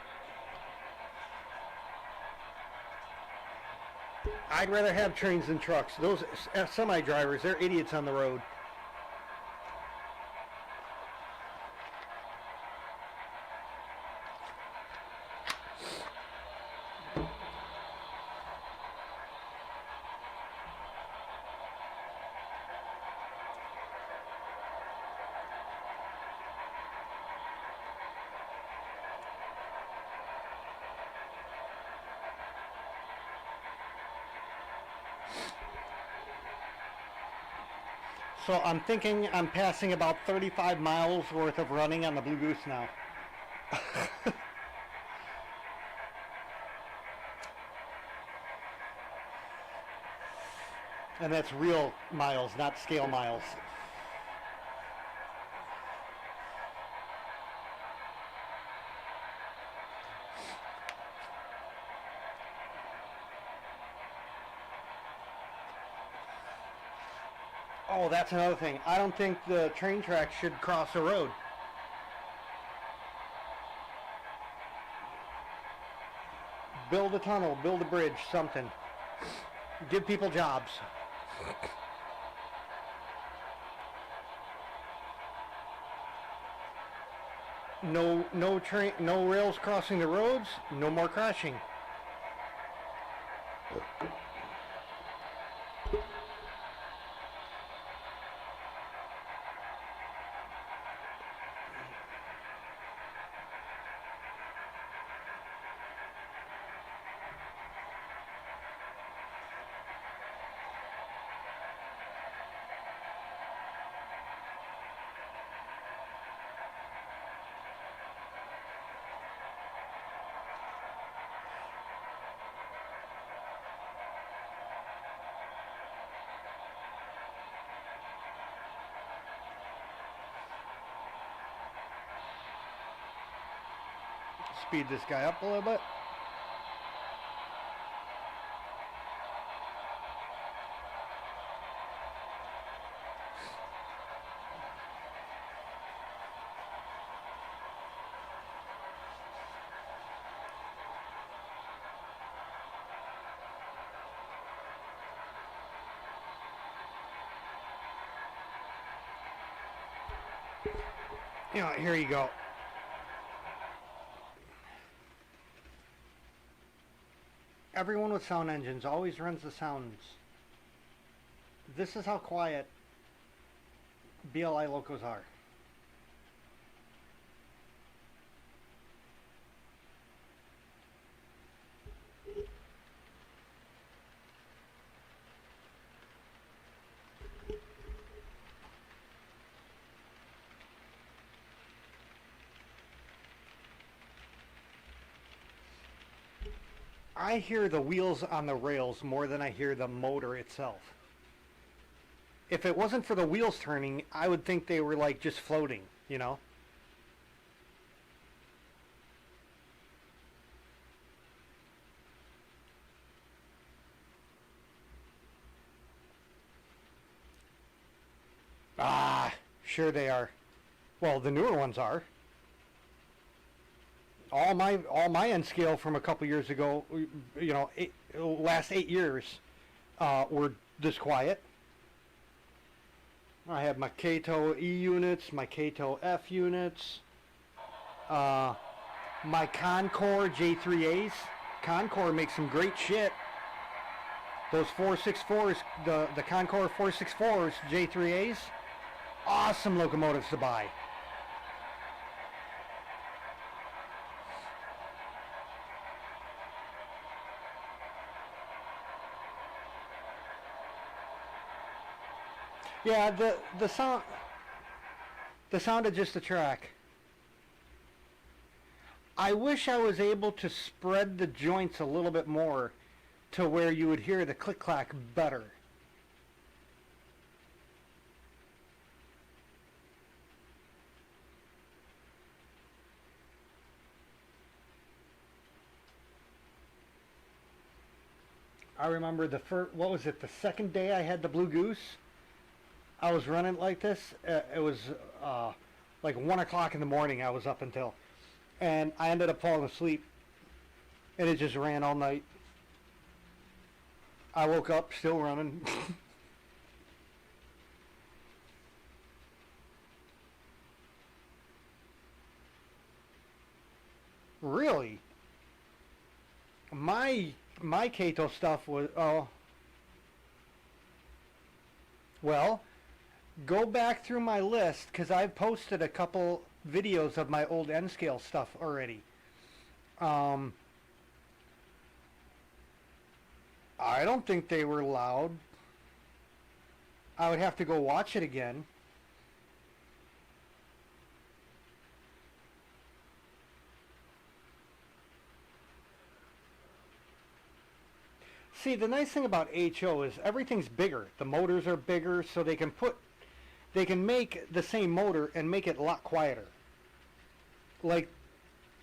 Speaker 1: I'd rather have trains than trucks. Those semi-drivers, they're idiots on the road. So I'm thinking I'm passing about 35 miles worth of running on the Blue Goose now. And that's real miles, not scale miles. Oh, that's another thing. I don't think the train tracks should cross a road. Build a tunnel, build a bridge, something. Give people jobs. No train, no rails crossing the roads, no more crashing. speed this guy up a little bit. You know, here you go. Everyone with sound engines always runs the sounds. This is how quiet BLI locos are. I hear the wheels on the rails more than I hear the motor itself. If it wasn't for the wheels turning, I would think they were like just floating, you know? Ah, sure they are. Well, the newer ones are. All my N scale from a couple years ago, you know, last 8 years, were this quiet. I have my Kato E units, my Kato F units, my Concord J3As. Concord makes some great shit. Those 464s, the Concord 464s J3As, awesome locomotives to buy. Yeah, the sound of just the track. I wish I was able to spread the joints a little bit more to where you would hear the click-clack better. I remember what was it, the second day I had the Blue Goose? I was running like this. It was like 1 o'clock in the morning I was up until. And I ended up falling asleep. And it just ran all night. I woke up still running. Really? My Kato stuff was, oh. Well, go back through my list, because I've posted a couple videos of my old N-scale stuff already. I don't think they were loud. I would have to go watch it again. See, the nice thing about HO is everything's bigger. The motors are bigger, so they can make the same motor and make it a lot quieter. Like,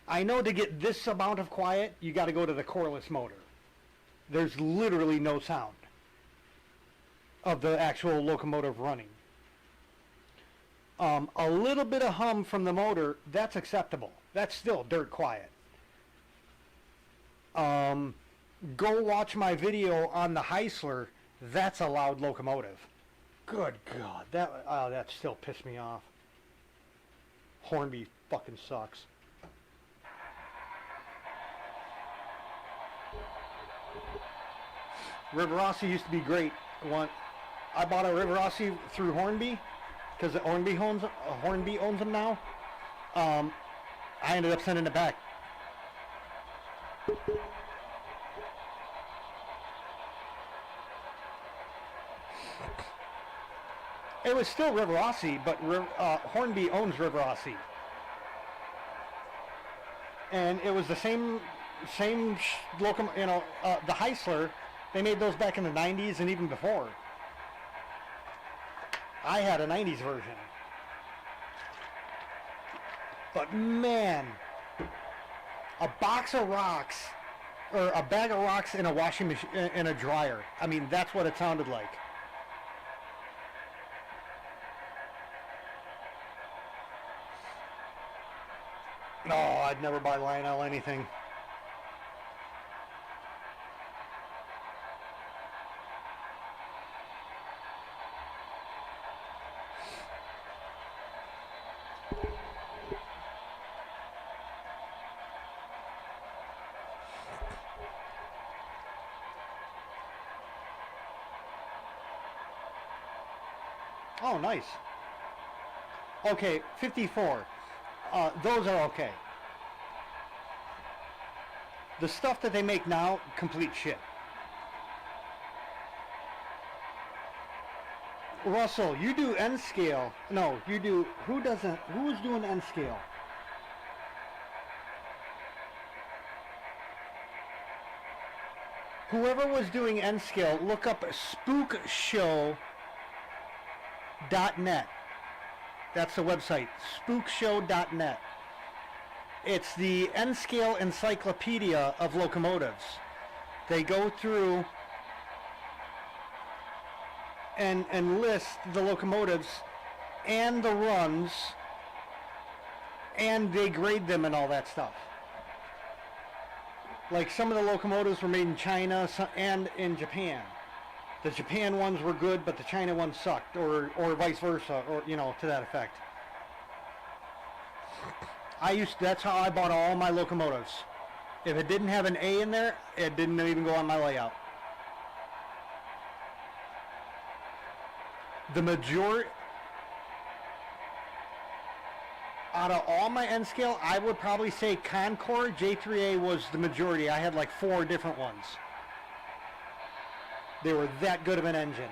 Speaker 1: I know to get this amount of quiet, you got to go to the coreless motor. There's literally no sound of the actual locomotive running. A little bit of hum from the motor, that's acceptable. That's still dirt quiet. Go watch my video on the Heisler. That's a loud locomotive. Good God, that still pissed me off. Hornby fucking sucks. River Rossi used to be great. I bought a River Rossi through Hornby because Hornby owns them now. I ended up sending it back. It was still River Rossi, but Hornby owns River Rossi. And it was the same locomotive, you know, the Heisler. They made those back in the 90s and even before. I had a 90s version. But man, a box of rocks or a bag of rocks in a washing machine, in a dryer. I mean, that's what it sounded like. No, I'd never buy Lionel anything. Oh, nice. Okay, 54. Those are okay. The stuff that they make now, complete shit. Russell, you do N scale. No, you do. Who doesn't? Who is doing N scale? Whoever was doing N scale, look up spookshow.net. That's the website, spookshow.net. It's the N-scale encyclopedia of locomotives. They go through and list the locomotives and the runs, and they grade them and all that stuff. Like some of the locomotives were made in China and in Japan. The Japan ones were good, but the China ones sucked, or vice versa, or, you know, to that effect. That's how I bought all my locomotives. If it didn't have an A in there, it didn't even go on my layout. The majority, out of all my N scale, I would probably say Concorde J3A was the majority. I had like 4 different ones. They were that good of an engine.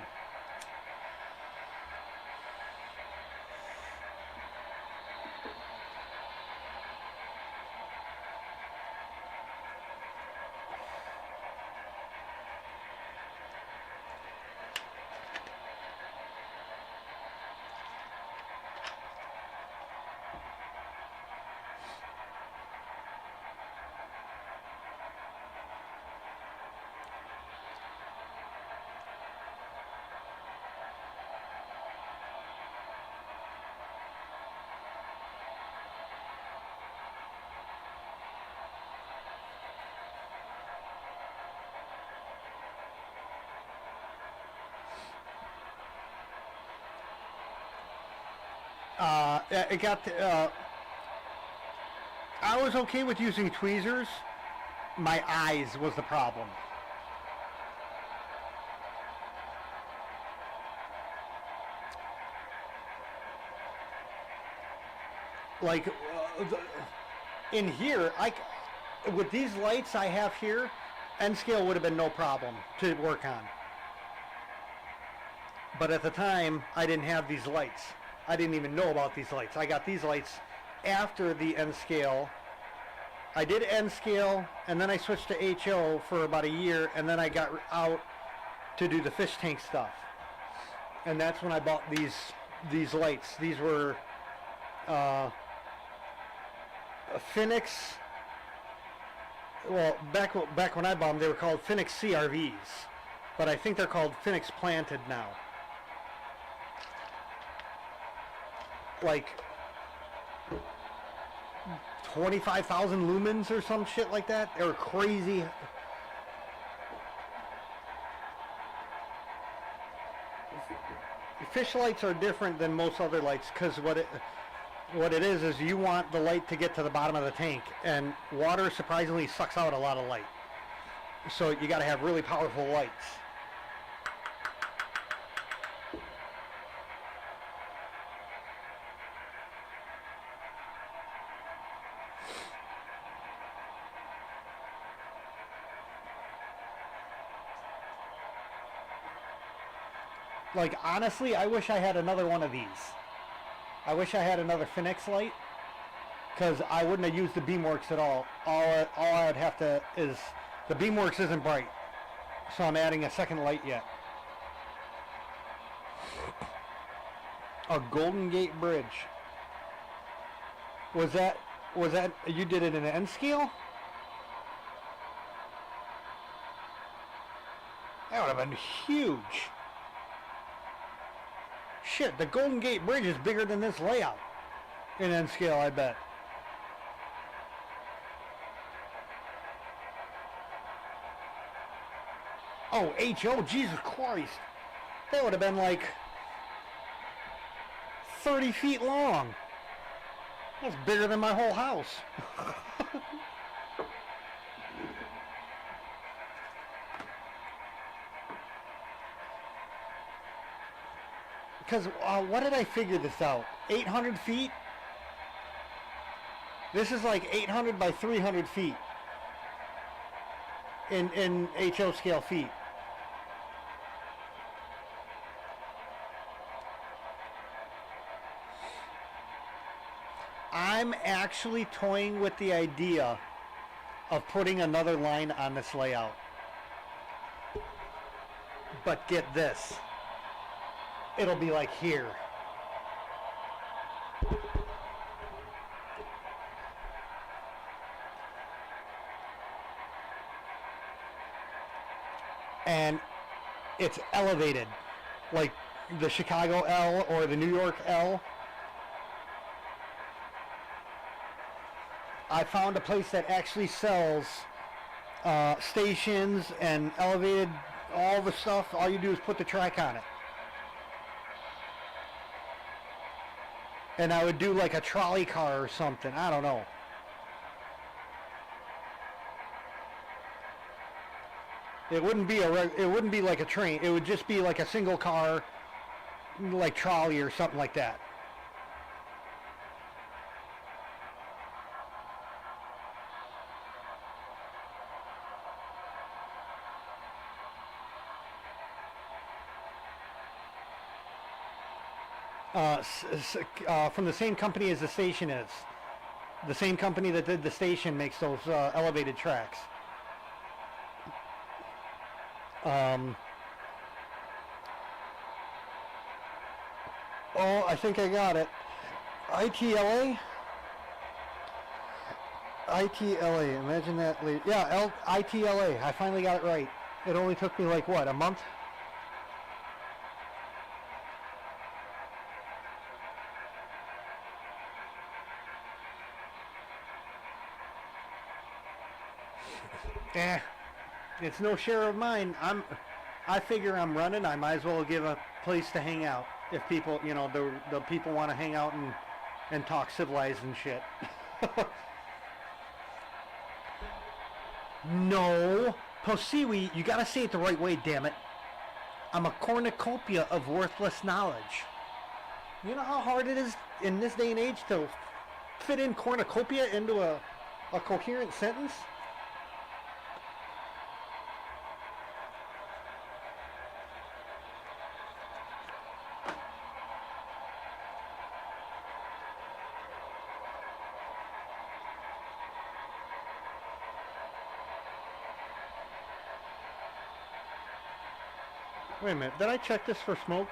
Speaker 1: I was okay with using tweezers. My eyes was the problem. Like, in here, with these lights I have here, N scale would have been no problem to work on. But at the time, I didn't have these lights. I didn't even know about these lights. I got these lights after the N scale. I did N scale, and then I switched to HO for about a year, and then I got out to do the fish tank stuff. And that's when I bought these lights. These were Phoenix. Well, back when I bought them, they were called Phoenix CRVs, but I think they're called Phoenix Planted now. Like 25,000 lumens or some shit like that. They were crazy. Fish lights are different than most other lights because what it is you want the light to get to the bottom of the tank, and water surprisingly sucks out a lot of light. So you got to have really powerful lights. Like, honestly, I wish I had another one of these. I wish I had another Phoenix light, because I wouldn't have used the Beamworks at all. All I'd have to is, the Beamworks isn't bright, so I'm adding a second light yet. A Golden Gate Bridge. Was that, you did it in an N scale? have been huge. Shit, the Golden Gate Bridge is bigger than this layout in N scale, I bet. Oh, HO, Jesus Christ. That would have been like 30 feet long. That's bigger than my whole house. Because what did I figure this out? 800 feet? This is like 800 by 300 feet in HO scale feet. I'm actually toying with the idea of putting another line on this layout. But get this. It'll be like here. And it's elevated, like the Chicago L or the New York L. I found a place that actually sells stations and elevated, all the stuff. All you do is put the track on it. And I would do like a trolley car or something. I don't know. It wouldn't be like a train. It would just be like a single car, like trolley or something like that. From the same company as the station is. The same company that did the station makes those elevated tracks. Oh, I think I got it. ITLA? ITLA, imagine that. Yeah, ITLA. I finally got it right. It only took me like, what, a month? It's no share of mine. I figure I'm running. I might as well give a place to hang out. If people, you know, the people want to hang out and talk civilized and shit. No, Posiwi, you gotta say it the right way, damn it. I'm a cornucopia of worthless knowledge. You know how hard it is in this day and age to fit in cornucopia into a coherent sentence? Wait a minute, did I check this for smoke?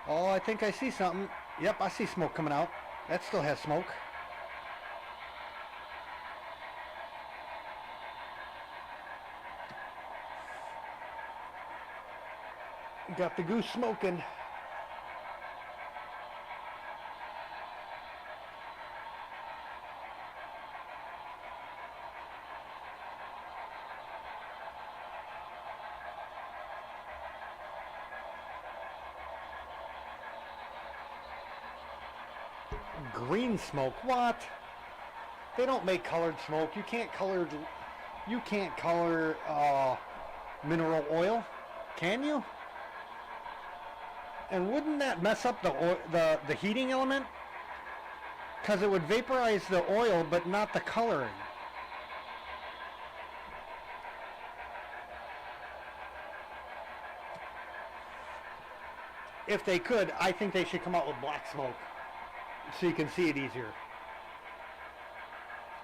Speaker 1: Oh, I think I see something. Yep, I see smoke coming out. That still has smoke. Got the goose smoking. Green smoke? What? They don't make colored smoke. You can't color mineral oil, can you? And wouldn't that mess up the heating element? Because it would vaporize the oil, but not the coloring. If they could, I think they should come out with black smoke, so you can see it easier.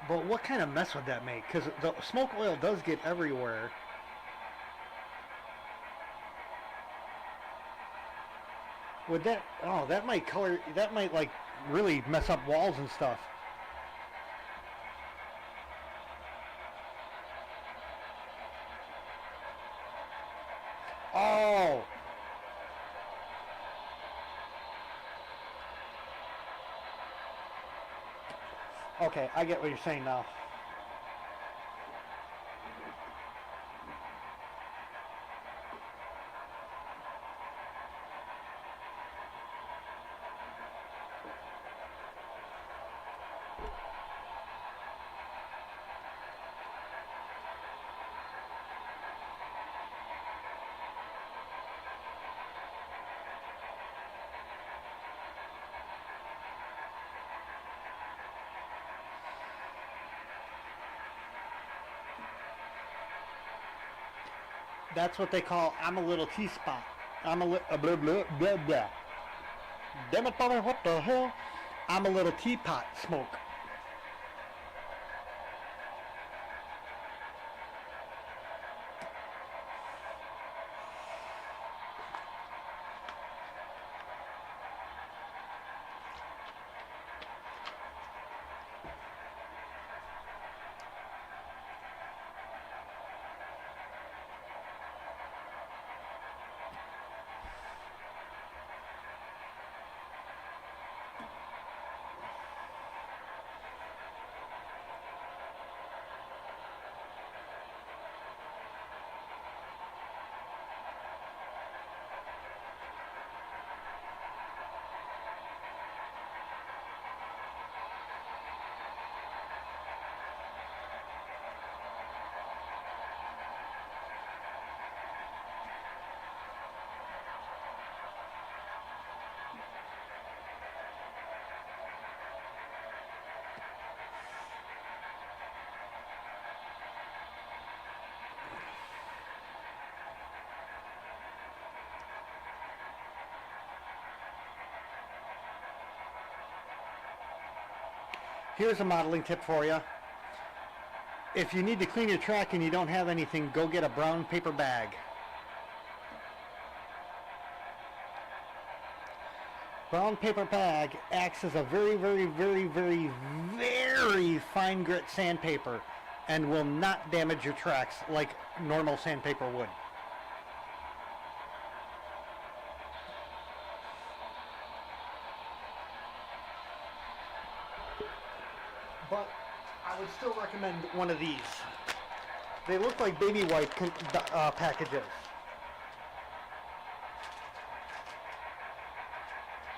Speaker 1: But what kind of mess would that make? Because the smoke oil does get everywhere. Would that, oh, that might like really mess up walls and stuff. Okay, I get what you're saying now. That's what they call I'm a little T-spot. I'm a blah blah blah blah. Damn it, brother, what the hell? I'm a little teapot smoke. Here's a modeling tip for you. If you need to clean your track and you don't have anything, go get a brown paper bag. Brown paper bag acts as a very, very, very, very, very fine grit sandpaper and will not damage your tracks like normal sandpaper would. But I would still recommend one of these. They look like baby wipe packages.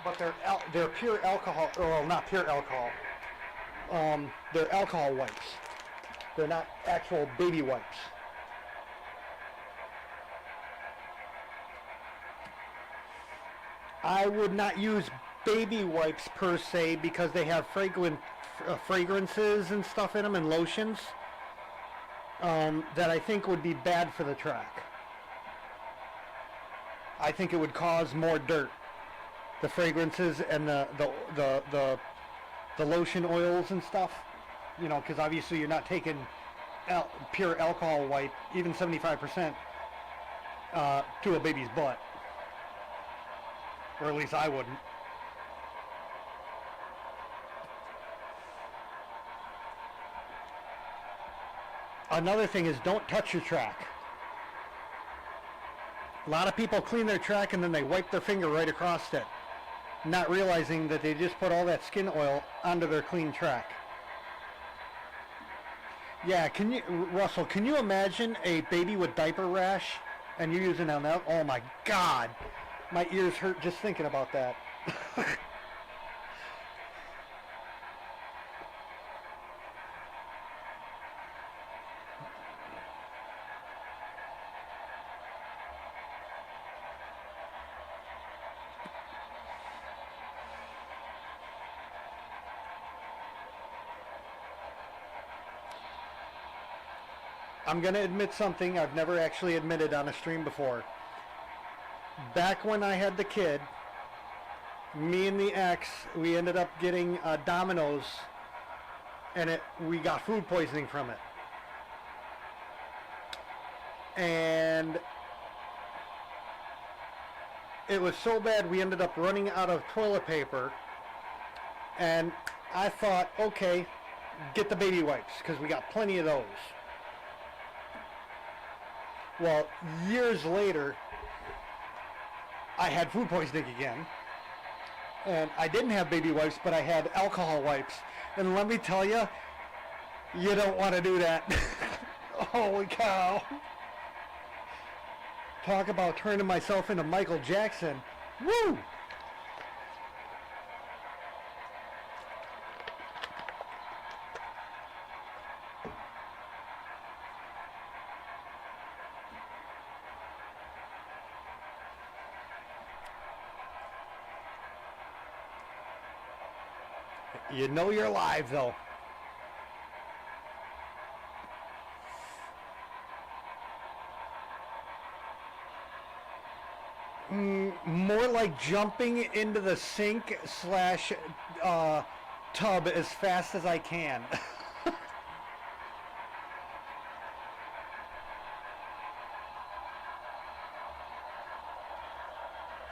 Speaker 1: But they're pure alcohol, well, not pure alcohol. They're alcohol wipes. They're not actual baby wipes. I would not use baby wipes per se because they have fragrances and stuff in them and lotions that I think would be bad for the track. I think it would cause more dirt. The fragrances and the lotion oils and stuff, you know, because obviously you're not taking pure alcohol wipe, even 75%, to a baby's butt, or at least I wouldn't. Another thing is don't touch your track. A lot of people clean their track and then they wipe their finger right across it, not realizing that they just put all that skin oil onto their clean track. Yeah, Russell, can you imagine a baby with diaper rash and you're using an oh my God, my ears hurt just thinking about that. I'm going to admit something I've never actually admitted on a stream before. Back when I had the kid, me and the ex, we ended up getting Domino's, and we got food poisoning from it. And it was so bad we ended up running out of toilet paper, and I thought, okay, get the baby wipes, because we got plenty of those. Well, years later, I had food poisoning again. And I didn't have baby wipes, but I had alcohol wipes. And let me tell you, you don't want to do that. Holy cow. Talk about turning myself into Michael Jackson. Woo! You know you're live, though. More like jumping into the sink slash tub as fast as I can.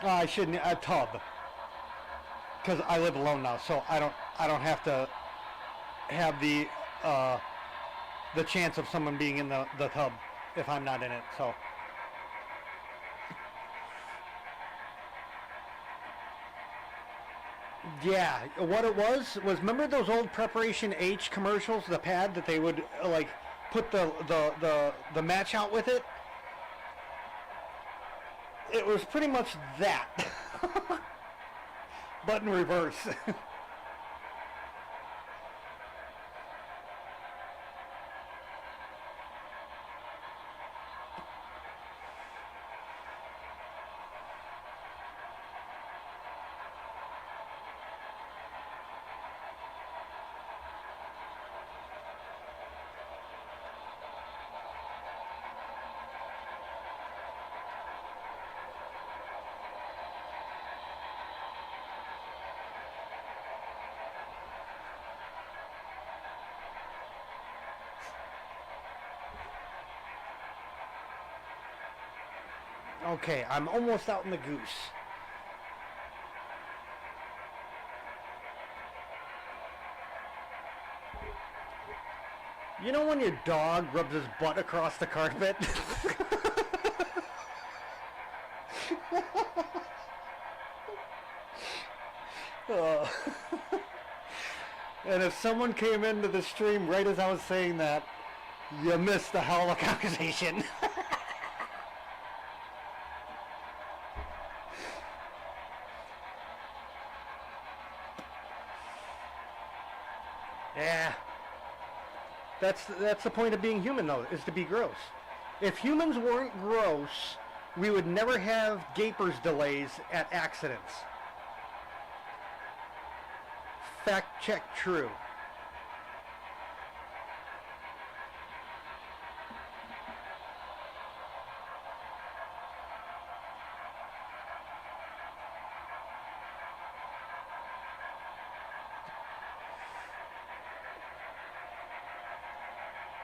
Speaker 1: I shouldn't a tub because I live alone now, so I don't have to have the chance of someone being in the tub if I'm not in it. So. Yeah, what it was remember those old Preparation H commercials, the pad that they would like put the match out with it? It was pretty much that. But in reverse. Okay, I'm almost out in the goose. You know when your dog rubs his butt across the carpet? Oh. And if someone came into the stream right as I was saying that, you missed the hell of a conversation. Yeah. That's the point of being human, though, is to be gross. If humans weren't gross, we would never have gapers delays at accidents. Fact check true.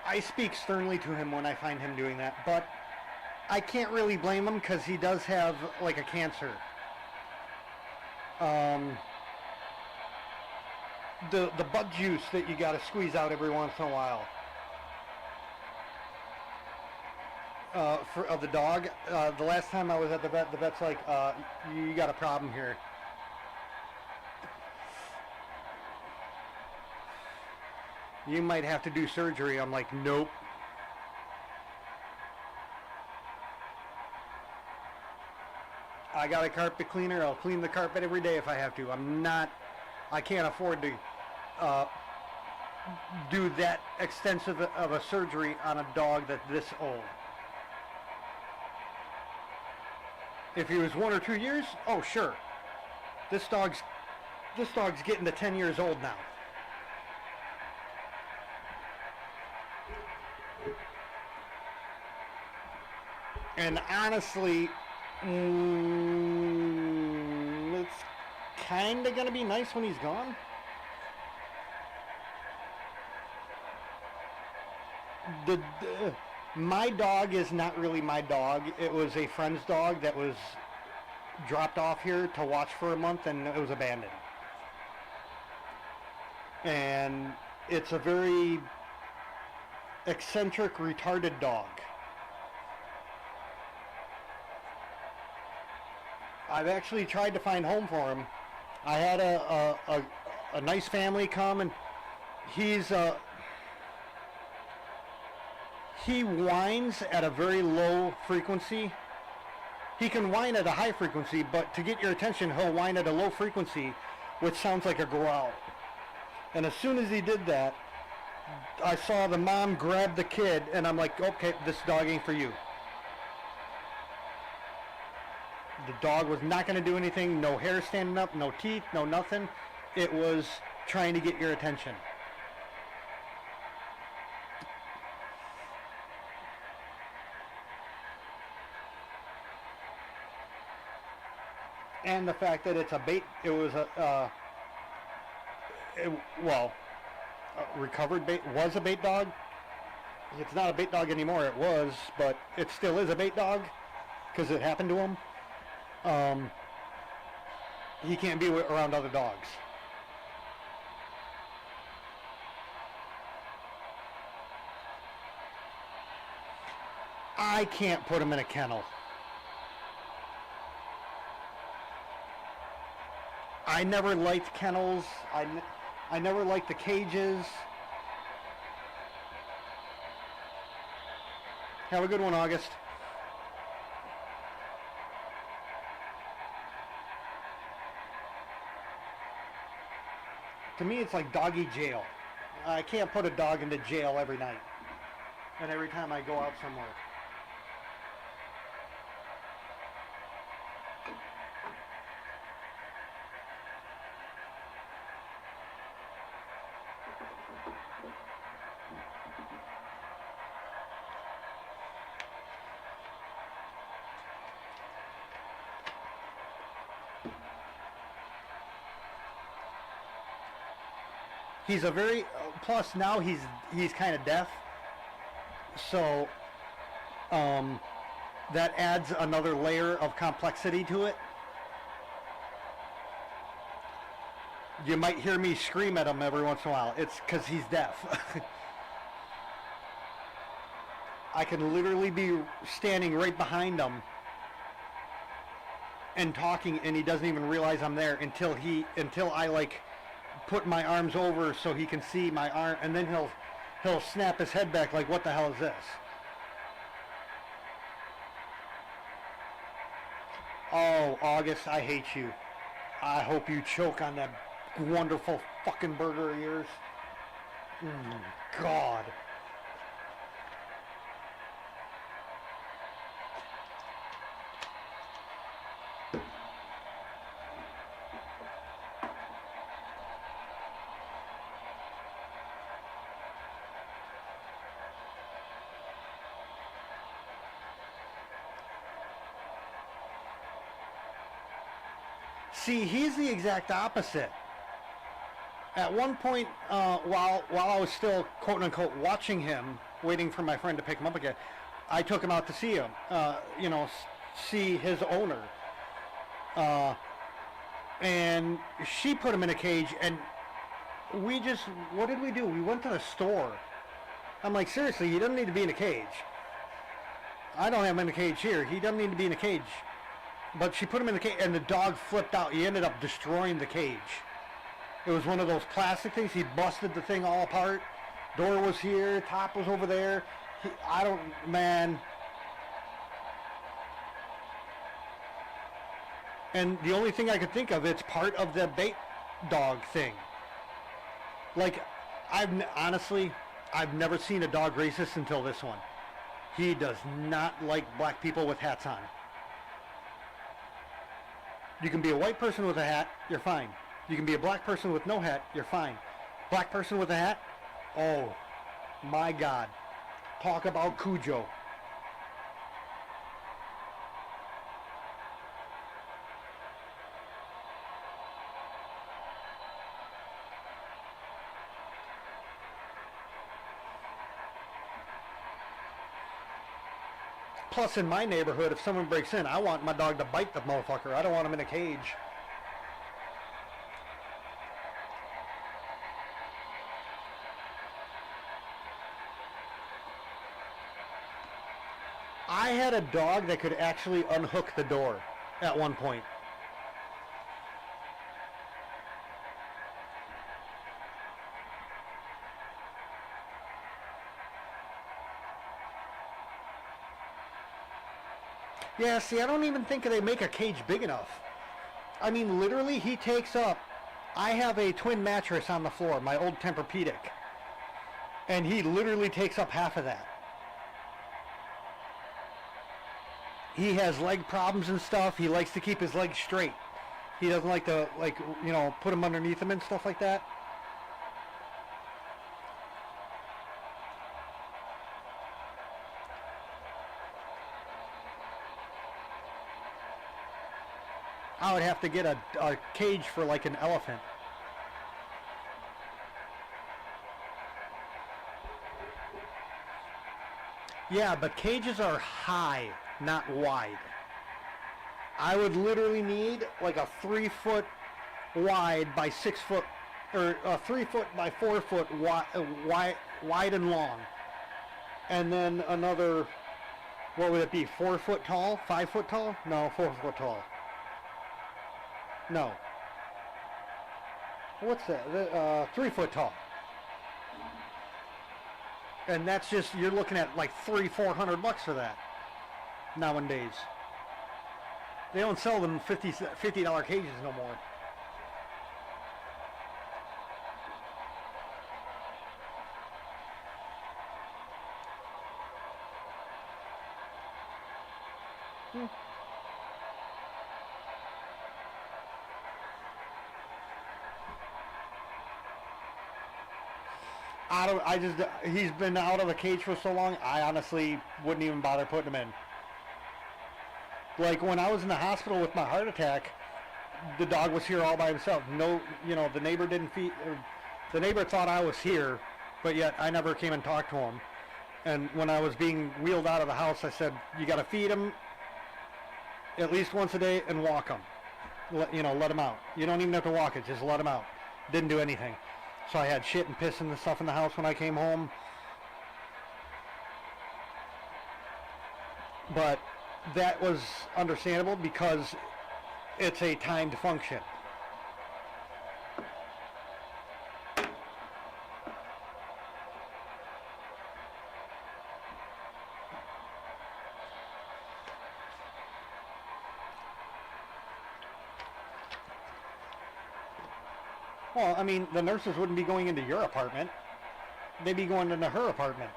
Speaker 1: I speak sternly to him when I find him doing that, but I can't really blame him because he does have like a cancer. The butt juice that you got to squeeze out every once in a while of the dog. The last time I was at the vet's like, you got a problem here. You might have to do surgery. I'm like, nope. I got a carpet cleaner. I'll clean the carpet every day if I have to. I can't afford to do that extensive of a surgery on a dog that's this old. If he was 1 or 2 years, oh sure. This dog's getting to 10 years old now. And honestly, it's kind of going to be nice when he's gone. My dog is not really my dog. It was a friend's dog that was dropped off here to watch for a month, and it was abandoned. And it's a very eccentric, retarded dog. I've actually tried to find home for him, I had a nice family come, and he's he whines at a very low frequency. He can whine at a high frequency, but to get your attention, he'll whine at a low frequency, which sounds like a growl. And as soon as he did that, I saw the mom grab the kid, and I'm like, okay, this dog ain't for you. The dog was not going to do anything, no hair standing up, no teeth, no nothing. It was trying to get your attention. And the fact that it's a bait, it was recovered bait, was a bait dog. It's not a bait dog anymore, it was, but it still is a bait dog because it happened to him. He can't be around other dogs. I can't put him in a kennel. I never liked kennels. I never liked the cages. Have a good one, August. To me, it's like doggy jail. I can't put a dog into jail every night and every time I go out somewhere. He's a very plus now he's kind of deaf, so that adds another layer of complexity to it. You might hear me scream at him every once in a while. It's because he's deaf. I can literally be standing right behind him and talking, and he doesn't even realize I'm there until I like put my arms over so he can see my arm, and then he'll snap his head back like, what the hell is this? Oh, August, I hate you. I hope you choke on that wonderful fucking burger of yours. God. See, he's the exact opposite. At one point, while I was still quote unquote watching him, waiting for my friend to pick him up again, I took him out to see him. See his owner. And she put him in a cage, and what did we do? We went to the store. I'm like, seriously, he doesn't need to be in a cage. I don't have him in a cage here. He doesn't need to be in a cage. But she put him in the cage, and the dog flipped out. He ended up destroying the cage. It was one of those plastic things. He busted the thing all apart. Door was here. Top was over there. Man. And the only thing I could think of, it's part of the bait dog thing. Like, I've never seen a dog racist until this one. He does not like black people with hats on. You can be a white person with a hat, you're fine. You can be a black person with no hat, you're fine. Black person with a hat, oh my God. Talk about Cujo. Plus, in my neighborhood, if someone breaks in, I want my dog to bite the motherfucker. I don't want him in a cage. I had a dog that could actually unhook the door at one point. Yeah, see, I don't even think they make a cage big enough. I mean, literally, he takes up. I have a twin mattress on the floor, my old Tempur-Pedic, and he literally takes up half of that. He has leg problems and stuff. He likes to keep his legs straight. He doesn't like to, like, you know, put them underneath him and stuff like that. I would have to get a cage for like an elephant. Yeah, but cages are high, not wide. I would literally need like a 3 foot wide by 6 foot, or a 3 foot by 4 foot wide and long. And then another, what would it be, 4 foot tall, 5 foot tall? No, 4 foot tall. No. What's that? 3 foot tall. And that's just, you're looking at like $300-400 for that nowadays. They don't sell them $50 cages no more. He's been out of the cage for so long, I honestly wouldn't even bother putting him in. Like when I was in the hospital with my heart attack, the dog was here all by himself. No, you know, the neighbor didn't feed, the neighbor thought I was here, but yet I never came and talked to him. And when I was being wheeled out of the house, I said, you got to feed him at least once a day and walk him. Let him out. You don't even have to walk it, just let him out. Didn't do anything. So I had shit and piss and stuff in the house when I came home. But that was understandable because it's a timed function. Well, I mean, the nurses wouldn't be going into your apartment. They'd be going into her apartment.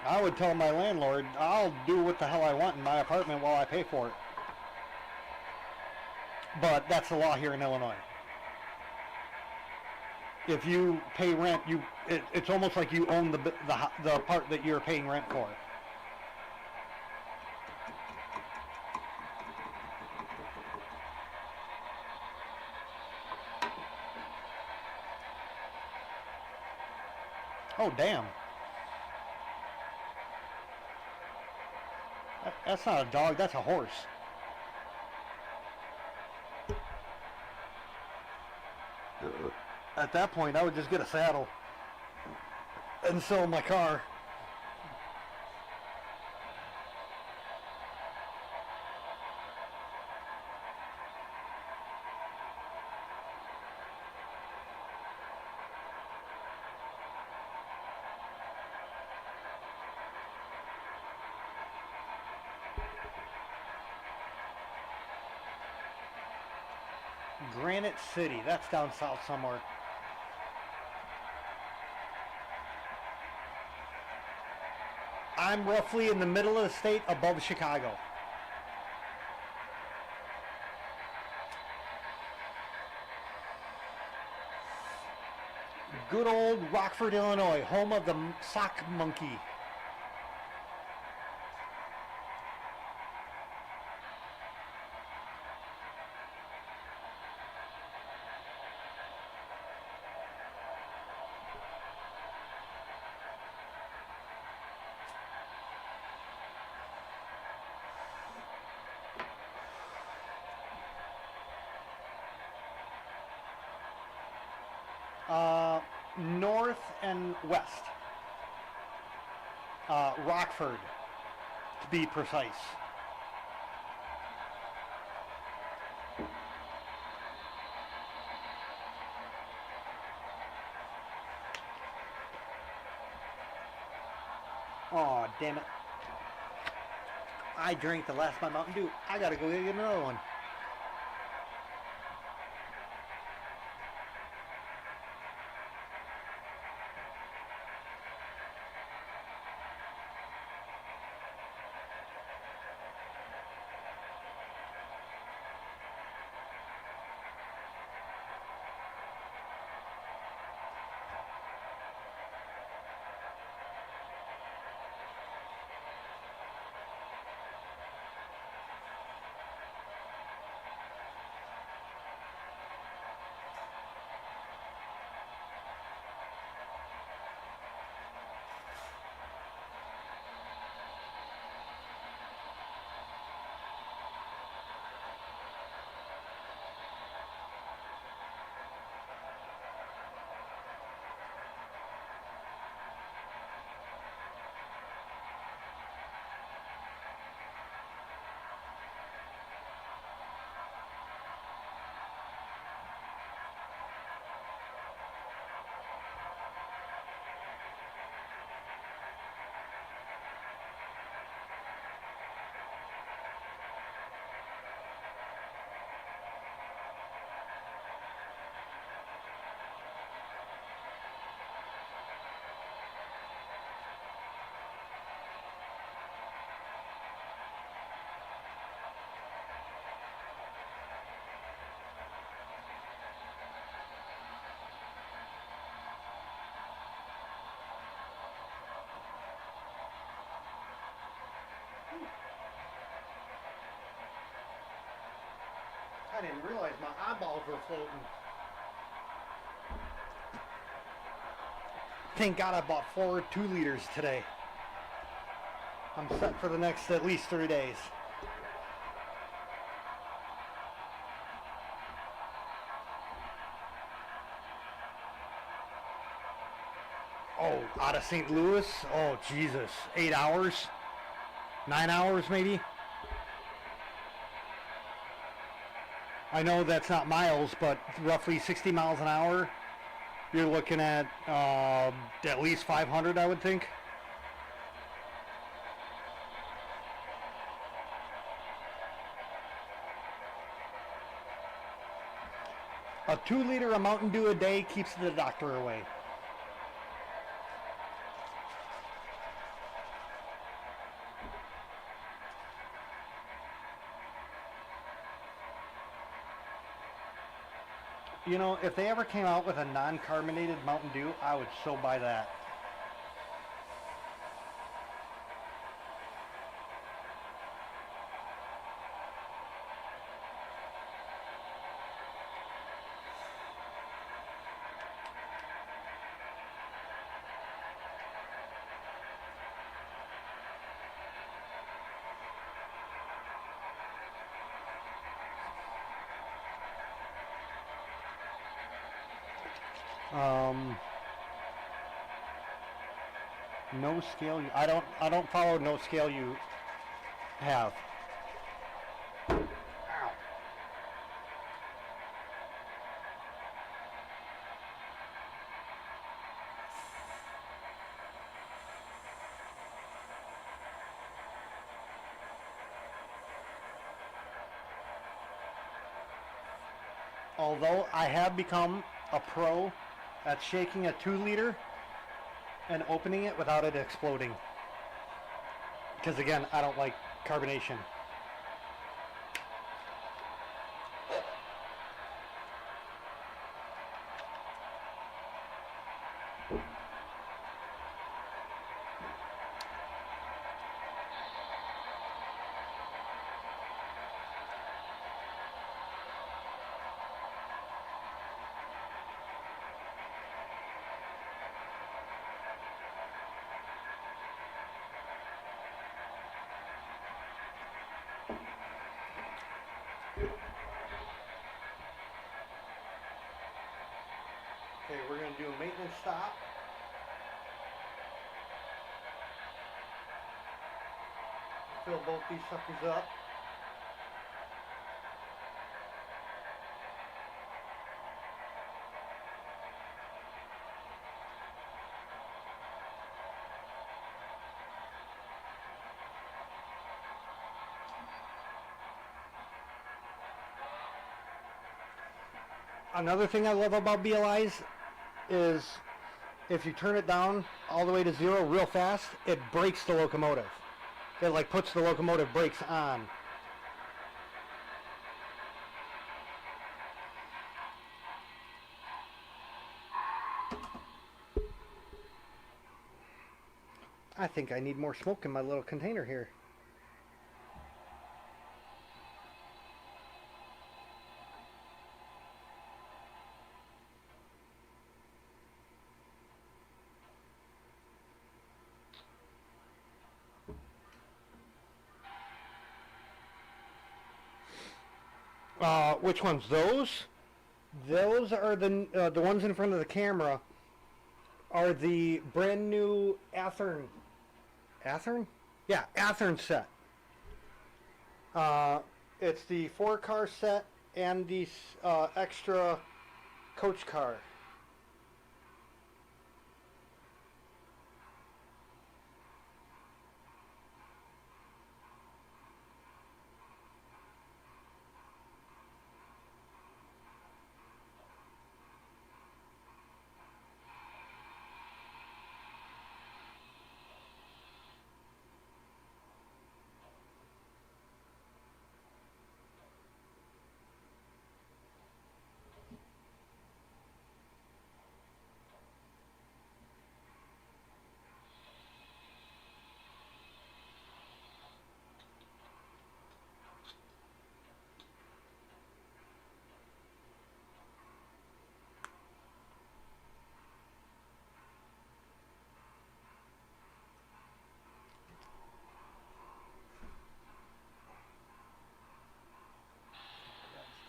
Speaker 1: I would tell my landlord, I'll do what the hell I want in my apartment while I pay for it. But that's the law here in Illinois. If you pay rent, it's almost like you own the part that you're paying rent for. Oh, damn. That's not a dog, that's a horse. At that point, I would just get a saddle and sell my car. Granite City, that's down south somewhere. I'm roughly in the middle of the state above Chicago. Good old Rockford, Illinois, home of the sock monkey. North and west. Rockford, to be precise. Oh, damn it. I drank the last of my Mountain Dew. I gotta go get another one. I didn't realize my eyeballs were floating. Thank God I bought 4 2-liters today. I'm set for the next at least 3 days. Oh, out of St. Louis? Oh, Jesus. 8 hours? 9 hours, maybe? I know that's not miles, but roughly 60 miles an hour. You're looking at least 500, I would think. A 2-liter of Mountain Dew a day keeps the doctor away. You know, if they ever came out with a non-carbonated Mountain Dew, I would so buy that. No scale. I don't follow no scale you have. Ow. Although I have become a pro at shaking a 2-liter and opening it without it exploding. Because again, I don't like carbonation. Okay, we're going to do a maintenance stop. Fill both these suckers up. Another thing I love about BLIs is if you turn it down all the way to 0 real fast, it brakes the locomotive. It like puts the locomotive brakes on. I think I need more smoke in my little container here. Which ones? Those? Those are the ones in front of the camera. Are the brand new Athearn? Athearn? Yeah, Athearn set. It's the 4-car set and the extra coach car.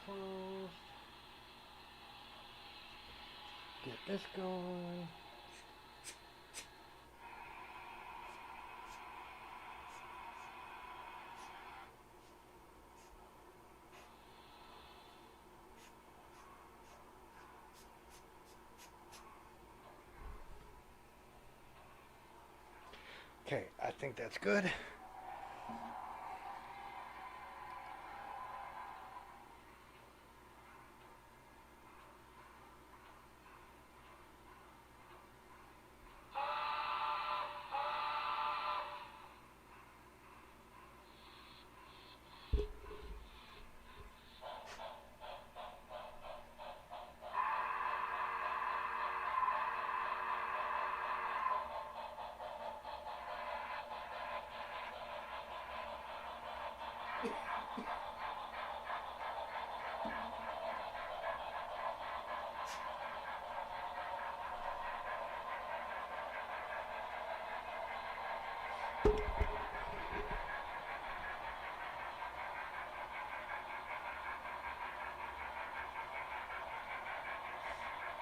Speaker 1: Closed. Get this going. Okay, I think that's good.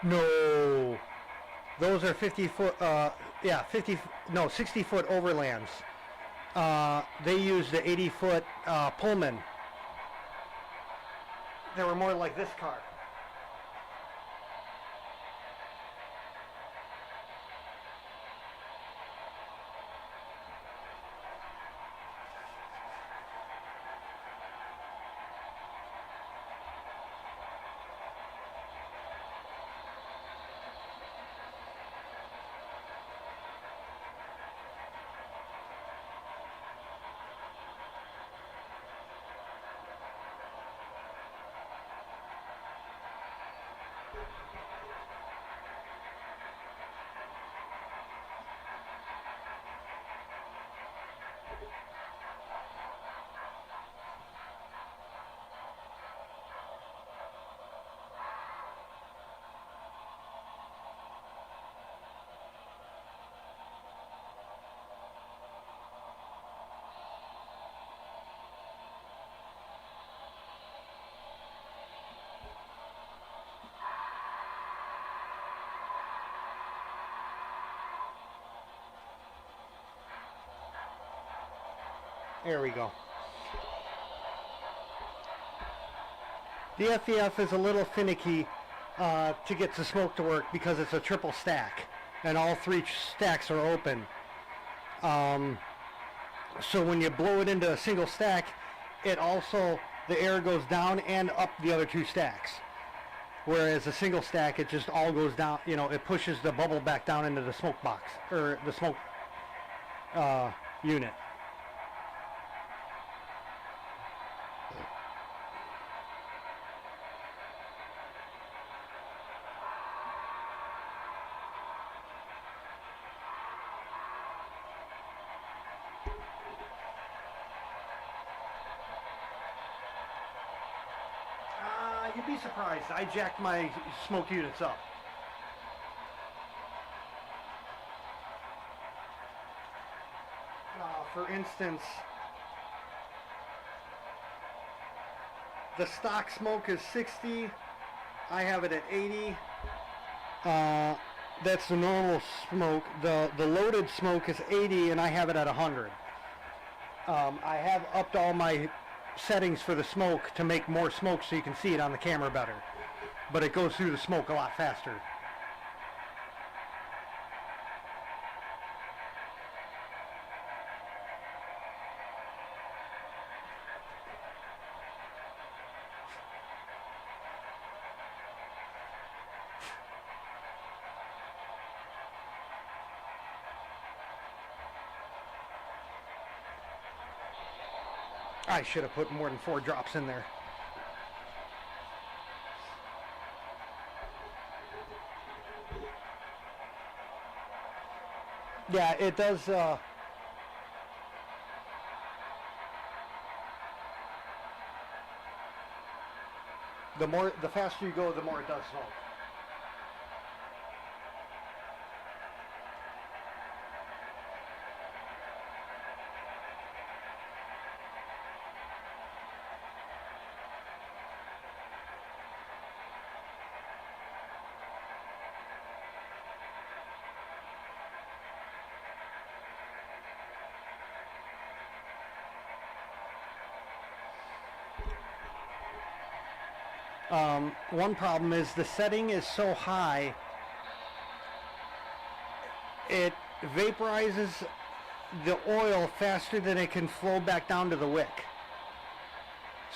Speaker 1: No, those are 50 foot, yeah, 50, no, 60 foot overlands. They used the 80 foot Pullman. They were more like this car. There we go. The FEF is a little finicky to get the smoke to work because it's a triple stack and all 3 stacks are open. So when you blow it into a single stack, it also, the air goes down and up the other 2 stacks. Whereas a single stack, it just all goes down, you know, it pushes the bubble back down into the smoke box, or the smoke unit. You'd be surprised. I jacked my smoke units up. For instance, the stock smoke is 60. I have it at 80. That's the normal smoke. The loaded smoke is 80, and I have it at 100. I have upped all my settings for the smoke to make more smoke so you can see it on the camera better. But it goes through the smoke a lot faster. I should have put more than 4 drops in there. Yeah, it does. The faster you go, the more it does smoke. One problem is the setting is so high, it vaporizes the oil faster than it can flow back down to the wick.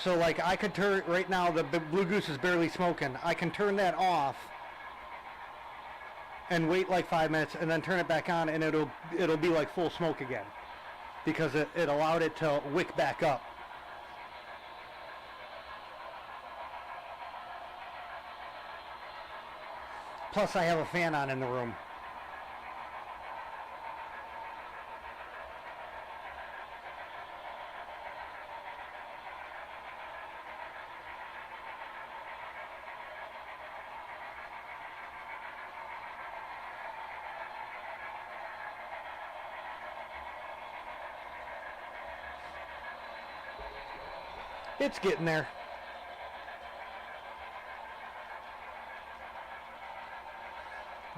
Speaker 1: So like I could turn, right now the Blue Goose is barely smoking. I can turn that off and wait like 5 minutes and then turn it back on, and it'll be like full smoke again because it allowed it to wick back up. Plus I have a fan on in the room. It's getting there.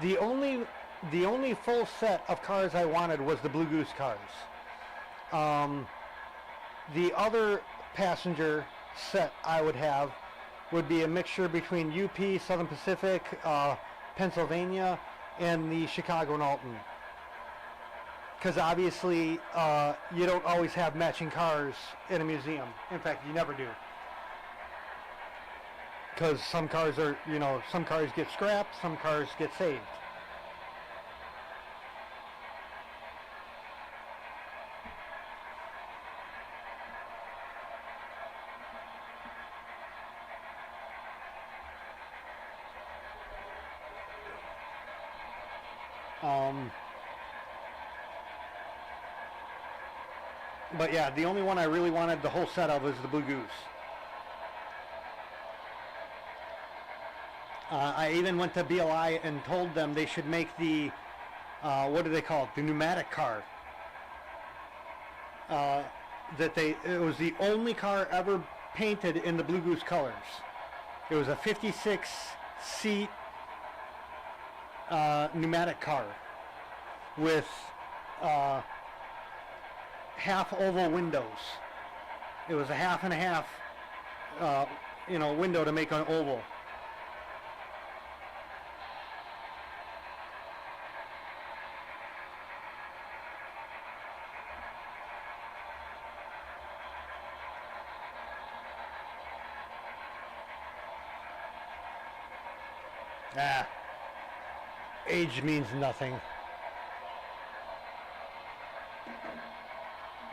Speaker 1: The only full set of cars I wanted was the Blue Goose cars. The other passenger set I would have would be a mixture between UP, Southern Pacific, Pennsylvania, and the Chicago and Alton. Because obviously you don't always have matching cars in a museum. In fact, you never do. Because some cars are, you know, some cars get scrapped, some cars get saved. But yeah, the only one I really wanted the whole set of was the Blue Goose. I even went to BLI and told them they should make the, what do they call it, the pneumatic car. It was the only car ever painted in the Blue Goose colors. It was a 56 seat pneumatic car with half oval windows. It was a half and a half, window to make an oval. Ah, age means nothing.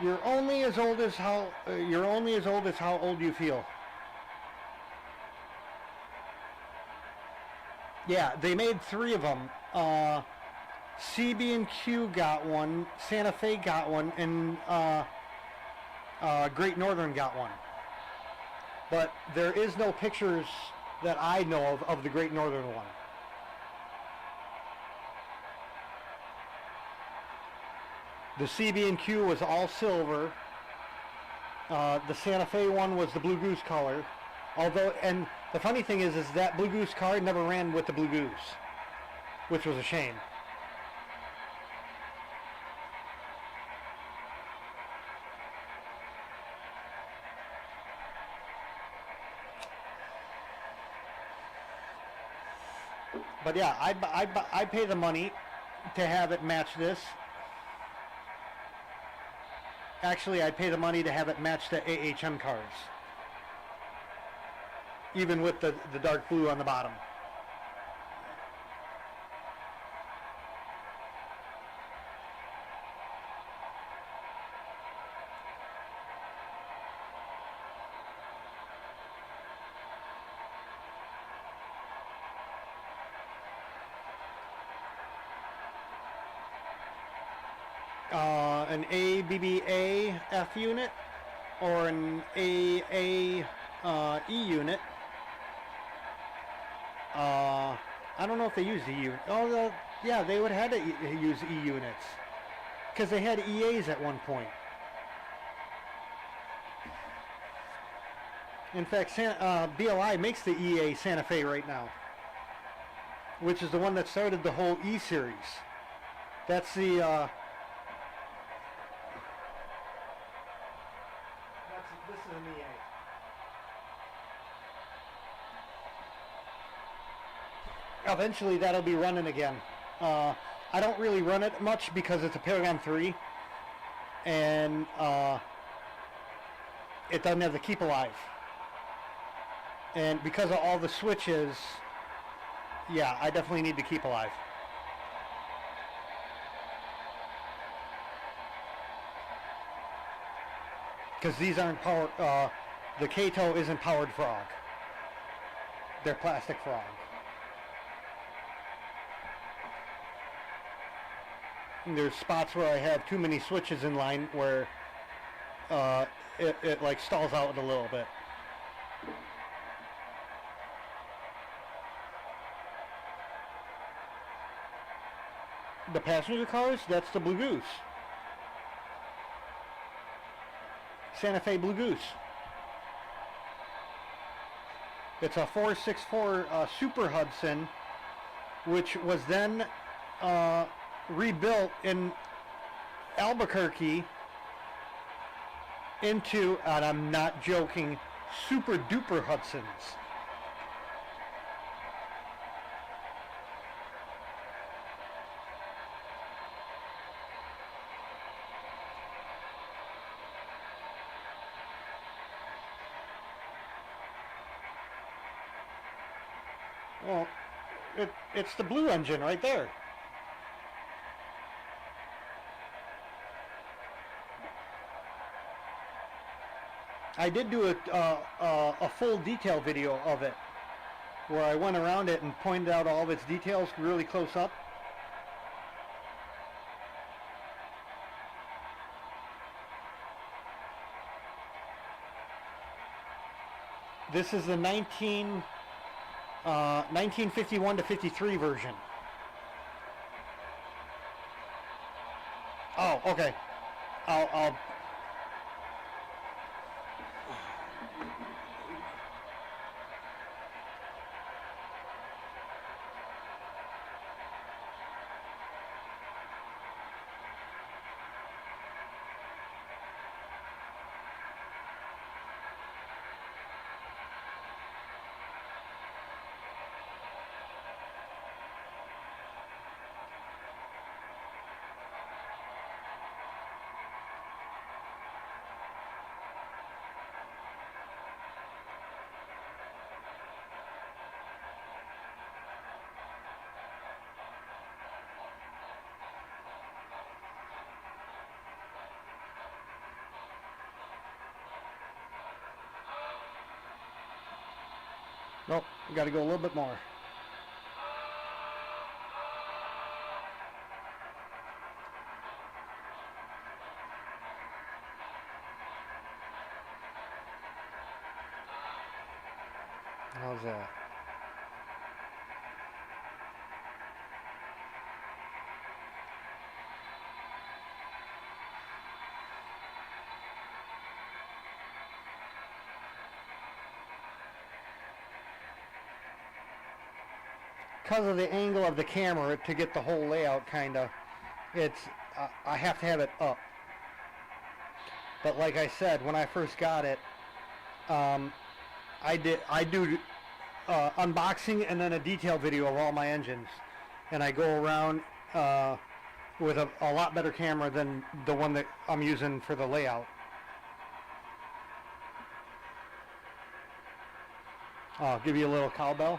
Speaker 1: You're only as old as how old you feel. Yeah, they made 3 of them. CB&Q got one, Santa Fe got one, and Great Northern got one. But there is no pictures that I know of the Great Northern one. The CB&Q was all silver. The Santa Fe one was the Blue Goose color. Although, and the funny thing is that Blue Goose car never ran with the Blue Goose, which was a shame. But yeah, I'd pay the money to have it match this. Actually, I'd pay the money to have it match the AHM cars. Even with the dark blue on the bottom. An ABBA F unit or an AA E unit. I don't know if they use the E. Oh, yeah, they would have had to use E units because they had EAs at one point. In fact, BLI makes the EA Santa Fe right now, which is the one that started the whole E series. That's the. This is an EA. Eventually that'll be running again. I don't really run it much because it's a Paragon 3 and it doesn't have the keep alive. And because of all the switches, yeah, I definitely need to keep alive. Because these aren't powered, the Kato isn't powered frog. They're plastic frog. And there's spots where I have too many switches in line where it like stalls out a little bit. The passenger cars, that's the Blue Goose. Santa Fe Blue Goose. It's a 464 Super Hudson, which was then rebuilt in Albuquerque into, and I'm not joking, super duper Hudsons. Well, it's the blue engine right there. I did do a full detail video of it where I went around it and pointed out all of its details really close up. This is the 1951 to 53 version. Oh, okay. I'll Nope, got to go a little bit more. How's that? Because of the angle of the camera to get the whole layout, kind of, it's I have to have it up. But like I said, when I first got it, I do unboxing and then a detail video of all my engines, and I go around with a lot better camera than the one that I'm using for the layout. I'll give you a little cowbell.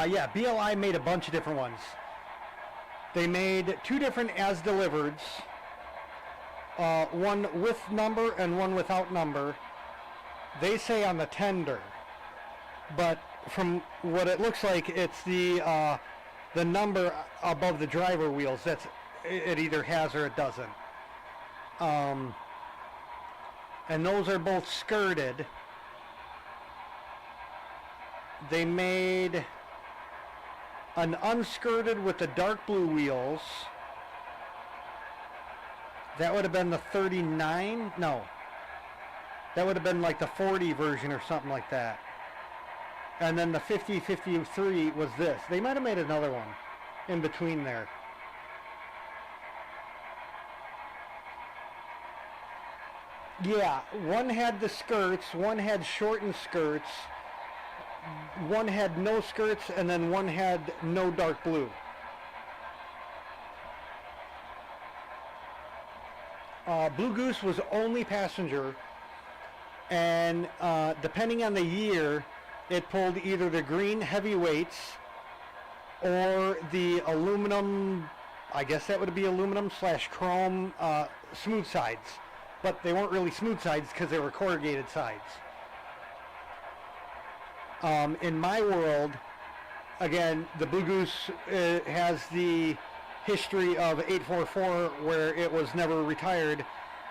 Speaker 1: Yeah, BLI made a bunch of different ones. They made two different as delivereds, one with number and one without number. They say on the tender, but from what it looks like, it's the number above the driver wheels that's it either has or it doesn't. And those are both skirted. They made an unskirted with the dark blue wheels. That would have been the 39? No. That would have been like the 40 version or something like that. And then the 50-53 was this. They might have made another one in between there. Yeah, one had the skirts, one had shortened skirts, one had no skirts, and then one had no dark blue. Blue Goose was only passenger, and depending on the year, it pulled either the green heavyweights or the aluminum, I guess that would be aluminum / chrome smooth sides. But they weren't really smooth sides because they were corrugated sides. In my world, again, the Blue Goose has the history of 844 where it was never retired,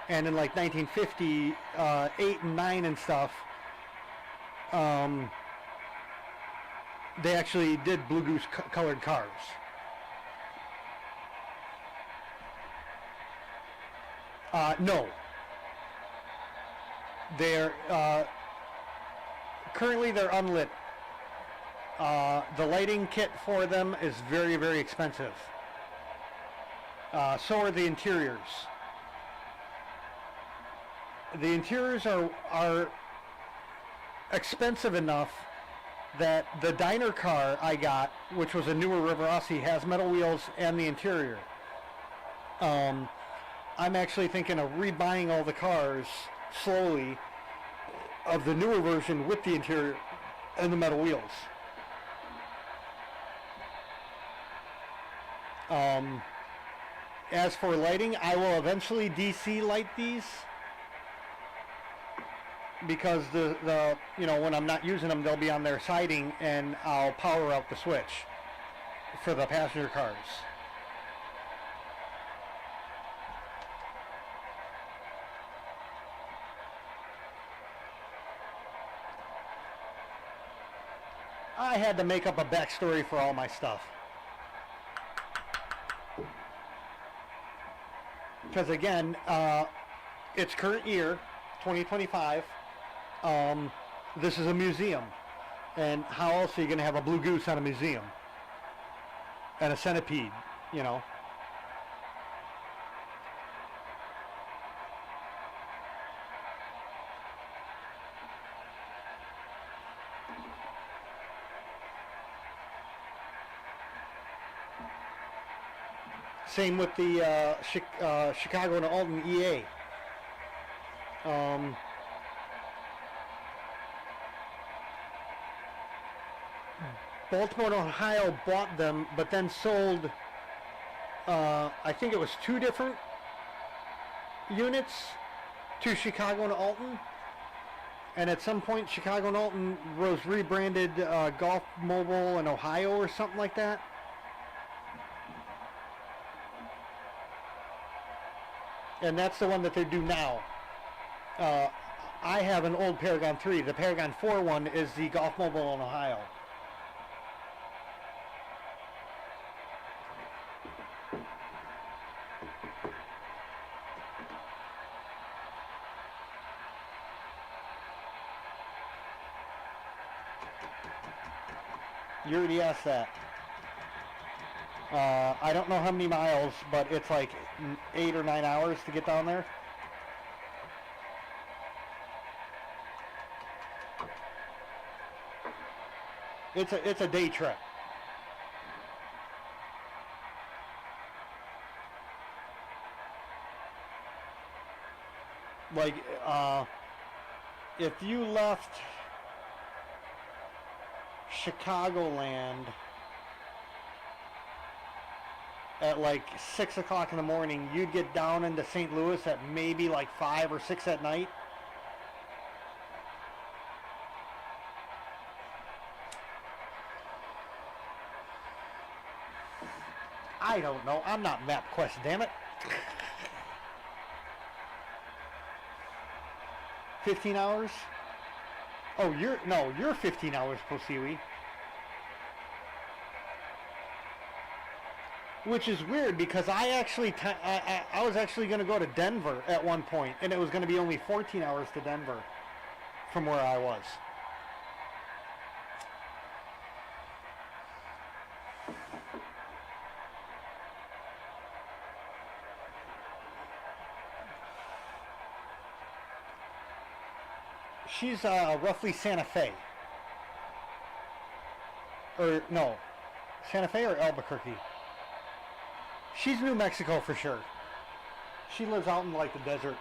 Speaker 1: and in like 1950, 8 and 9 and stuff, they actually did Blue Goose colored cars. No. They're currently they're unlit. The lighting kit for them is very, very expensive. So are the interiors. The interiors are expensive enough that the diner car I got, which was a newer Riverossi, has metal wheels and the interior. I'm actually thinking of rebuying all the cars slowly of the newer version with the interior and the metal wheels. As for lighting, I will eventually DC light these because the when I'm not using them, they'll be on their siding, and I'll power out the switch for the passenger cars. I had to make up a backstory for all my stuff. Because again, it's current year, 2025. This is a museum. And how else are you going to have a Blue Goose at a museum? And a centipede, you know? Same with the Chicago and Alton EA. Baltimore and Ohio bought them, but then sold, I think it was 2 different units to Chicago and Alton. And at some point, Chicago and Alton was rebranded Golf Mobile in Ohio or something like that. And that's the one that they do now. I have an old Paragon 3. The Paragon 4 one is the Golf Mobile in Ohio. You already asked that. I don't know how many miles, but it's like 8 or 9 hours to get down there. It's a day trip. Like, if you left Chicagoland at like 6 o'clock in the morning, you'd get down into St. Louis at maybe like 5 or 6 at night. I don't know. I'm not MapQuest, damn it. 15 hours? Oh, you're 15 hours, Posiwi. Which is weird because I was actually going to go to Denver at one point, and it was going to be only 14 hours to Denver from where I was. She's roughly Santa Fe. Or, no. Santa Fe or Albuquerque? She's New Mexico for sure. She lives out in like the desert.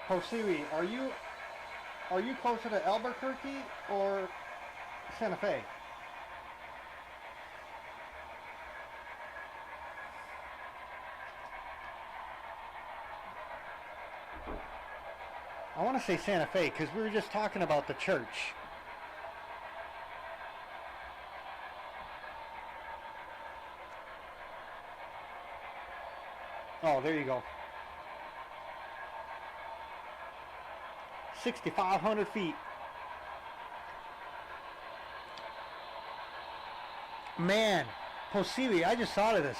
Speaker 1: Posiwi, are you closer to Albuquerque or Santa Fe? I want to say Santa Fe because we were just talking about the church. Oh, there you go. 6,500 feet. Man, Posiwi, I just thought of this.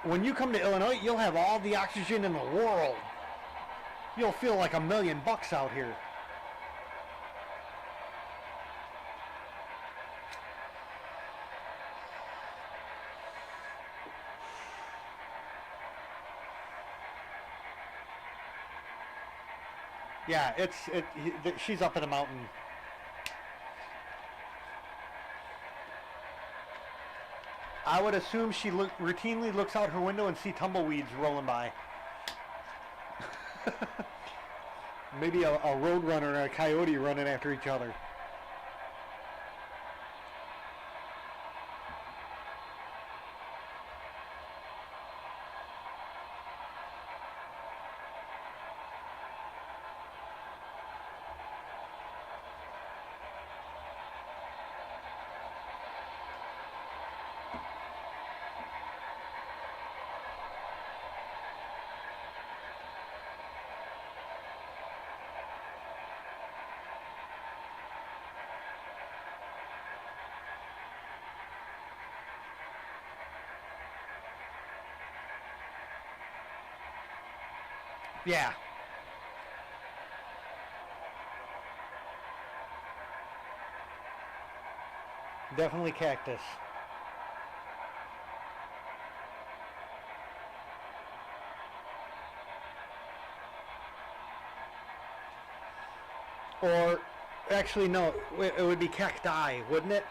Speaker 1: When you come to Illinois, you'll have all the oxygen in the world. You'll feel like $1 million out here. Yeah, she's up in a mountain. I would assume she routinely looks out her window and see tumbleweeds rolling by. Maybe a roadrunner and a coyote running after each other. Yeah. Definitely cactus. Or, actually, no, it would be cacti, wouldn't it?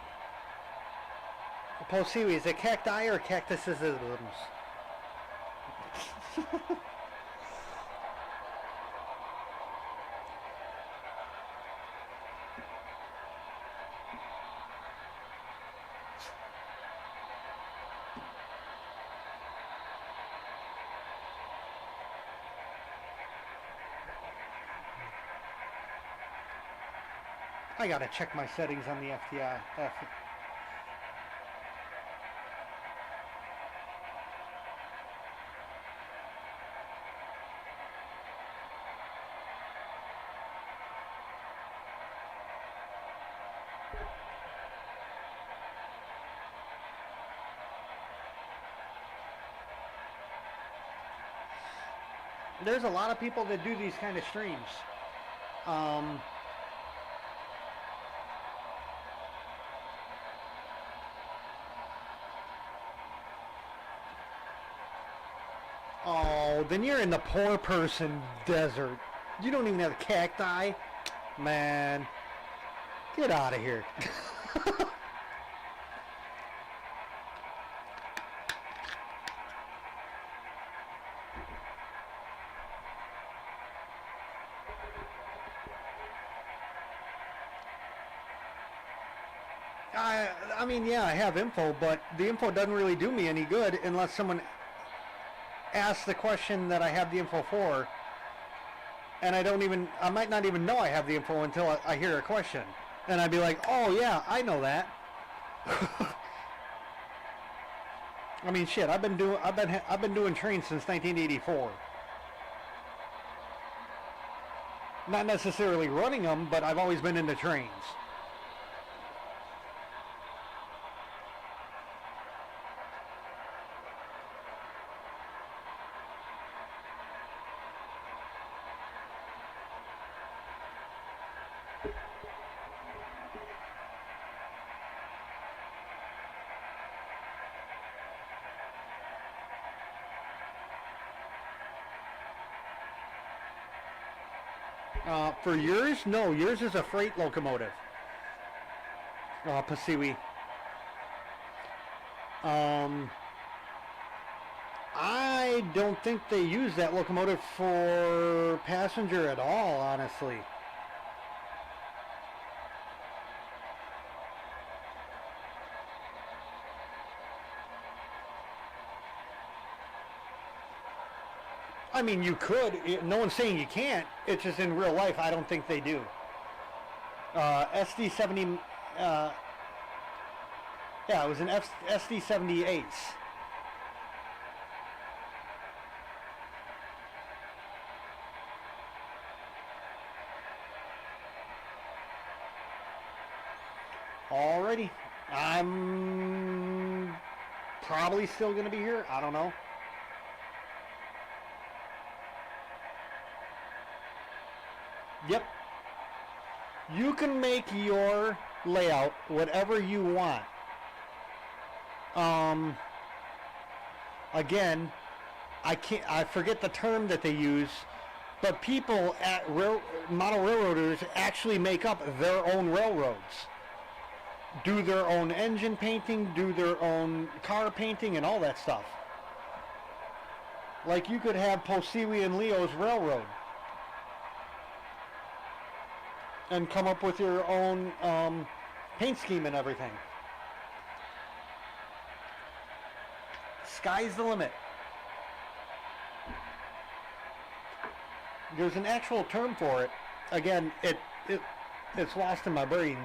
Speaker 1: Posee, is it cacti or cactusisms? I gotta check my settings on the FTI. There's a lot of people that do these kind of streams. Oh, then you're in the poor person desert. You don't even have cacti? Man, get out of here. I mean, yeah, I have info, but the info doesn't really do me any good unless someone asks the question that I have the info for, and I might not even know I have the info until I hear a question, and I'd be like, oh yeah, I know that. I mean, shit, I've been doing trains since 1984. Not necessarily running them, but I've always been into trains. For yours? No, yours is a freight locomotive. Passewi. I don't think they use that locomotive for passenger at all, honestly. I mean, you could. No one's saying you can't. It's just in real life, I don't think they do. SD70. Yeah, it was an SD78. Alrighty. I'm probably still going to be here. I don't know. Yep. You can make your layout whatever you want. Again, I forget the term that they use, but people at model railroaders actually make up their own railroads. Do their own engine painting, do their own car painting, and all that stuff. Like you could have Posee and Leo's railroad and come up with your own paint scheme and everything. Sky's the limit. There's an actual term for it. Again, it's lost in my brain.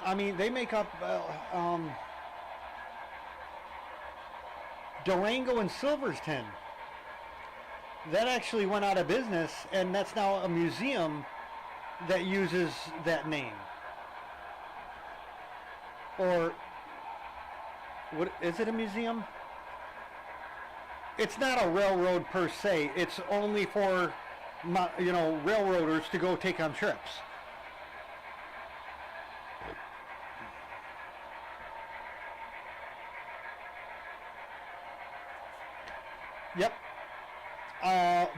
Speaker 1: I mean, they make up Durango and Silverton. That actually went out of business, and that's now a museum that uses that name. Or, what is it, a museum? It's not a railroad per se. It's only for, railroaders to go take on trips. Yep.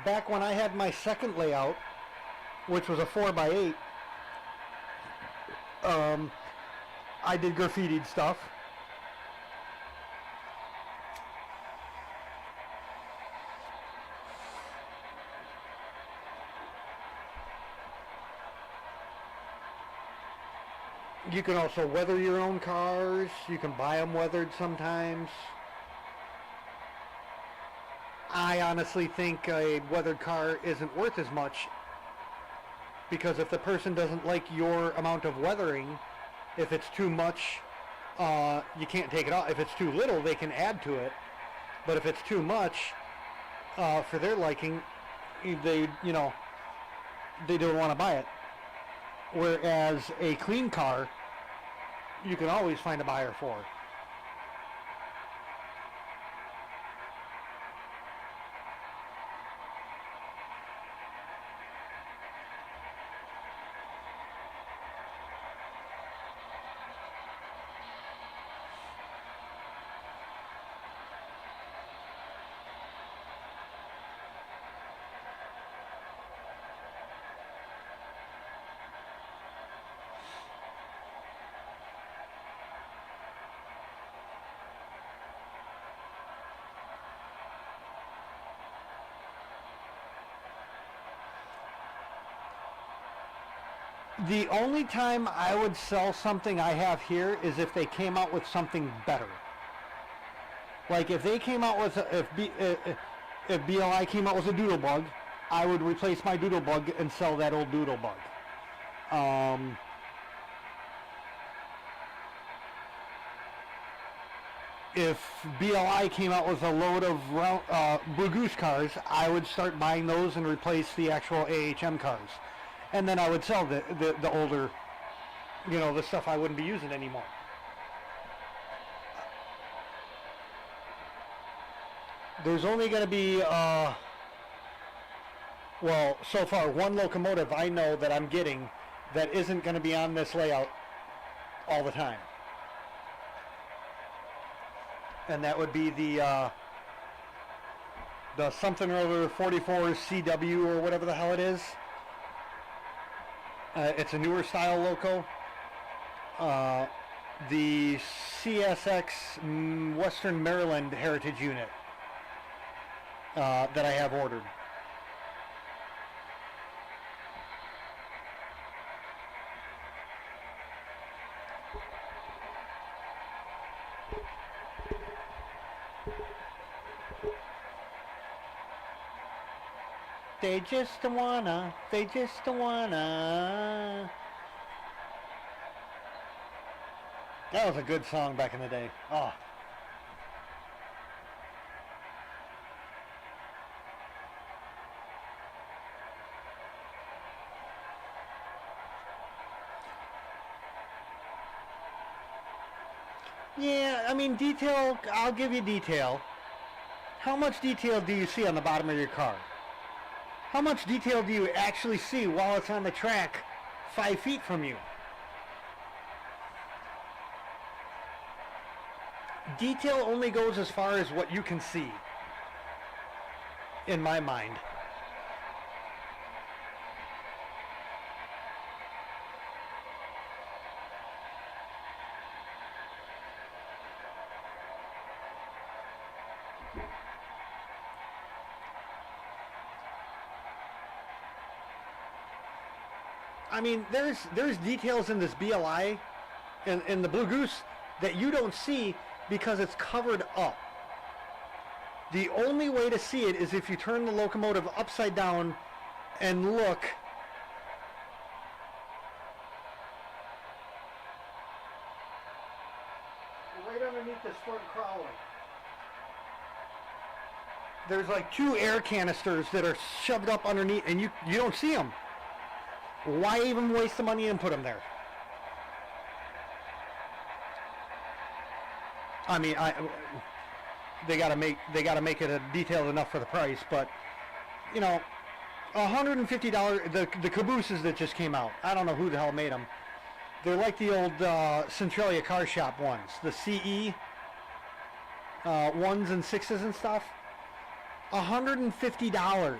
Speaker 1: Back when I had my second layout, which was a 4x8, I did graffitied stuff. You can also weather your own cars. You can buy them weathered sometimes. I honestly think a weathered car isn't worth as much, because if the person doesn't like your amount of weathering, if it's too much, you can't take it off. If it's too little, they can add to it. But if it's too much for their liking, they don't want to buy it. Whereas a clean car, you can always find a buyer for. The only time I would sell something I have here is if they came out with something better. Like if they came out with, if BLI came out with a Doodlebug, I would replace my Doodlebug and sell that old Doodlebug. If BLI came out with a load of Blue Goose cars, I would start buying those and replace the actual AHM cars. And then I would sell the older, the stuff I wouldn't be using anymore. There's only going to be, so far, one locomotive I know that I'm getting that isn't going to be on this layout all the time. And that would be the something or other 44 CW or whatever the hell it is. It's a newer style loco. The CSX Western Maryland Heritage Unit that I have ordered. They just wanna. That was a good song back in the day. Oh. Yeah, I mean, detail, I'll give you detail. How much detail do you see on the bottom of your car? How much detail do you actually see while it's on the track 5 feet from you? Detail only goes as far as what you can see, in my mind. I mean, there's details in this BLI, in the Blue Goose, that you don't see because it's covered up. The only way to see it is if you turn the locomotive upside down and look. Right underneath this front crawler. There's like 2 air canisters that are shoved up underneath, and you don't see them. Why even waste the money and put them there? I mean, they gotta make it a detailed enough for the price, but you know, $150. The cabooses that just came out. I don't know who the hell made them. They're like the old Centralia Car Shop ones, the CE ones and sixes and stuff. $150.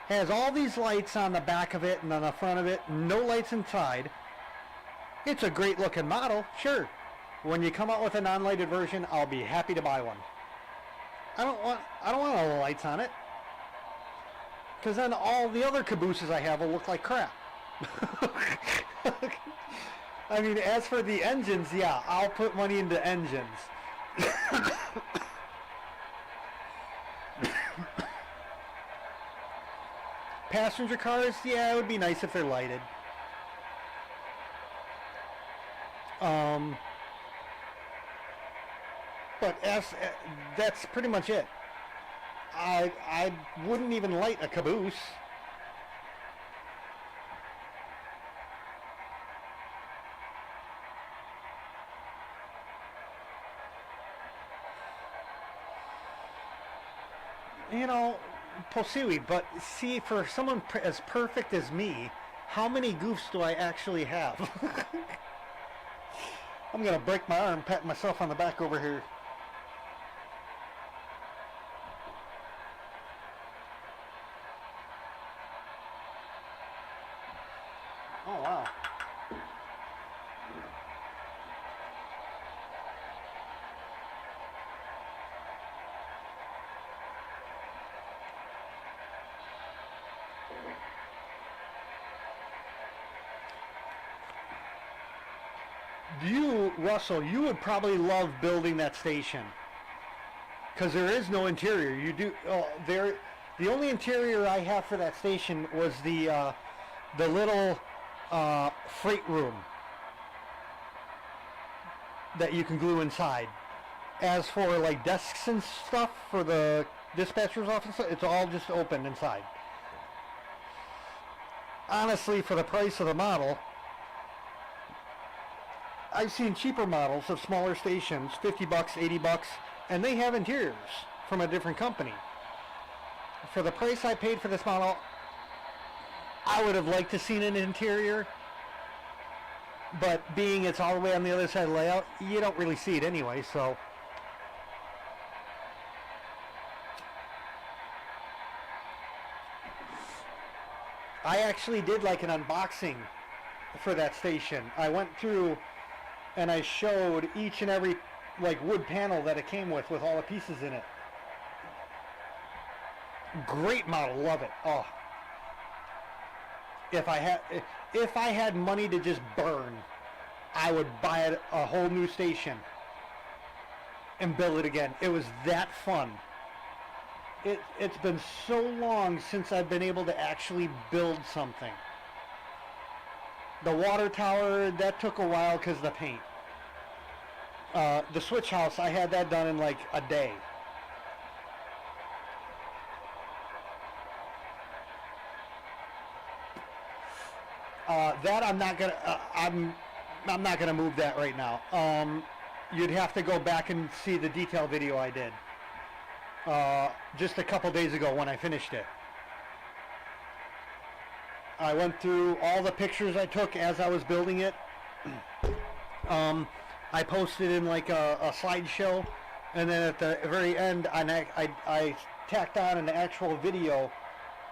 Speaker 1: Has all these lights on the back of it and on the front of it. No lights inside. It's a great looking model, sure. When you come out with a non-lighted version, I'll be happy to buy one. I don't want all the lights on it, because then all the other cabooses I have will look like crap. I mean, as for the engines, yeah, I'll put money into engines. Passenger cars, yeah, it would be nice if they're lighted. But that's pretty much it. I wouldn't even light a caboose. You know, Posui, but see, for someone as perfect as me, how many goofs do I actually have? I'm gonna break my arm patting myself on the back over here. Oh wow. Russell, you would probably love building that station, because there is no interior. The only interior I have for that station was the little freight room that you can glue inside. As for like desks and stuff for the dispatcher's office, it's all just open inside. Honestly, for the price of the model, I've seen cheaper models of smaller stations, $50, $80, and they have interiors from a different company. For the price I paid for this model, I would have liked to seen an interior, but being it's all the way on the other side of the layout, you don't really see it anyway, so. I actually did like an unboxing for that station. I went through and I showed each and every like wood panel that it came with all the pieces in it. Great model, love it. Oh, if I had money to just burn, I would buy a whole new station and build it again. It was that fun. It's been so long since I've been able to actually build something. The water tower, that took a while because of the paint. The switch house, I had that done in like a day. That I'm not gonna move that right now. You'd have to go back and see the detail video I did just a couple days ago when I finished it. I went through all the pictures I took as I was building it. I posted in like a slideshow, and then at the very end I tacked on an actual video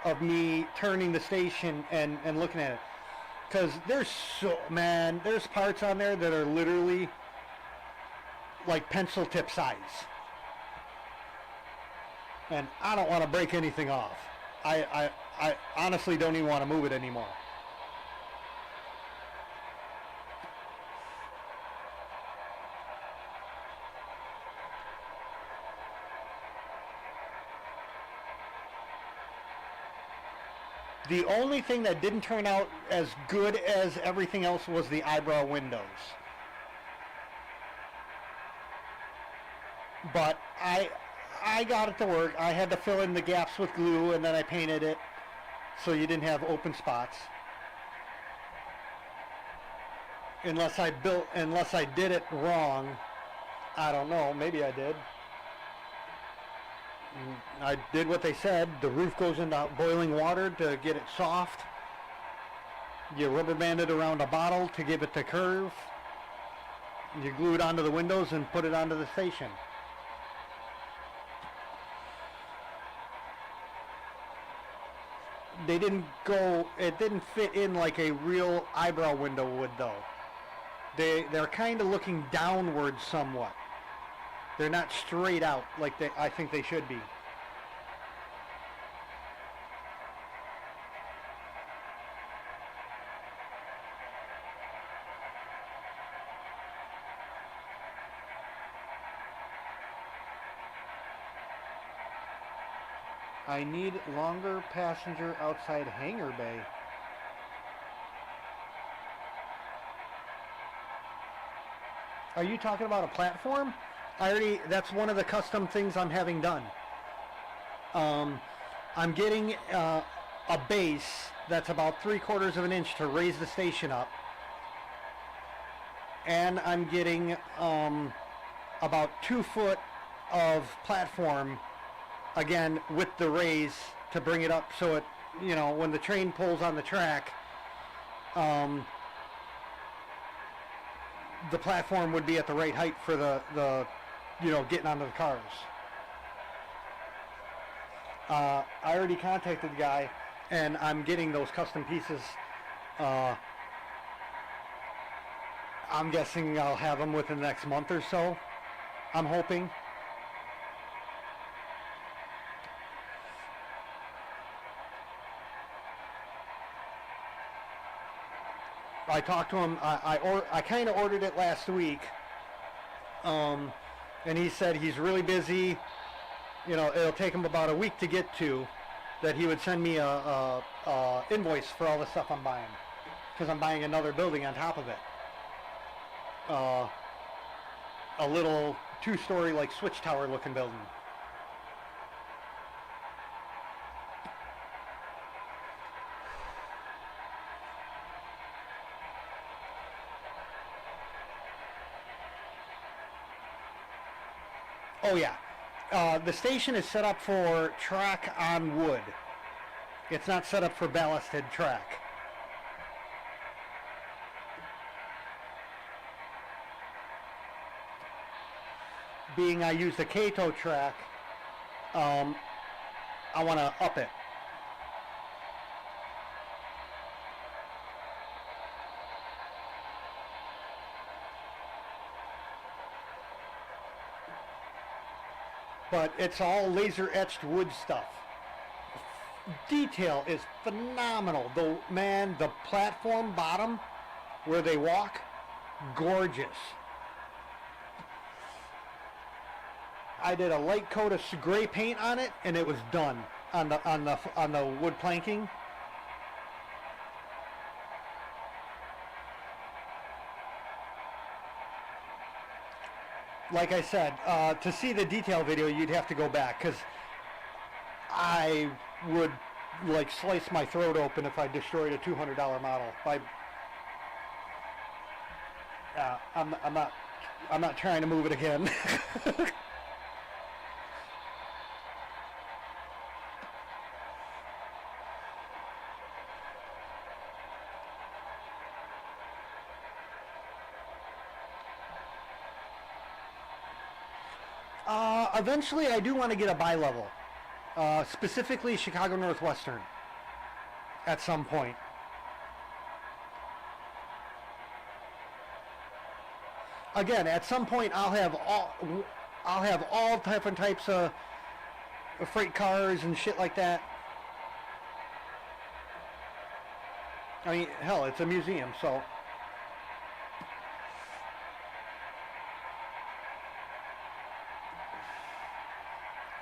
Speaker 1: of me turning the station and looking at it. Because there's parts on there that are literally like pencil tip size. And I don't want to break anything off. I honestly don't even want to move it anymore. The only thing that didn't turn out as good as everything else was the eyebrow windows. But I got it to work. I had to fill in the gaps with glue, and then I painted it. so you didn't have open spots. Unless I did it wrong. I don't know, maybe I did. I did what they said. The roof goes into boiling water to get it soft. You rubber band it around a bottle to give it the curve. You glue it onto the windows and put it onto the station. It didn't fit in like a real eyebrow window would though. They're kind of looking downward somewhat. They're not straight out like I think they should be. I need longer passenger outside hangar bay. Are you talking about a platform? That's one of the custom things I'm having done. I'm getting a base that's about 3/4 of an inch to raise the station up. And I'm getting about 2 foot of platform, again, with the raise to bring it up so it, when the train pulls on the track, the platform would be at the right height for the getting onto the cars. I already contacted the guy, and I'm getting those custom pieces. I'm guessing I'll have them within the next month or so. I'm hoping. I talked to him. I kind of ordered it last week, and he said he's really busy. It'll take him about a week to get to. That he would send me a invoice for all the stuff I'm buying, because I'm buying another building on top of it. A little 2-story like switch tower looking building. Oh yeah, the station is set up for track on wood. It's not set up for ballasted track. Being I use the Kato track, I want to up it. But it's all laser etched wood stuff. Detail is phenomenal. The platform bottom where they walk, gorgeous. I did a light coat of gray paint on it, and it was done on the wood planking. Like I said, to see the detail video, you'd have to go back, because I would slice my throat open if I destroyed a $200 model. I'm not trying to move it again. Eventually, I do want to get a bi-level, specifically Chicago Northwestern, at some point. Again, at some point, I'll have all different types of freight cars and shit like that. I mean, hell, it's a museum, so.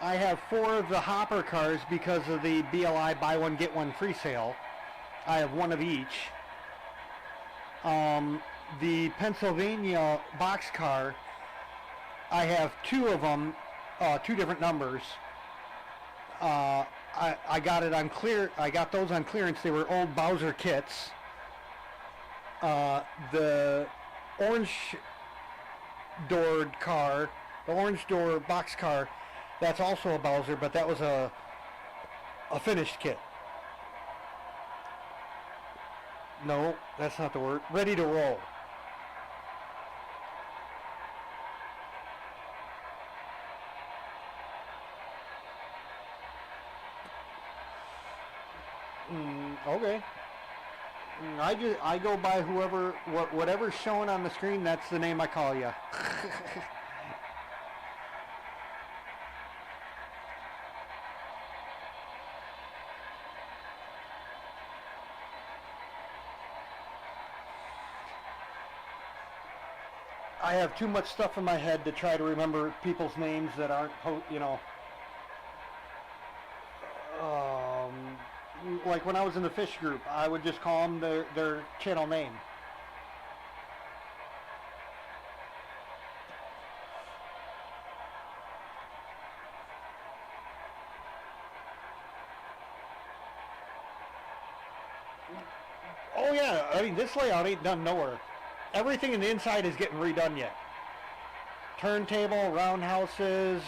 Speaker 1: I have 4 of the hopper cars because of the BLI buy one get one free sale. I have 1 of each. The Pennsylvania boxcar, I have 2 of them, 2 different numbers. I got it on clear. I got those on clearance. They were old Bowser kits. The orange doored car, the orange door box car, that's also a Bowser, but that was a finished kit. No, that's not the word. Ready to roll. Okay. I go by whatever's showing on the screen. That's the name I call you. I have too much stuff in my head to try to remember people's names that aren't, like when I was in the fish group, I would just call them their channel name. Oh yeah, I mean this layout ain't done nowhere. Everything in the inside is getting redone yet. Turntable, roundhouses,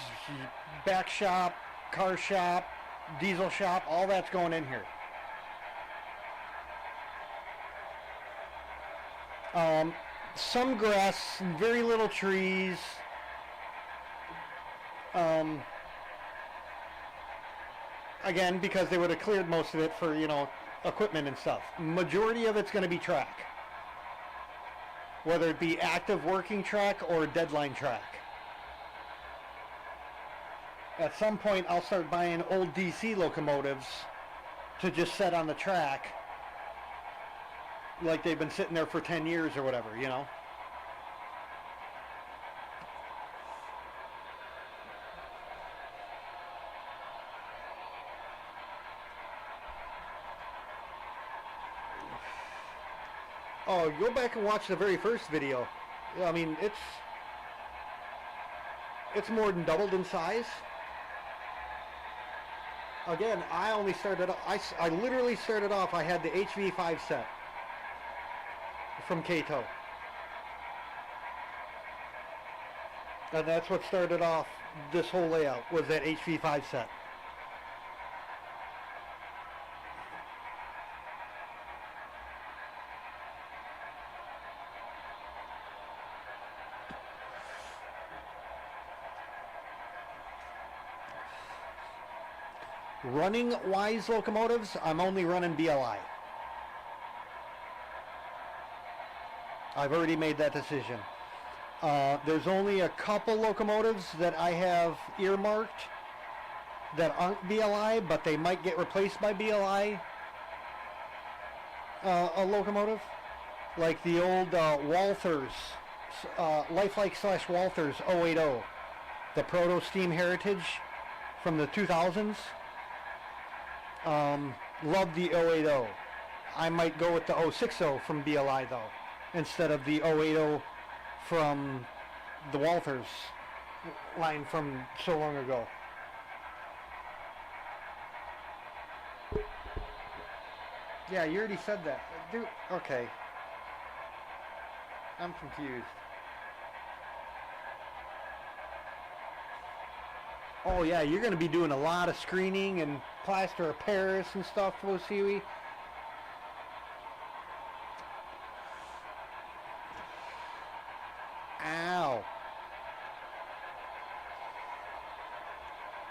Speaker 1: back shop, car shop, diesel shop, all that's going in here. Some grass, very little trees. Again, because they would have cleared most of it for, equipment and stuff. Majority of it's going to be track. Whether it be active working track or deadline track. At some point, I'll start buying old DC locomotives to just set on the track like they've been sitting there for 10 years or whatever, Oh, go back and watch the very first video. I mean, it's more than doubled in size. Again, I only started, I literally started off, I had the HV5 set from Kato. And that's what started off this whole layout, was that HV5 set. Running wise locomotives, I'm only running BLI. I've already made that decision. There's only a couple locomotives that I have earmarked that aren't BLI, but they might get replaced by BLI a locomotive. Like the old Walthers, Lifelike / Walthers 080, the Proto Steam Heritage from the 2000s. Love the 080. I might go with the 060 from BLI though, instead of the 080 from the Walthers line from so long ago. Yeah, you already said that. Dude, okay. I'm confused. Oh yeah, you're going to be doing a lot of screening and plaster of Paris and stuff, Lucy. Ow.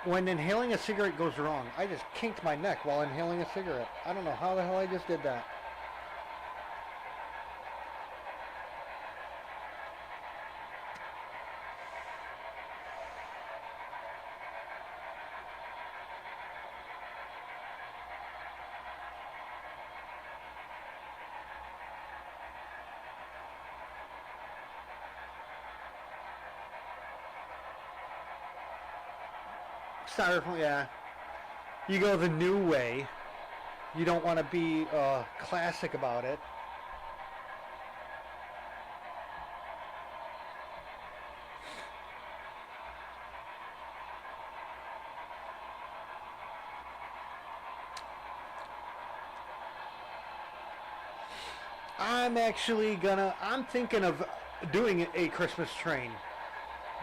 Speaker 1: When inhaling a cigarette goes wrong, I just kinked my neck while inhaling a cigarette. I don't know how the hell I just did that. Styrofoam, yeah. You go the new way. You don't want to be classic about it. I'm thinking of doing a Christmas train,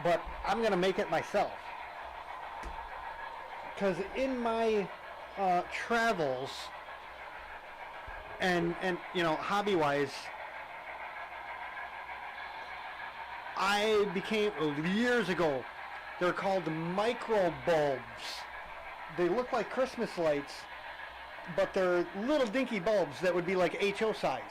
Speaker 1: but I'm gonna make it myself. Because in my travels and hobby wise, I became years ago. They're called micro bulbs. They look like Christmas lights, but they're little dinky bulbs that would be like HO size.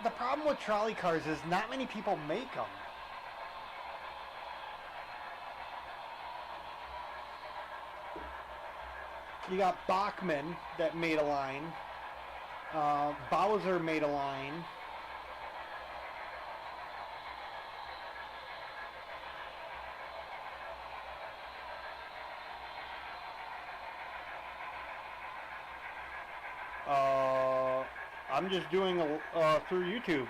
Speaker 1: The problem with trolley cars is not many people make them. You got Bachman that made a line. Bowser made a line. I'm just doing through YouTube.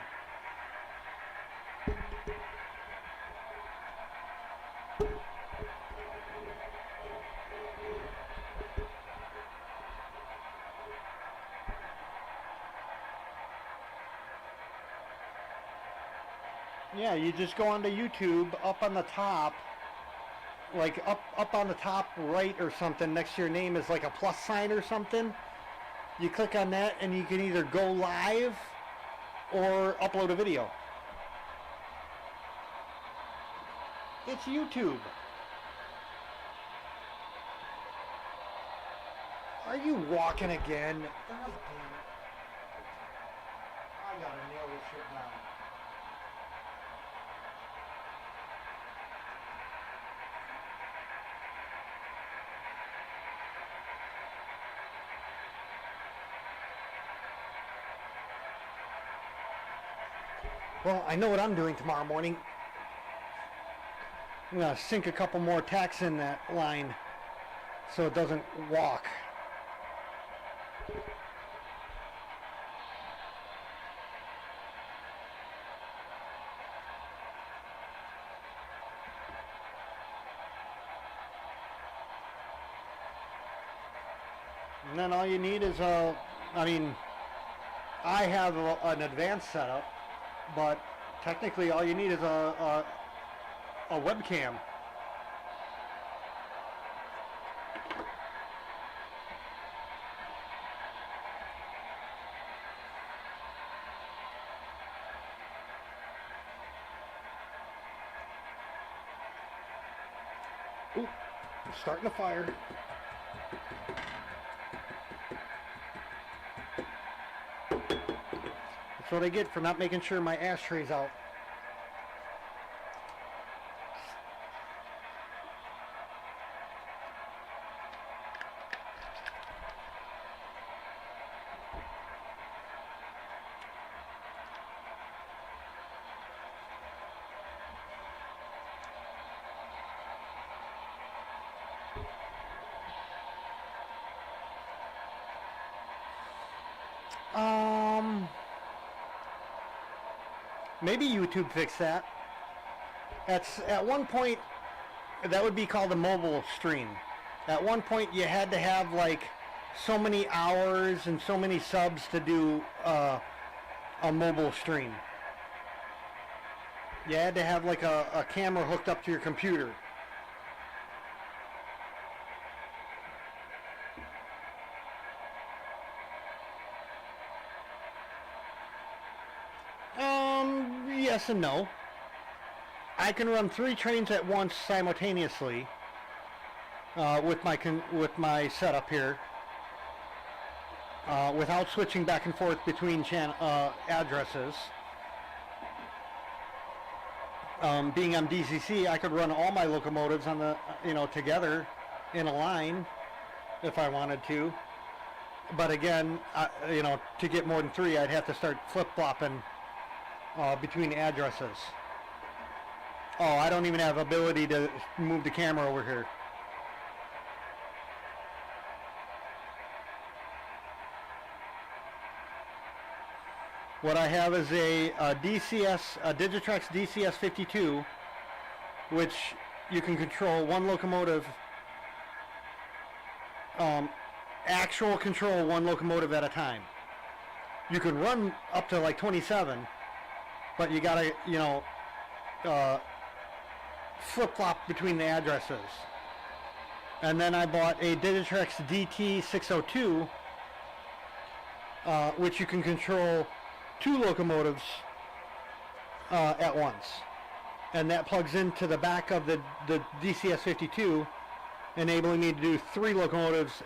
Speaker 1: Yeah, you just go onto YouTube, up on the top, like up on the top right or something, next to your name is like a plus sign or something. You click on that and you can either go live or upload a video. It's YouTube. Are you walking again? God damn it. I gotta nail this shit down. Well, I know what I'm doing tomorrow morning. I'm going to sink a couple more tacks in that line so it doesn't walk. And then all you need is I have an advanced setup. But technically all you need is a webcam. Ooh, I'm starting a fire. That's what I get for not making sure my ashtray's out. Maybe YouTube fixed that. At one point, that would be called a mobile stream. At one point, you had to have like so many hours and so many subs to do a mobile stream. You had to have like a camera hooked up to your computer. Yes and no. I can run 3 trains at once simultaneously with my setup here, without switching back and forth between addresses. Being on DCC, I could run all my locomotives on the together in a line if I wanted to. But again, to get more than 3, I'd have to start flip-flopping between addresses. Oh, I don't even have ability to move the camera over here. What I have is a DCS, a Digitrax DCS 52, which you can control one locomotive, actual control one locomotive at a time. You can run up to like 27, but you gotta, flip-flop between the addresses. And then I bought a Digitrax DT 602, which you can control two locomotives at once. And that plugs into the back of the DCS 52, enabling me to do three locomotives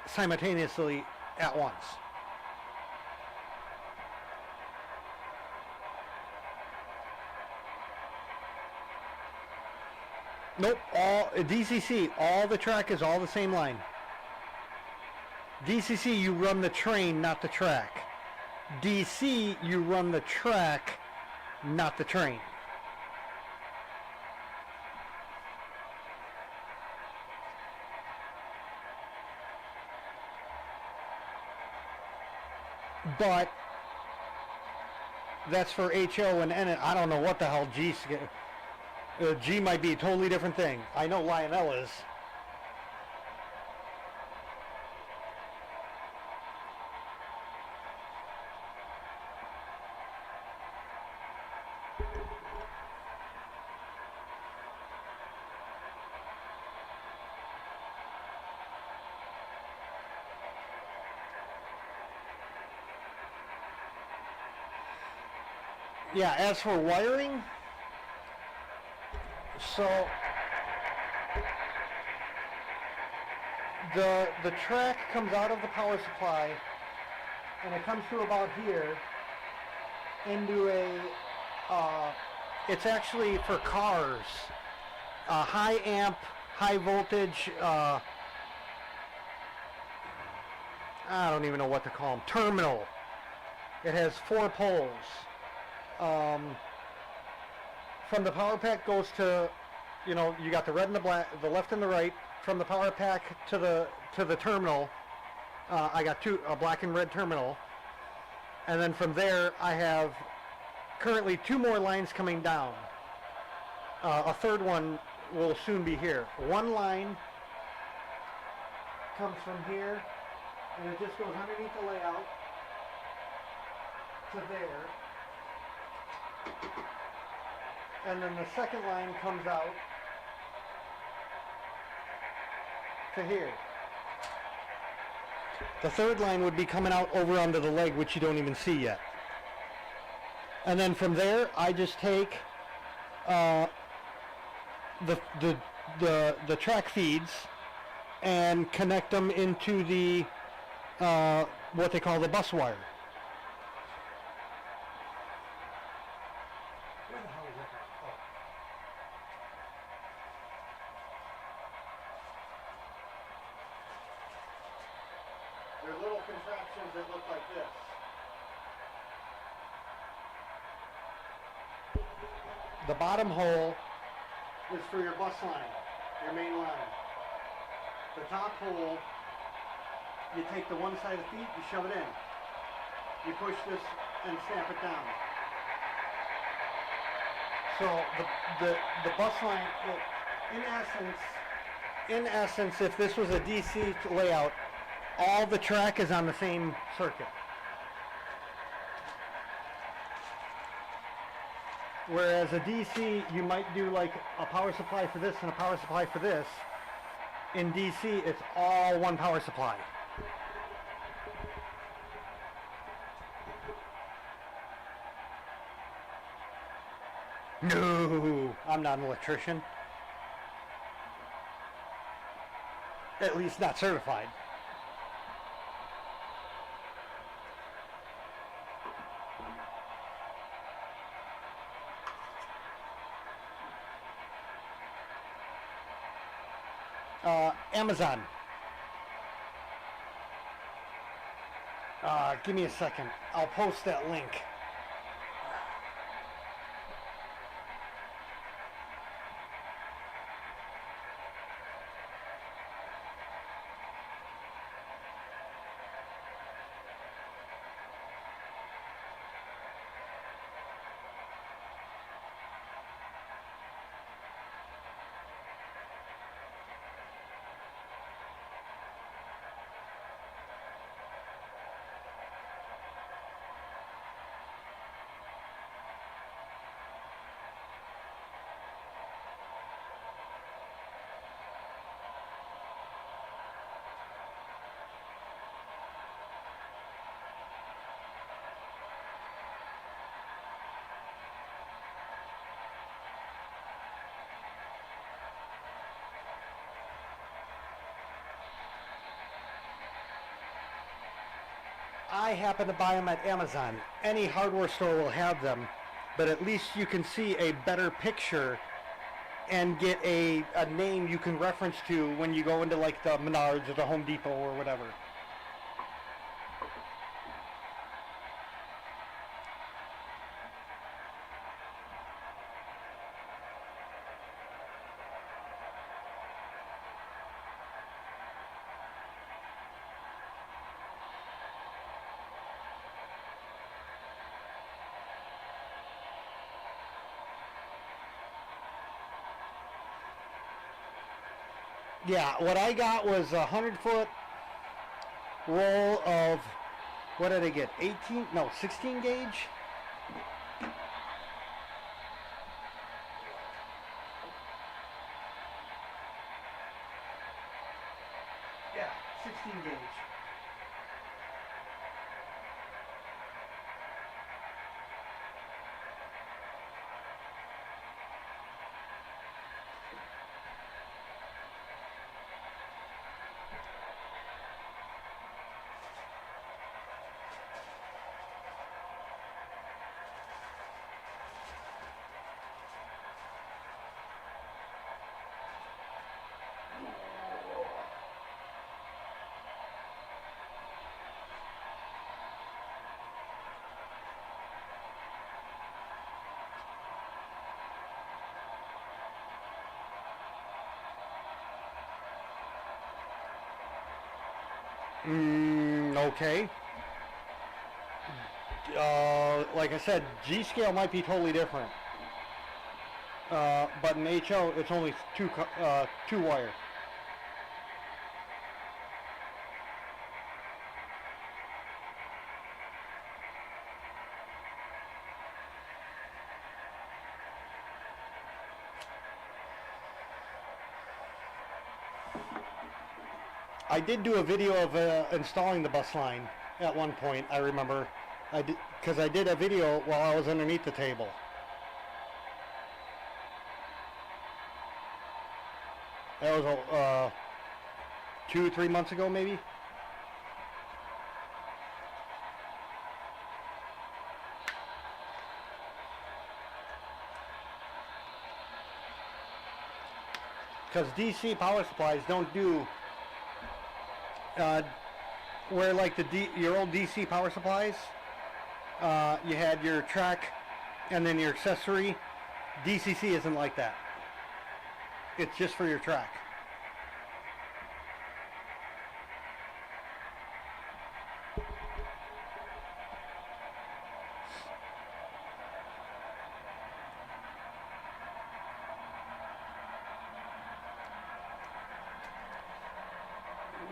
Speaker 1: simultaneously at once. Nope, all DCC, all the track is all the same line. DCC, you run the train, not the track. DC, you run the track, not the train. But that's for HO and N. I don't know what the hell G might be a totally different thing. I know Lionel is. Yeah, as for wiring, so the track comes out of the power supply and it comes to about here into it's actually for cars, high amp, high voltage, I don't even know what to call them, terminal. It has 4 poles. From the power pack goes to, you got the red and the black, the left and the right. From the power pack to the terminal, I got a black and red terminal, and then from there I have currently 2 more lines coming down. A third one will soon be here. One line comes from here, and it just goes underneath the layout to there. And then the second line comes out to here. The third line would be coming out over onto the leg, which you don't even see yet. And then from there, I just take the track feeds and connect them into the what they call the bus wire. They're little contraptions that look like this. The bottom hole is for your bus line, your main line. The top hole, you take the one side of the feet, you shove it in. You push this and snap it down. So the bus line, in essence, if this was a DC layout, all the track is on the same circuit. Whereas a DC, you might do like a power supply for this and a power supply for this. In DC, it's all one power supply. No, I'm not an electrician. At least not certified. Amazon. Give me a second. I'll post that link. I happen to buy them at Amazon. Any hardware store will have them, but at least you can see a better picture and get a name you can reference to when you go into like the Menards or the Home Depot or whatever. Yeah, what I got was a 100-foot roll of, what did I get? 18? No, 16 gauge? Yeah, 16 gauge. Okay. Like I said, G scale might be totally different. But in HO, it's only two wire. I did do a video of installing the bus line at one point. I remember, because I did a video while I was underneath the table. That was 2-3 months ago, maybe. Because DC power supplies don't do where like your old DC power supplies, you had your track and then your accessory. DCC isn't like that. It's just for your track.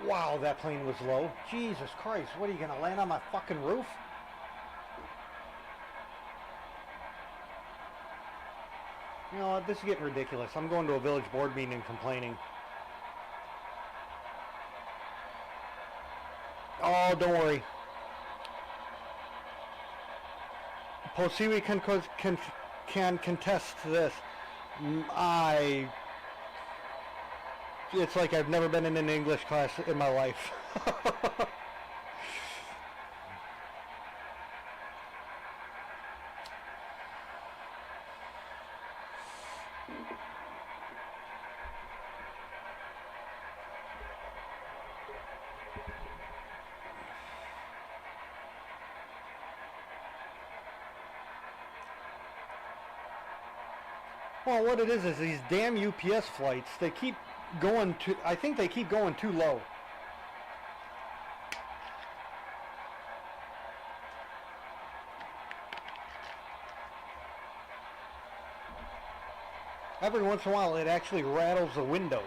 Speaker 1: Wow, that plane was low. Jesus Christ, what are you gonna land on my fucking roof? You know what, this is getting ridiculous. I'm going to a village board meeting and complaining. Oh, don't worry. Posiwi can contest to this. It's like I've never been in an English class in my life. Well, what it is these damn UPS flights, they keep going to, I think they keep going too low. Every once in a while it actually rattles the windows.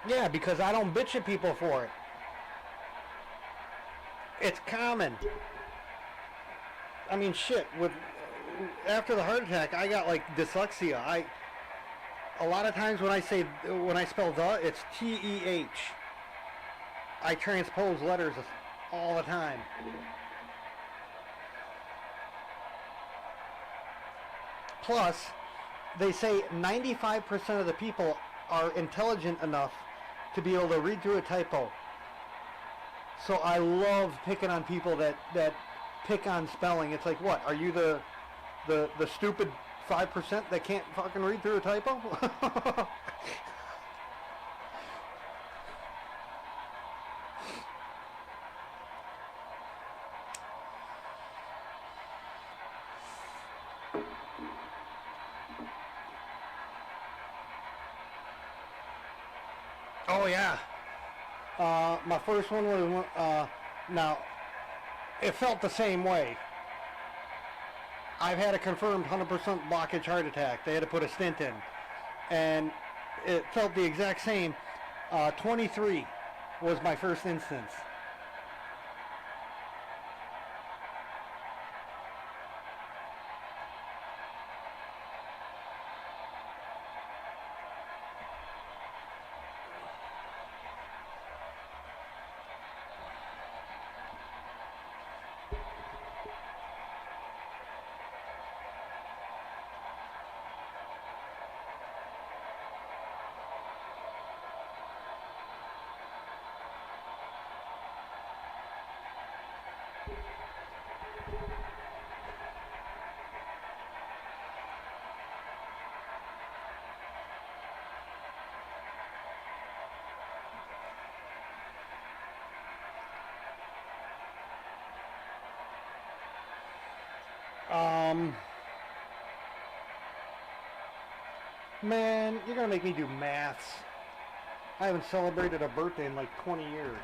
Speaker 1: Yeah, because I don't bitch at people for it. It's common. I mean, shit, after the heart attack, I got like dyslexia. A lot of times when I spell the, it's T-E-H. I transpose letters all the time. Plus, they say 95% of the people are intelligent enough to be able to read through a typo. So I love picking on people that pick on spelling. It's like, what? Are you the stupid 5% that can't fucking read through a typo? Oh yeah. My first one was now. It felt the same way. I've had a confirmed 100% blockage heart attack. They had to put a stent in, and it felt the exact same. 23 was my first instance. Man, you're gonna make me do maths. I haven't celebrated a birthday in like 20 years.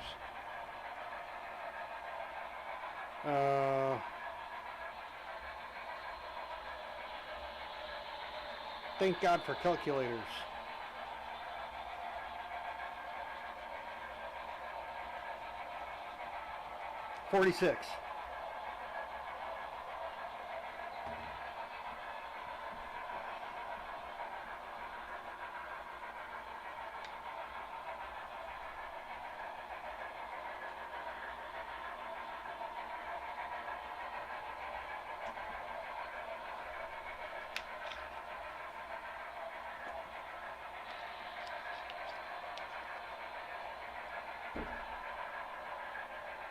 Speaker 1: Thank God for calculators. $46.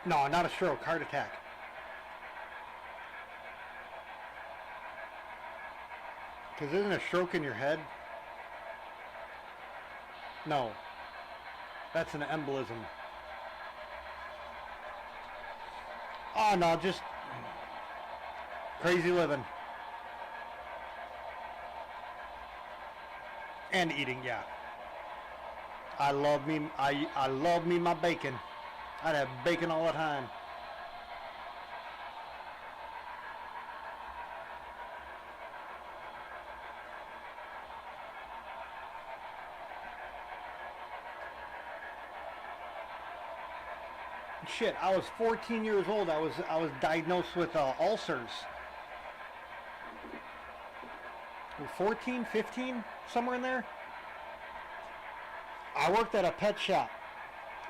Speaker 1: No, not a stroke, heart attack. Because isn't a stroke in your head? No. That's an embolism. Oh, no, just crazy living. And eating, yeah. I love me my bacon. I'd have bacon all the time. Shit, I was 14 years old. I was diagnosed with ulcers. 14, 15, somewhere in there. I worked at a pet shop.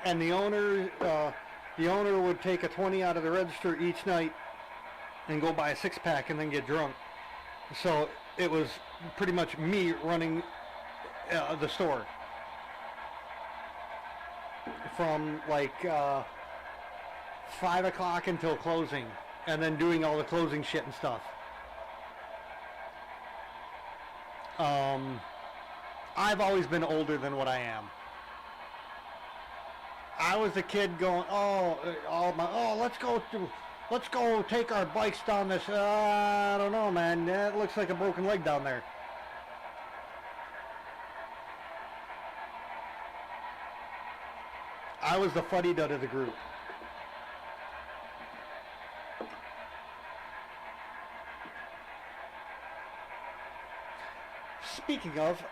Speaker 1: And the owner would take a 20 out of the register each night and go buy a 6-pack and then get drunk. So it was pretty much me running the store from like 5 o'clock until closing, and then doing all the closing shit and stuff. I've always been older than what I am. I was a kid going, let's go take our bikes down this. I don't know, man. That looks like a broken leg down there. I was the fuddy-dud of the group. Speaking of,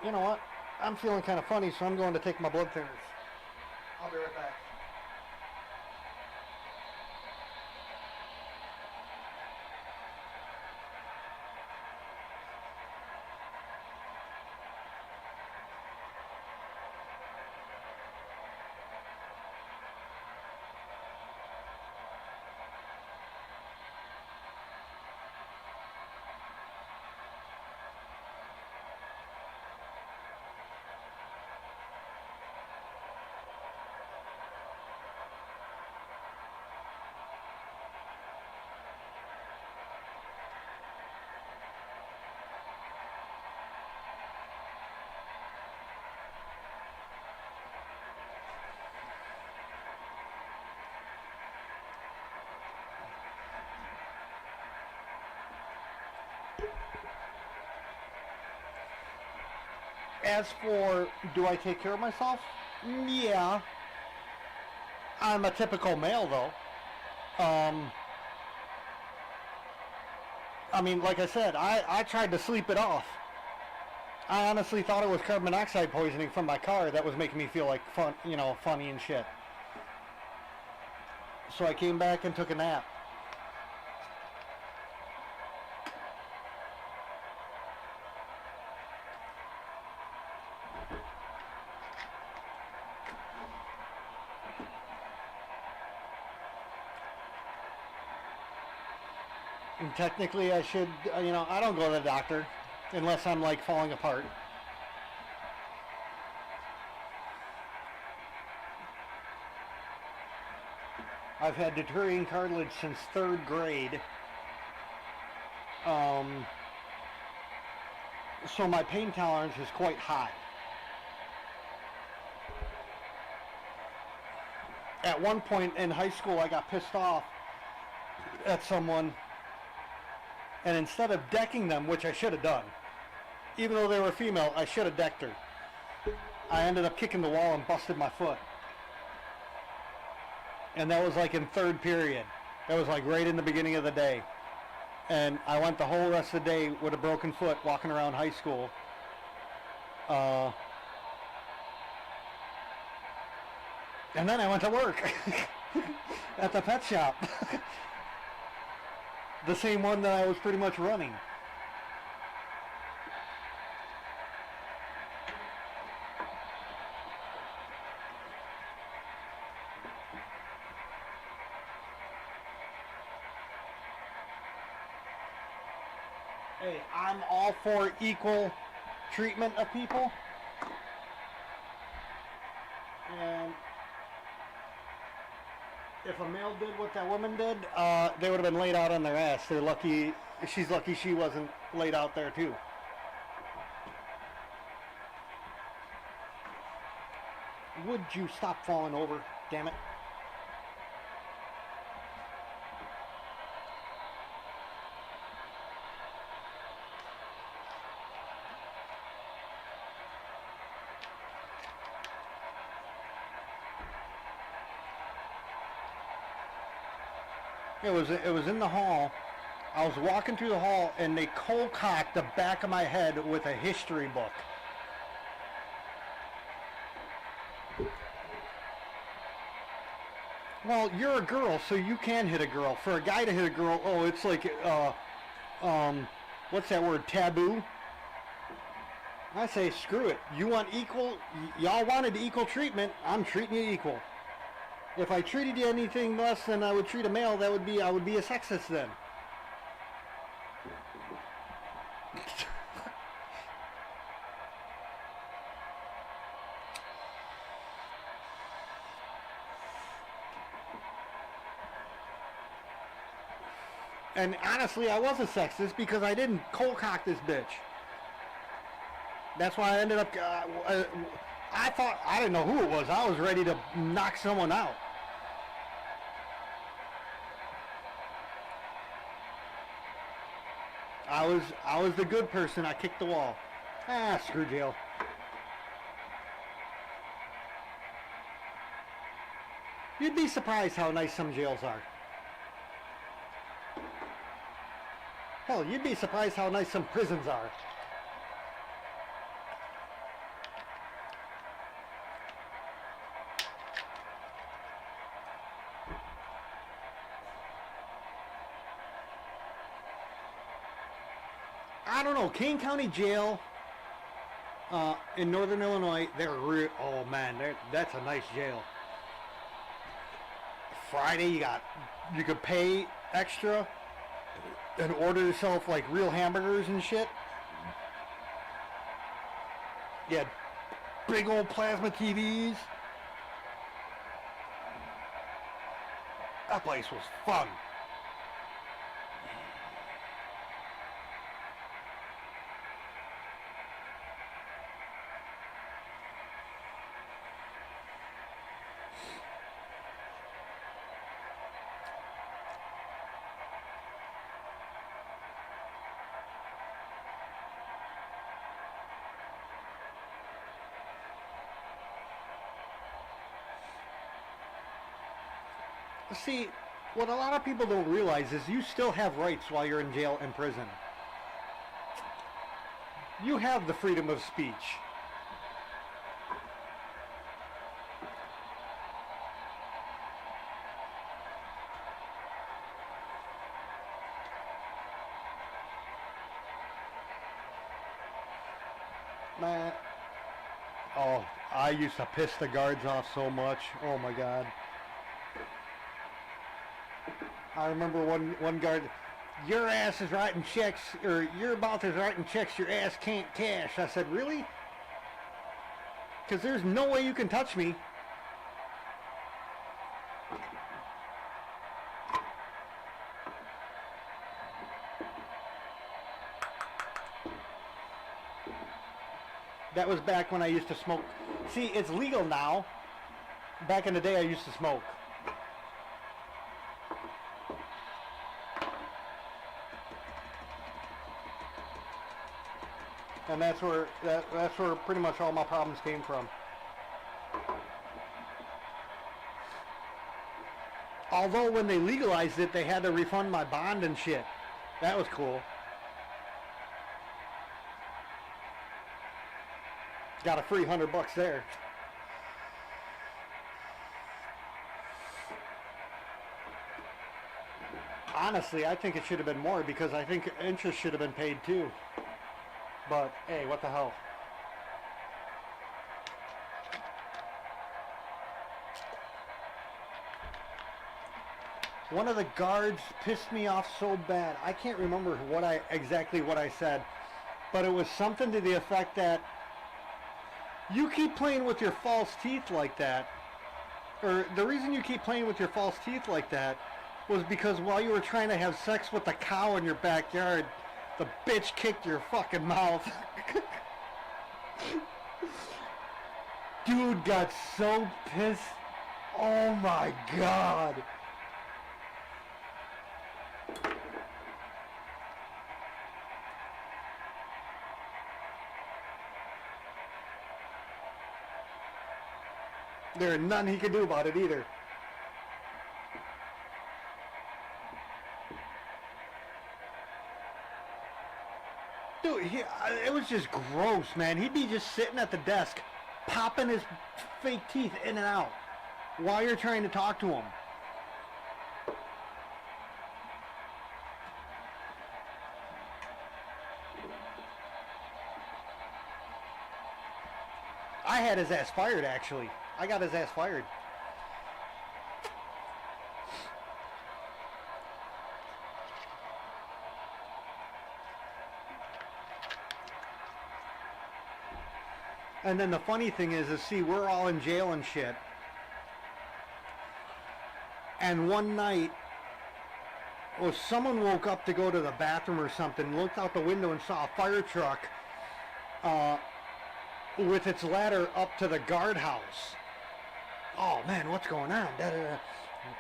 Speaker 1: you know what? I'm feeling kind of funny, so I'm going to take my blood thinners. I'll be right back. As for, do I take care of myself? Yeah. I'm a typical male, though. I mean, like I said, I tried to sleep it off. I honestly thought it was carbon monoxide poisoning from my car that was making me feel like funny and shit. So I came back and took a nap. And technically I should, I don't go to the doctor unless I'm like falling apart. I've had deteriorating cartilage since 3rd grade. So my pain tolerance is quite high. At one point in high school, I got pissed off at someone, and instead of decking them, which I should have done, even though they were female, I should have decked her. I ended up kicking the wall and busted my foot. And that was like in 3rd period. That was like right in the beginning of the day. And I went the whole rest of the day with a broken foot walking around high school. And then I went to work at the pet shop. The same one that I was pretty much running. Hey, I'm all for equal treatment of people. And if a male did what that woman did, they would have been laid out on their ass. They're lucky. She's lucky she wasn't laid out there too. Would you stop falling over? Damn it. It was in the hall. I was walking through the hall and they cold cocked the back of my head with a history book. Well, you're a girl, so you can hit a girl. For a guy to hit a girl, oh, it's like, what's that word, taboo? I say, screw it. You want equal, y'all wanted equal treatment, I'm treating you equal. If I treated you anything less than I would treat a male, I would be a sexist then. And honestly, I was a sexist because I didn't cold cock this bitch. That's why I ended up, I didn't know who it was. I was ready to knock someone out. I was the good person. I kicked the wall. Ah, screw jail. You'd be surprised how nice some jails are. Hell, you'd be surprised how nice some prisons are. I don't know, Kane County Jail in Northern Illinois, oh man, that's a nice jail. Friday, you could pay extra and order yourself like real hamburgers and shit. You had big old plasma TVs. That place was fun. See, what a lot of people don't realize is you still have rights while you're in jail and prison. You have the freedom of speech. Man, oh, I used to piss the guards off so much. Oh my God. I remember one guard, your ass is writing checks, or your mouth is writing checks your ass can't cash. I said, really? Because there's no way you can touch me. That was back when I used to smoke. See, it's legal now. Back in the day, I used to smoke. And that's where pretty much all my problems came from. Although when they legalized it, they had to refund my bond and shit. That was cool. Got a free $100 there. Honestly, I think it should have been more because I think interest should have been paid too. But hey, what the hell? One of the guards pissed me off so bad. I can't remember exactly what I said, but it was something to the effect that you keep playing with your false teeth like that, or the reason you keep playing with your false teeth like that was because while you were trying to have sex with the cow in your backyard, the bitch kicked your fucking mouth. Dude got so pissed. Oh my God. There ain't nothing he could do about it either. Dude, it was just gross, man. He'd be just sitting at the desk, popping his fake teeth in and out while you're trying to talk to him. I had his ass fired, actually. I got his ass fired. And then the funny thing is see, we're all in jail and shit. And one night, well, someone woke up to go to the bathroom or something, looked out the window and saw a fire truck with its ladder up to the guardhouse. Oh man, what's going on? Da, da, da.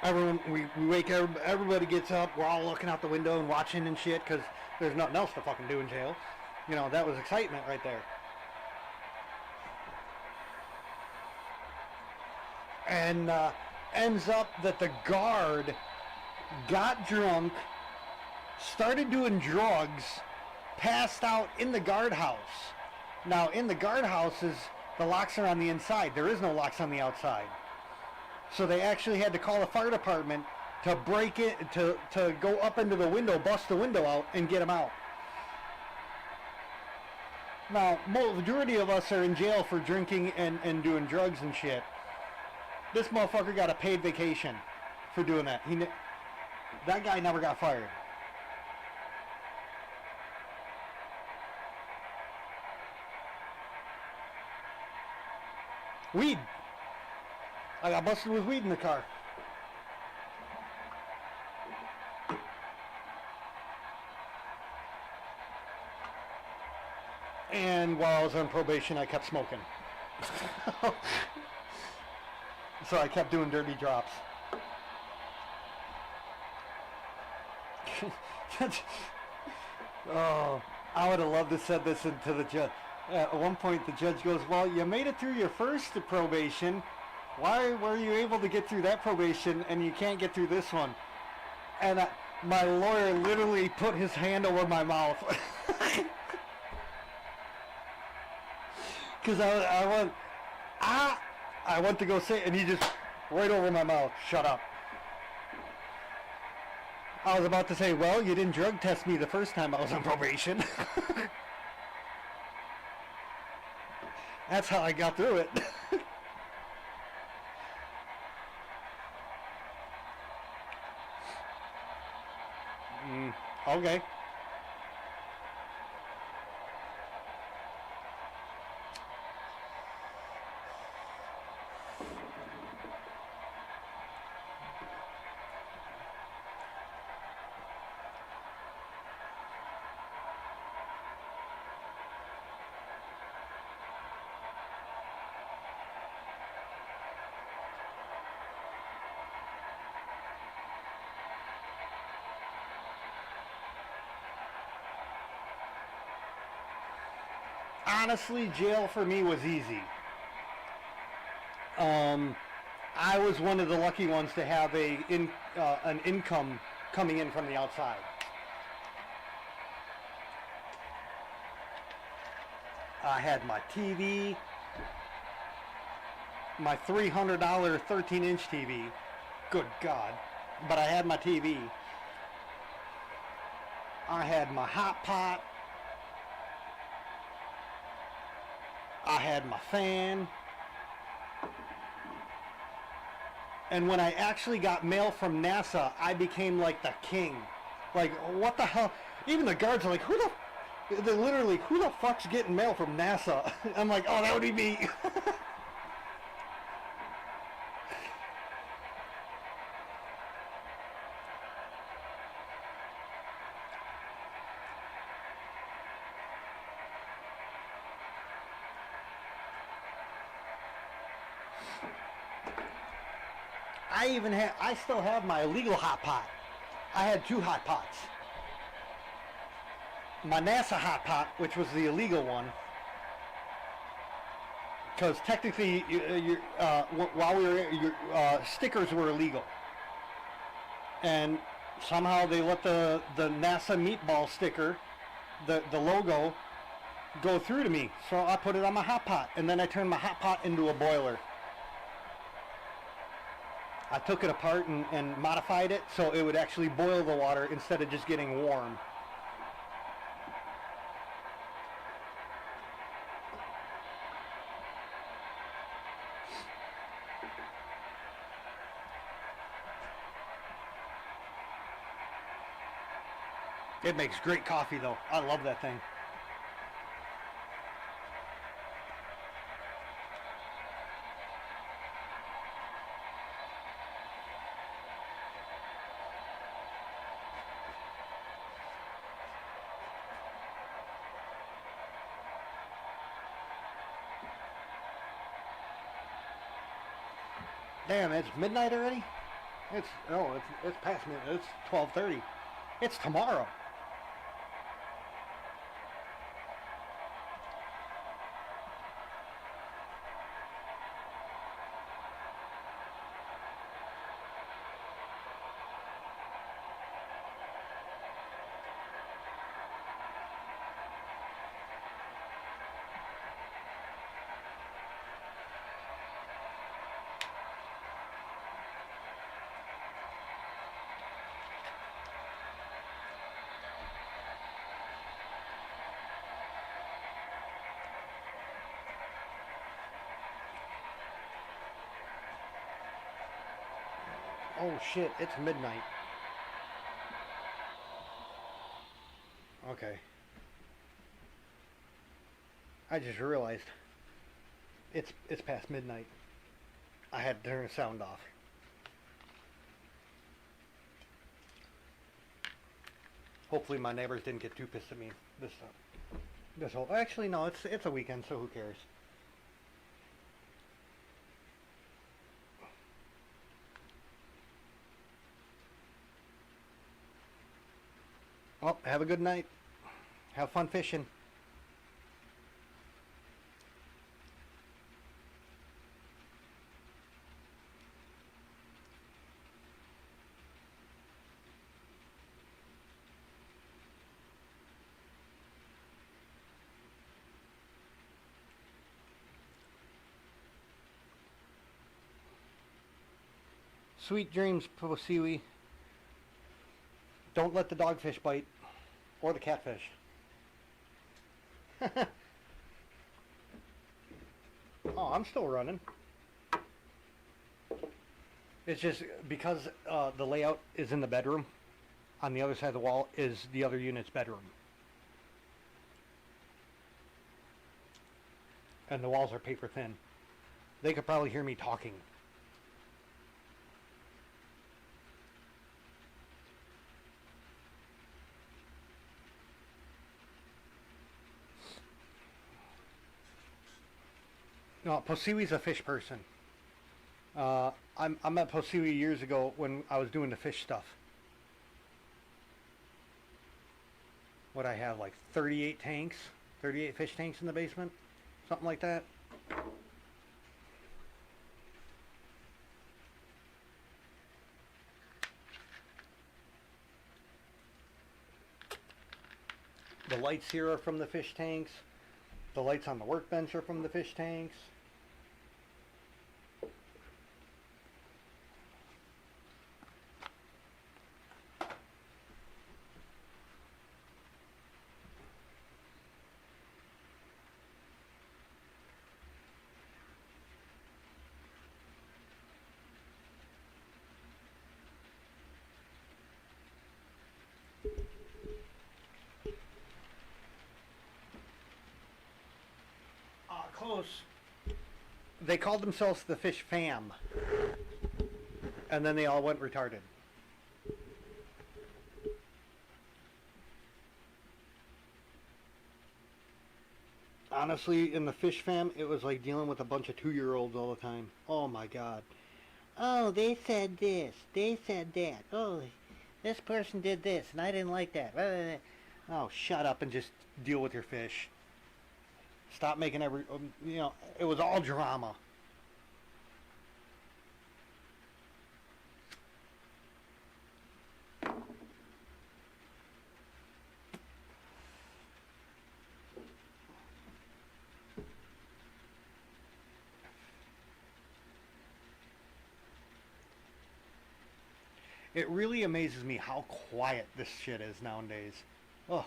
Speaker 1: Everyone, we wake everybody gets up. We're all looking out the window and watching and shit because there's nothing else to fucking do in jail. You know, that was excitement right there. And ends up that the guard got drunk, started doing drugs, passed out in the guardhouse. Now, in the guardhouses, the locks are on the inside. There is no locks on the outside. So they actually had to call the fire department to break it, to go up into the window, bust the window out, and get him out. Now, majority of us are in jail for drinking and doing drugs and shit. This motherfucker got a paid vacation for doing that. That guy never got fired. Weed. I got busted with weed in the car. And while I was on probation, I kept smoking. So I kept doing dirty drops. Oh, I would have loved to said this to the judge. At one point, the judge goes, well, you made it through your first probation. why were you able to get through that probation and you can't get through this one? And my lawyer literally put his hand over my mouth. Because I went to go say it, and he just right over my mouth. Shut up. I was about to say, well, you didn't drug test me the first time I was on probation. That's how I got through it. Okay. Honestly, jail for me was easy. I was one of the lucky ones to have an income coming in from the outside. I had my TV, my $300 13-inch TV. Good God. But I had my TV. I had my hot pot. I had my fan. And when I actually got mail from NASA, I became like the king. Like, what the hell? Even the guards are like, they're literally, who the fuck's getting mail from NASA? I'm like, oh, that would be me. I still have my illegal hot pot. I had 2 hot pots. My NASA hot pot, which was the illegal one, because technically, while we were, stickers were illegal, and somehow they let the NASA meatball sticker, the logo, go through to me. So I put it on my hot pot, and then I turned my hot pot into a boiler. I took it apart and modified it so it would actually boil the water instead of just getting warm. It makes great coffee though. I love that thing. Damn, it's midnight already? It's past midnight. It's 12:30. It's tomorrow. Oh shit, it's midnight. Okay. I just realized it's past midnight. I had to turn the sound off. Hopefully my neighbors didn't get too pissed at me this whole actually no, it's a weekend, so who cares? Well, have a good night. Have fun fishing. Sweet dreams, Posiwi. Don't let the dogfish bite. Or the catfish. Oh, I'm still running. It's just because the layout is in the bedroom. On the other side of the wall is the other unit's bedroom. And the walls are paper thin. They could probably hear me talking. No, Posiwi's a fish person. I met Posiwi years ago when I was doing the fish stuff. What I have, like 38 tanks, 38 fish tanks in the basement, something like that. The lights here are from the fish tanks. The lights on the workbench are from the fish tanks. Close. They called themselves the Fish Fam. And then they all went retarded. Honestly, in the Fish Fam, it was like dealing with a bunch of 2-year-olds all the time. Oh my god. Oh, they said this. They said that. Oh, this person did this, and I didn't like that. Oh, shut up and just deal with your fish. Stop making it was all drama. It really amazes me how quiet this shit is nowadays. Ugh.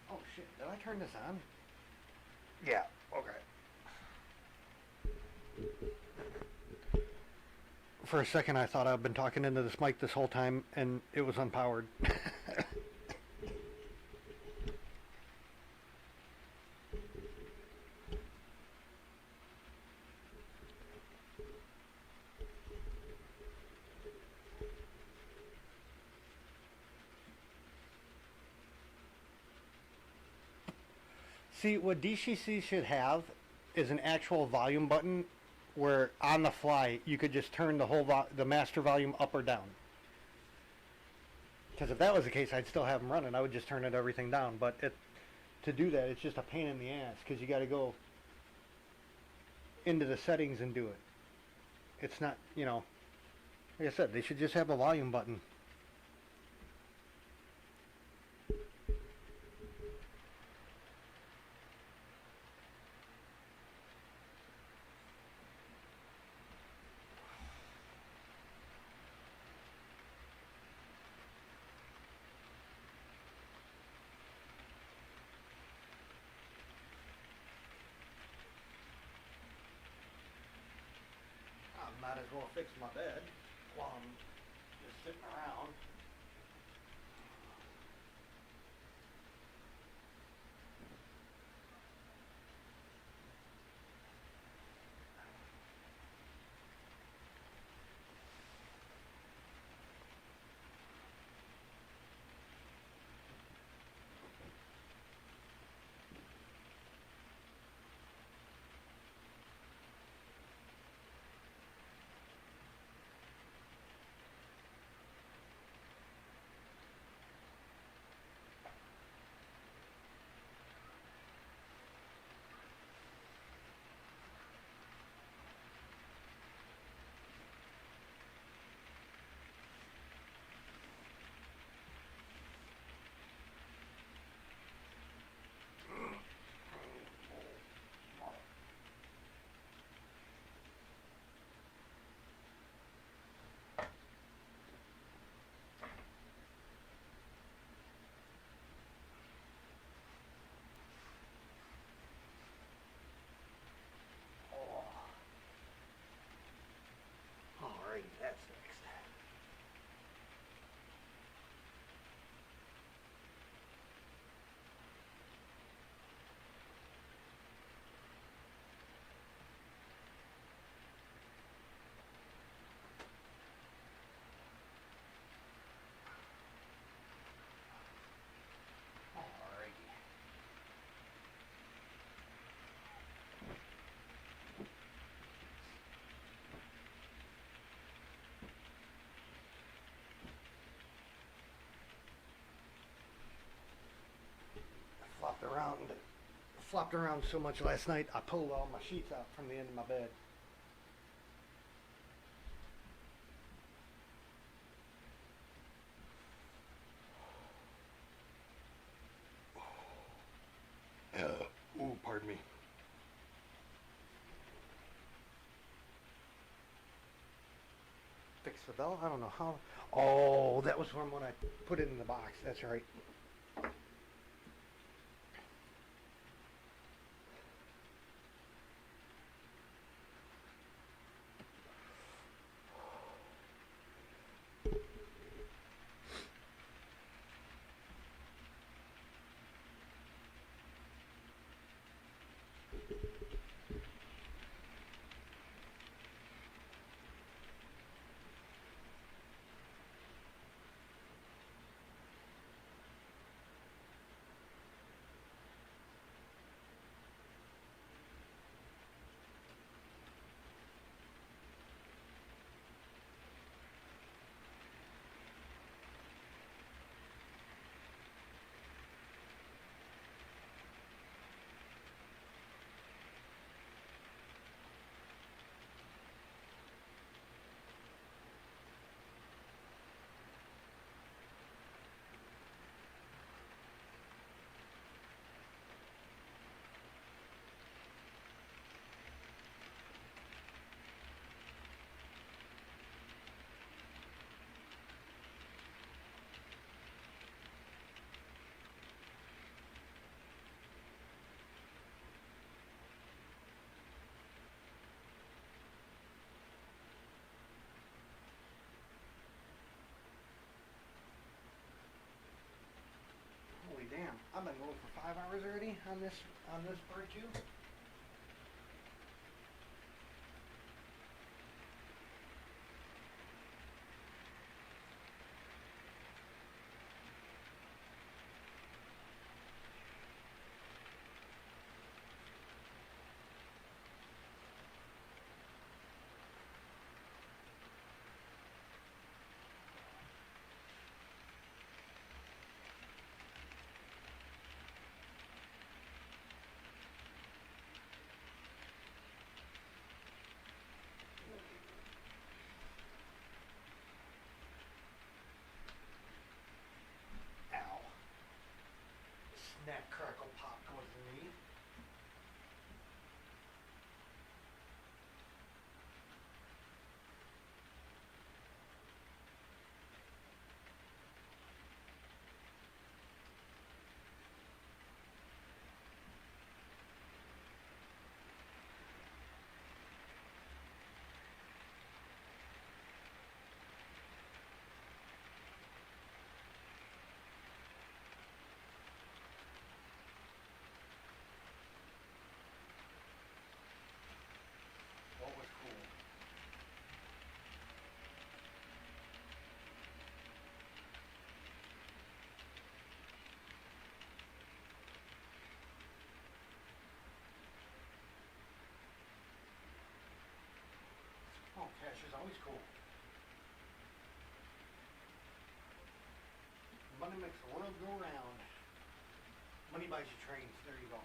Speaker 1: Oh shit, did I turn this on? Yeah, okay. For a second I thought I'd been talking into this mic this whole time and it was unpowered. See, what DCC should have is an actual volume button where on the fly you could just turn the master volume up or down. Because if that was the case, I'd still have them running. I would just turn everything down. But to do that, it's just a pain in the ass because you got to go into the settings and do it. It's not, like I said, they should just have a volume button. Might as well fix my bed while I'm just sitting around. mountain that flopped around so much last night, I pulled all my sheets out from the end of my bed. Ooh, pardon me. Fix the bell? I don't know how. Oh, that was from when I put it in the box. That's right. Holy damn! I've been going for 5 hours already on this barbecue. Ow! Snap, crackle, pop goes the meat. What was cool? Oh, cash is always cool. Money makes the world go round. Money buys you trains. There you go.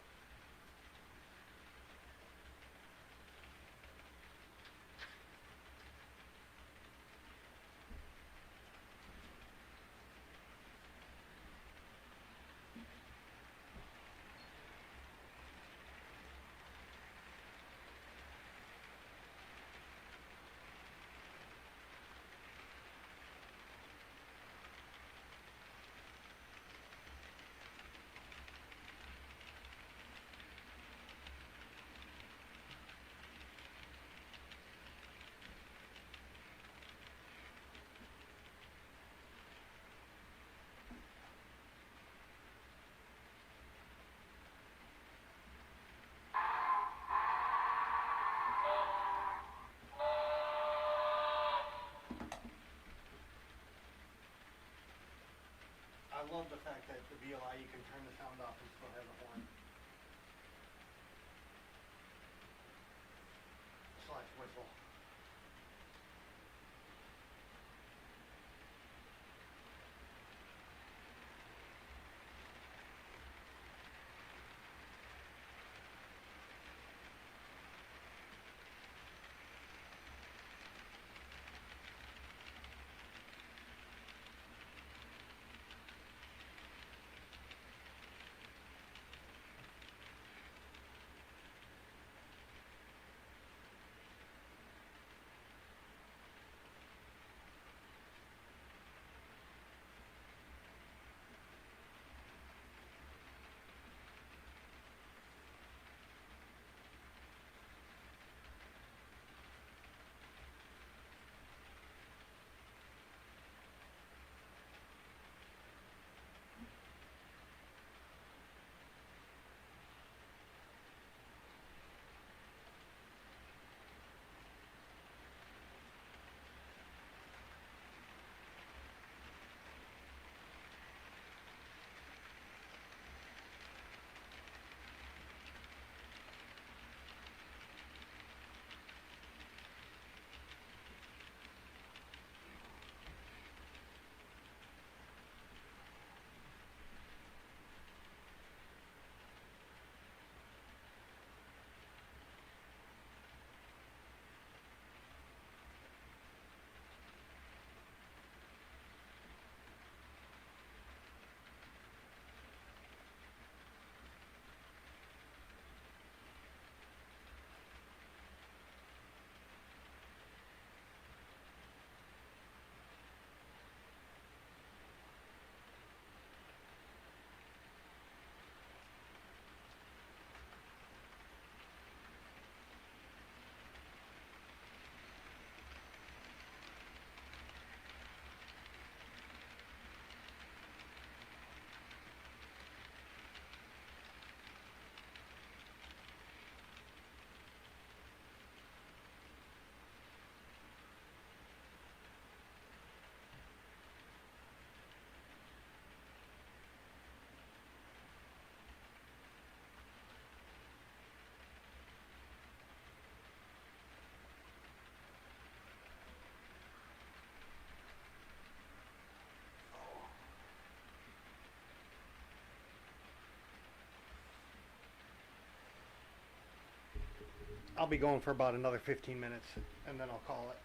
Speaker 1: I love the fact that the BLI you can turn the sound off and still have a horn. Slash whistle. I'll be going for about another 15 minutes, and then I'll call it.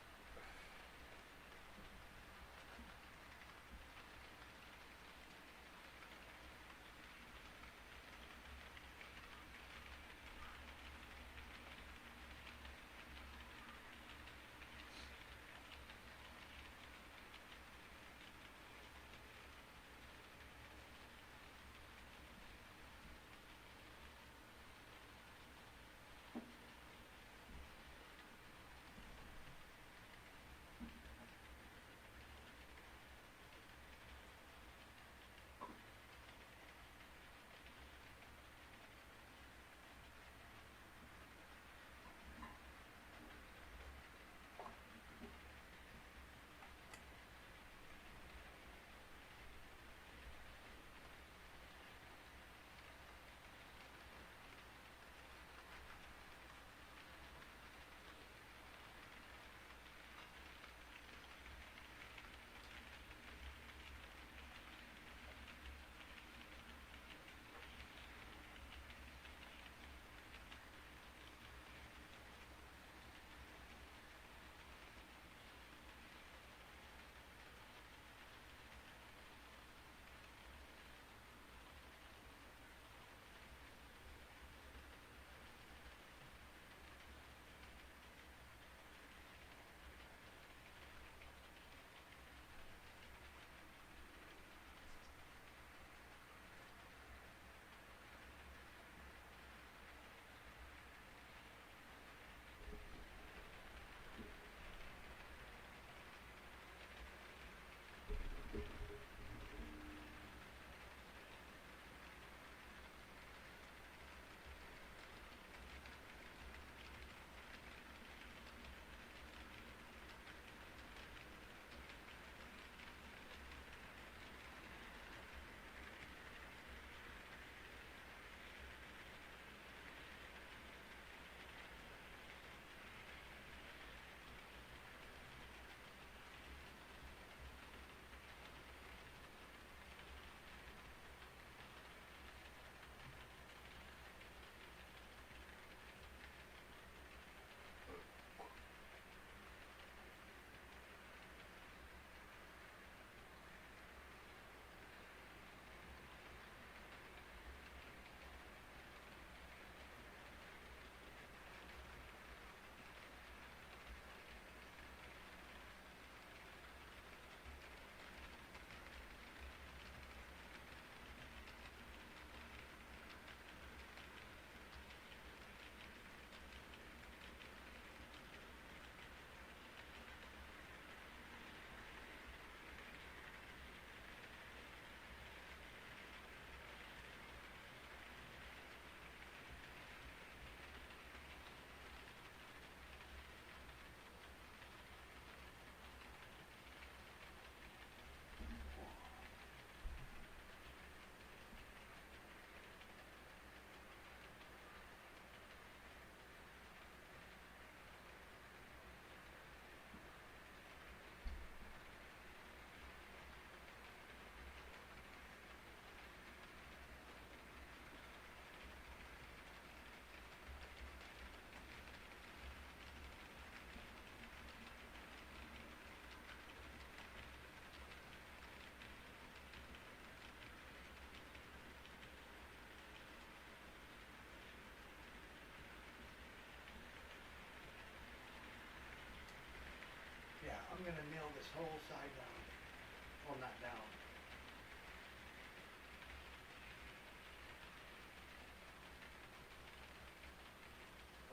Speaker 1: Yeah, I'm gonna nail this whole side down. Well, not down.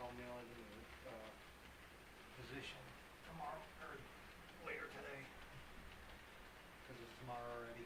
Speaker 1: I'll nail it in the position tomorrow, or later today, because it's tomorrow already.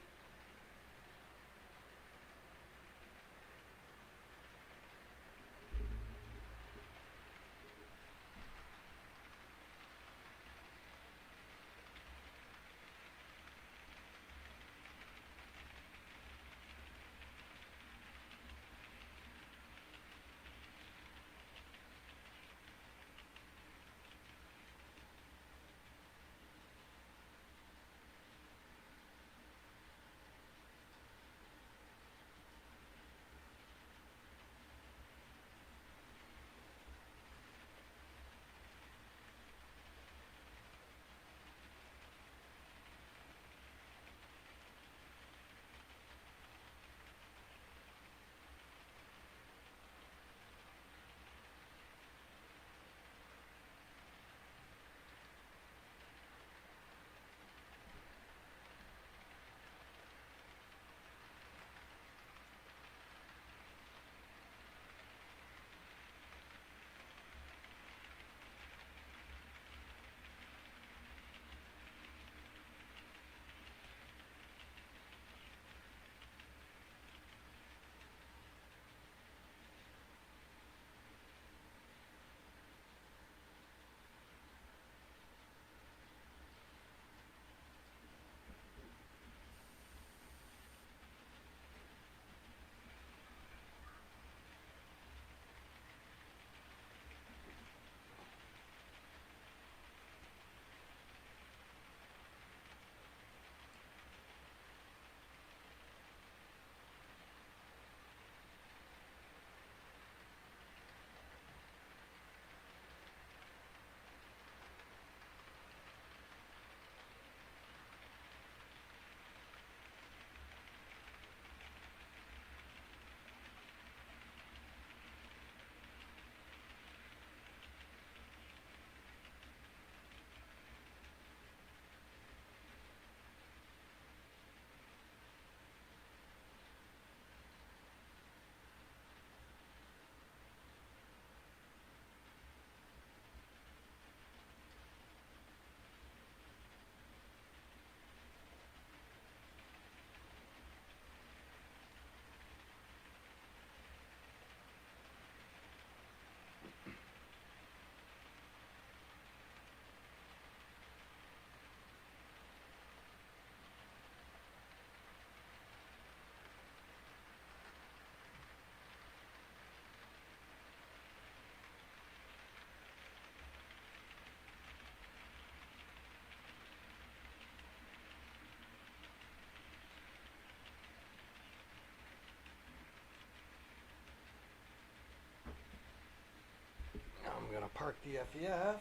Speaker 1: Park the FEF.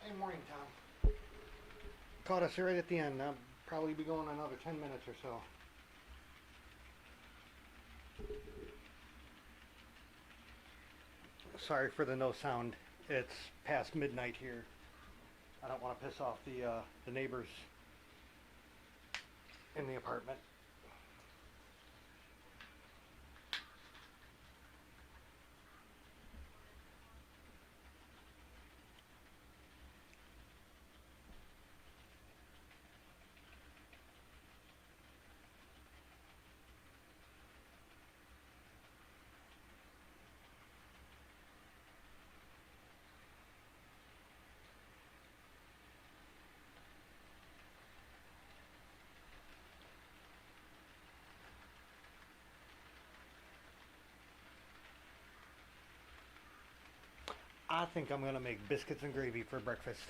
Speaker 1: Hey, morning, Tom. Caught us right at the end. I'll probably be going another 10 minutes or so. Sorry for the no sound. It's past midnight here. I don't want to piss off the neighbors in the apartment. I think I'm going to make biscuits and gravy for breakfast.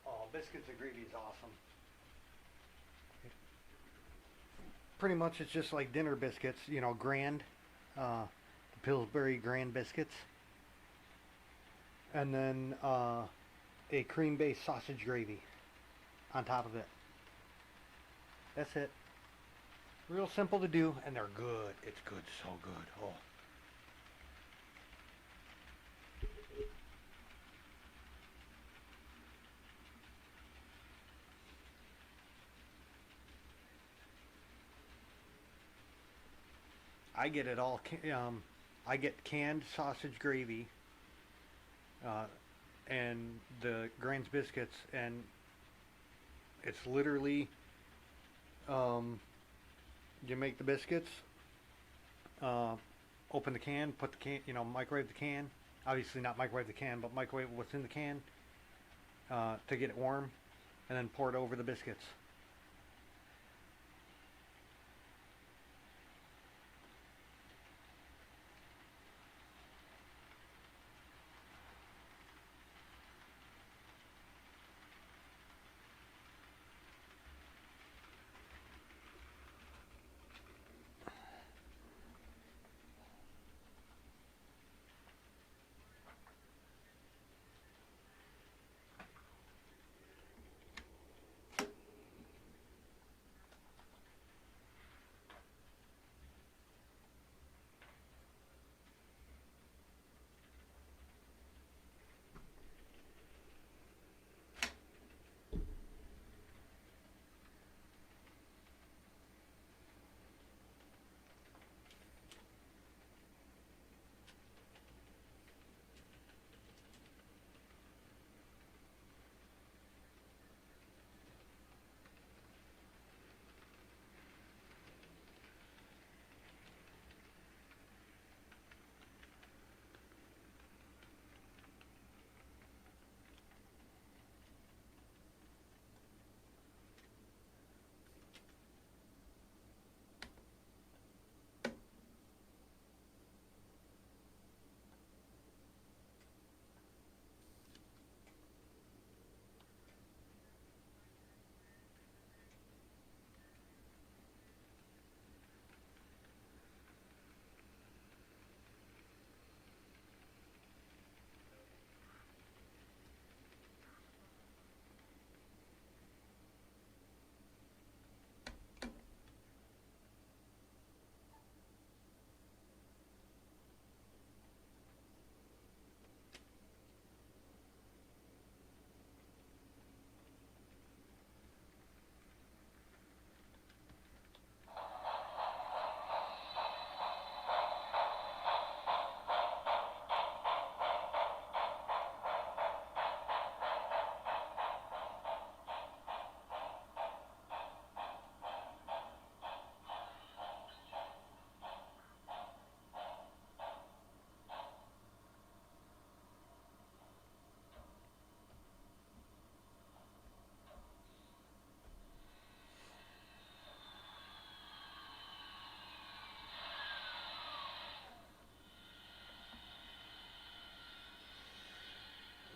Speaker 1: Oh, biscuits and gravy is awesome. Pretty much it's just like dinner biscuits, you know, Grand, the Pillsbury Grand biscuits. And then a cream-based sausage gravy on top of it. That's it. Real simple to do, and they're good. It's good, so good. Oh. I get it all. I get canned sausage gravy, uh, and the Grands biscuits, and it's literally you make the biscuits, uh, open the can, put the can, microwave the can. Obviously not microwave the can, but microwave what's in the can to get it warm, and then pour it over the biscuits.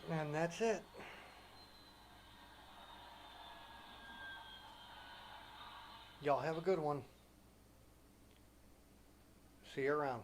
Speaker 1: And that's it. Y'all have a good one. See you around.